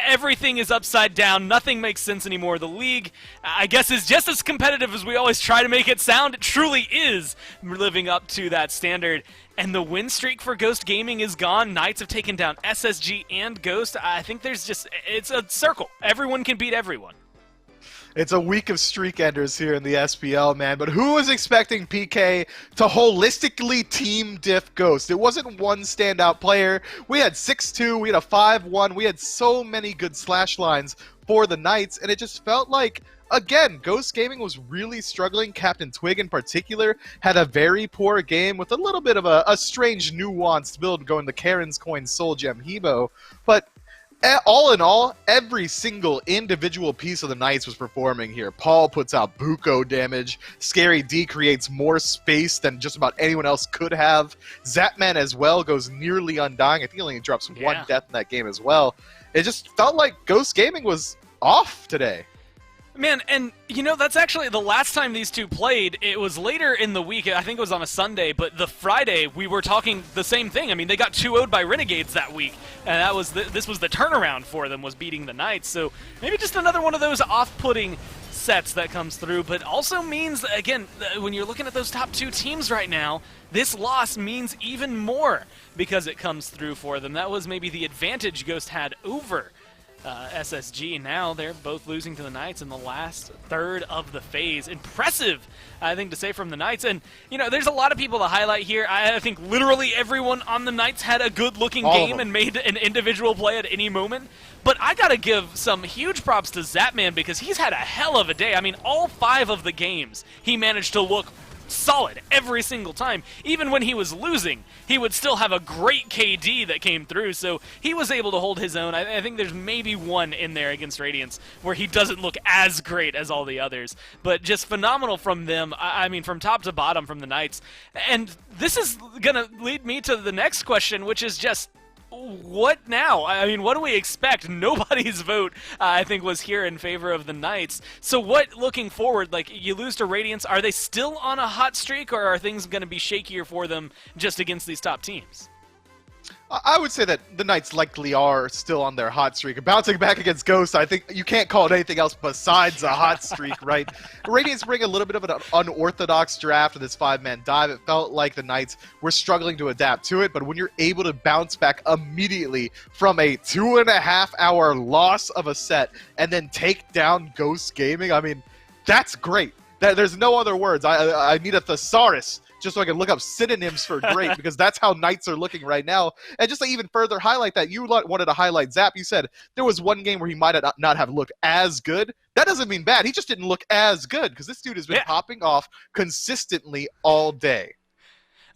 Everything is upside down. Nothing makes sense anymore. The league, I guess, is just as competitive as we always try to make it sound. It truly is living up to that standard. And the win streak for Ghost Gaming is gone. Knights have taken down SSG and Ghost. I think it's a circle. Everyone can beat everyone. It's a week of streak enders here in the SPL, man. But who was expecting PK to holistically team diff Ghost? It wasn't one standout player. We had 6-2, we had a 5-1. We had so many good slash lines for the Knights, and it just felt like, again, Ghost Gaming was really struggling. Captain Twig in particular had a very poor game with a little bit of a strange nuanced build going to Karen's Coin Soul Gem Hebo. But all in all, every single individual piece of the Knights was performing here. Paul puts out buco damage. Scary D creates more space than just about anyone else could have. Zapman as well goes nearly undying. I think he only drops one death in that game as well. It just felt like Ghost Gaming was off today. Man, and you know, that's actually the last time these two played. It was later in the week. I think it was on a Sunday, but the Friday we were talking the same thing. I mean, they got 2-0'd by Renegades that week, and that was this was the turnaround for them, was beating the Knights. So maybe just another one of those off-putting sets that comes through, but also means, again, when you're looking at those top 2 teams right now, this loss means even more because it comes through for them. That was maybe the advantage Ghost had over SSG. Now they're both losing to the Knights in the last third of the phase. Impressive, I think, to say from the Knights. And, you know, there's a lot of people to highlight here. I think literally everyone on the Knights had a good-looking game and made an individual play at any moment. But I got to give some huge props to Zapman because he's had a hell of a day. I mean, all 5 of the games, he managed to look solid every single time. Even when he was losing, he would still have a great KD that came through, so he was able to hold his own. I think there's maybe one in there against Radiance where he doesn't look as great as all the others, but just phenomenal from them. I mean, from top to bottom from the Knights. And this is going to lead me to the next question, which is just, what now? I mean, what do we expect? Nobody's vote, I think, was here in favor of the Knights. So what, looking forward, like, you lose to Radiance, are they still on a hot streak, or are things going to be shakier for them just against these top teams? I would say that the Knights likely are still on their hot streak. Bouncing back against Ghost, I think you can't call it anything else besides a hot streak, right? Radiance bring a little bit of an unorthodox draft with this 5-man dive. It felt like the Knights were struggling to adapt to it, but when you're able to bounce back immediately from a 2.5-hour loss of a set and then take down Ghost Gaming, I mean, that's great. There's no other words. I need a thesaurus just so I can look up synonyms for great, because that's how Knights are looking right now. And just to even further highlight that, you wanted to highlight Zap. You said there was one game where he might not have looked as good. That doesn't mean bad. He just didn't look as good, because this dude has been popping off consistently all day.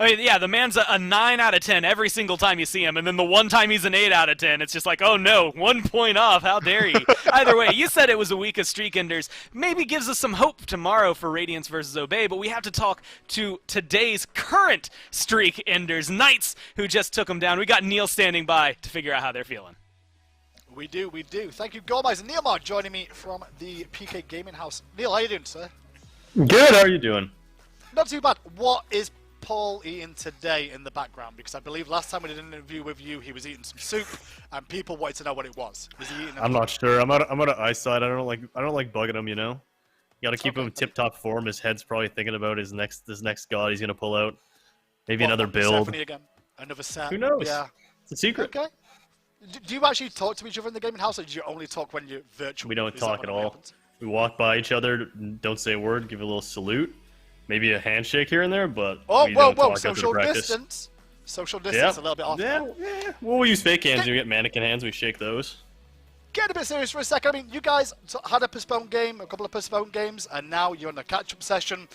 I mean, yeah, the man's a 9 out of 10 every single time you see him, and then the one time he's an 8 out of 10, it's just like, oh no, 1 point off, how dare you. Either way, you said it was a week of streak enders. Maybe gives us some hope tomorrow for Radiance versus Obey, but we have to talk to today's current streak enders, Knights, who just took them down. We got Neil standing by to figure out how they're feeling. We do. Thank you, Gormaz and Neil Mark, joining me from the PK Gaming House. Neil, how you doing, sir? Good, how are you doing? Not too bad. What is Paul eating today in the background? Because I believe last time we did an interview with you, he was eating some soup, and people wanted to know what it was. Is he eating? I'm not sure. I'm out of eyesight. I don't like bugging him. You know, you got to keep him in tip-top form. His head's probably thinking about his next god he's gonna pull out. Maybe another build. Again? Another set. Who knows? Yeah, it's a secret. Okay. Do you actually talk to each other in the gaming house, or do you only talk when you're virtual? We don't talk at all. We walk by each other, don't say a word, give a little salute. Maybe a handshake here and there, but we don't talk social distance. Social distance, a little bit off. Yeah. Well, we use fake hands. We get mannequin hands. We shake those. Get a bit serious for a second. I mean, you guys had a postponed game, a couple of postponed games, and now you're in a catch-up session.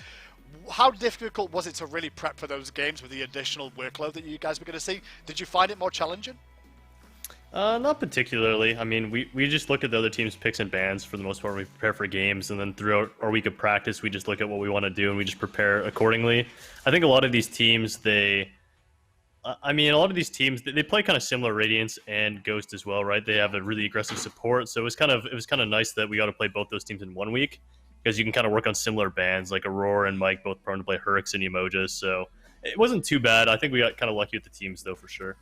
How difficult was it to really prep for those games with the additional workload that you guys were going to see? Did you find it more challenging? Not particularly. I mean, we just look at the other team's picks and bans for the most part. We prepare for games, and then throughout our week of practice, we just look at what we want to do, and we just prepare accordingly. I think a lot of these teams, they play kind of similar Radiance and Ghost as well, right? They have a really aggressive support, so it was kind of nice that we got to play both those teams in 1 week, because you can kind of work on similar bans, like Aurora and Mike both prone to play Hurricks and Emojas, so it wasn't too bad. I think we got kind of lucky with the teams, though, for sure.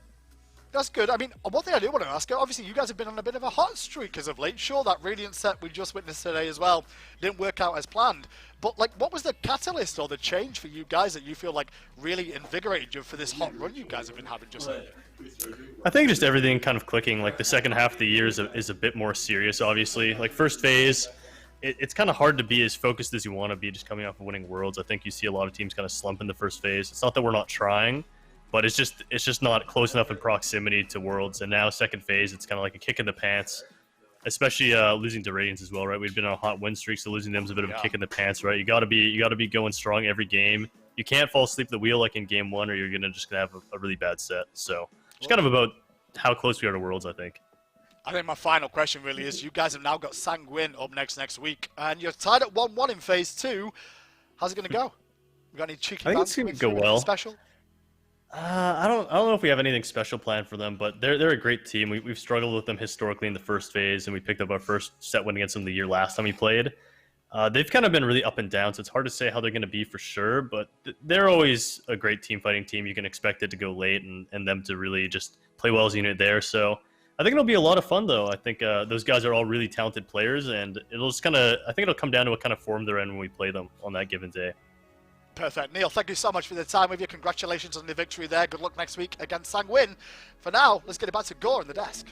That's good. I mean, one thing I do want to ask, obviously you guys have been on a bit of a hot streak as of late. Sure, that Radiant set we just witnessed today as well didn't work out as planned. But, like, what was the catalyst or the change for you guys that you feel like really invigorated you for this hot run you guys have been having just now? I think just everything kind of clicking. Like, the second half of the year is a bit more serious, obviously. Like, first phase, it's kind of hard to be as focused as you want to be just coming off of winning Worlds. I think you see a lot of teams kind of slump in the first phase. It's not that we're not trying, but it's just not close enough in proximity to Worlds. And now second phase, it's kind of like a kick in the pants, especially losing to Radiance as well, right? We've been on a hot win streak, so losing them is a bit of a kick in the pants, right? You got to be going strong every game. You can't fall asleep at the wheel like in game one, or you're gonna have a really bad set. So it's kind of about how close we are to Worlds, I think. I think my final question really is, you guys have now got Sanguine up next week, and you're tied at 1-1 in phase 2. How's it going to go? You got any cheeky? I think it's going to go well. Special? I don't know if we have anything special planned for them, but they're a great team. We've struggled with them historically in the first phase, and we picked up our first set win against them the year last time we played. They've kind of been really up and down, so it's hard to say how they're going to be for sure, but they're always a great team fighting team. You can expect it to go late and them to really just play well as a unit there. So I think it'll be a lot of fun, though. I think those guys are all really talented players, and it'll just I think it'll come down to what kind of form they're in when we play them on that given day. Perfect. Neil, thank you so much for the time with you. Congratulations on the victory there. Good luck next week against Sangwin. For now, let's get it back to Gore on the desk.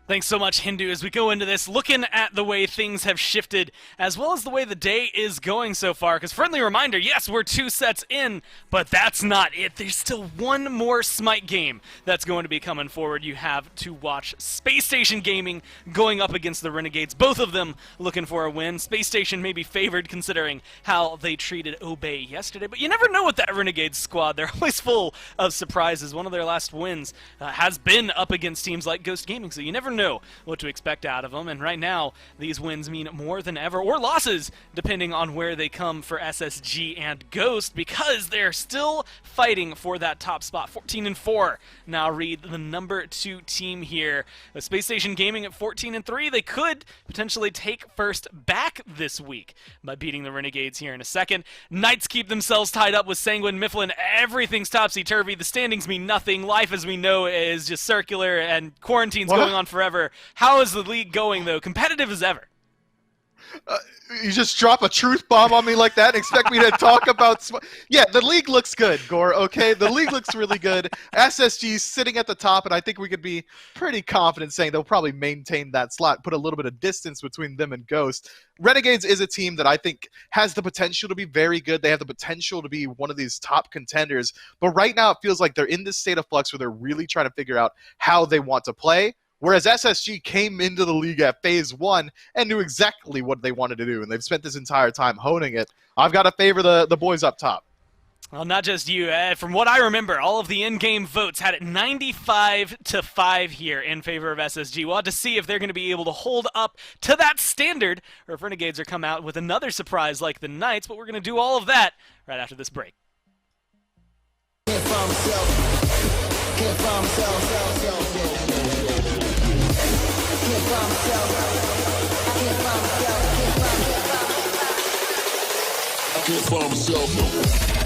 Thanks so much, Hindu, as we go into this, looking at the way things have shifted, as well as the way the day is going so far. Because friendly reminder, yes, we're 2 sets in, but that's not it. There's still one more SMITE game that's going to be coming forward. You have to watch Space Station Gaming going up against the Renegades, both of them looking for a win. Space Station may be favored considering how they treated Obey yesterday, but you never know with that Renegades squad. They're always full of surprises. One of their last wins has been up against teams like Ghost Gaming, so you never know what to expect out of them, and right now these wins mean more than ever, or losses depending on where they come for SSG and Ghost, because they're still fighting for that top spot. 14-4 now read the number 2 team here. With Space Station Gaming at 14-3, they could potentially take first back this week by beating the Renegades here in a second. Knights keep themselves tied up with Sanguine Mifflin. Everything's topsy-turvy. The standings mean nothing. Life as we know is just circular, and quarantine's going on forever. How is the league going, though? Competitive as ever. You just drop a truth bomb on me like that and expect me to talk about... Yeah, the league looks good, Gore, okay? The league looks really good. SSG's sitting at the top, and I think we could be pretty confident saying they'll probably maintain that slot, put a little bit of distance between them and Ghost. Renegades is a team that I think has the potential to be very good. They have the potential to be one of these top contenders. But right now it feels like they're in this state of flux where they're really trying to figure out how they want to play. Whereas SSG came into the league at Phase 1 and knew exactly what they wanted to do, and they've spent this entire time honing it. I've got to favor the boys up top. Well, not just you. From what I remember, all of the in-game votes had it 95-5 here in favor of SSG. We'll have to see if they're going to be able to hold up to that standard, or if Renegades are come out with another surprise like the Knights, but we're going to do all of that right after this break. I can't find myself.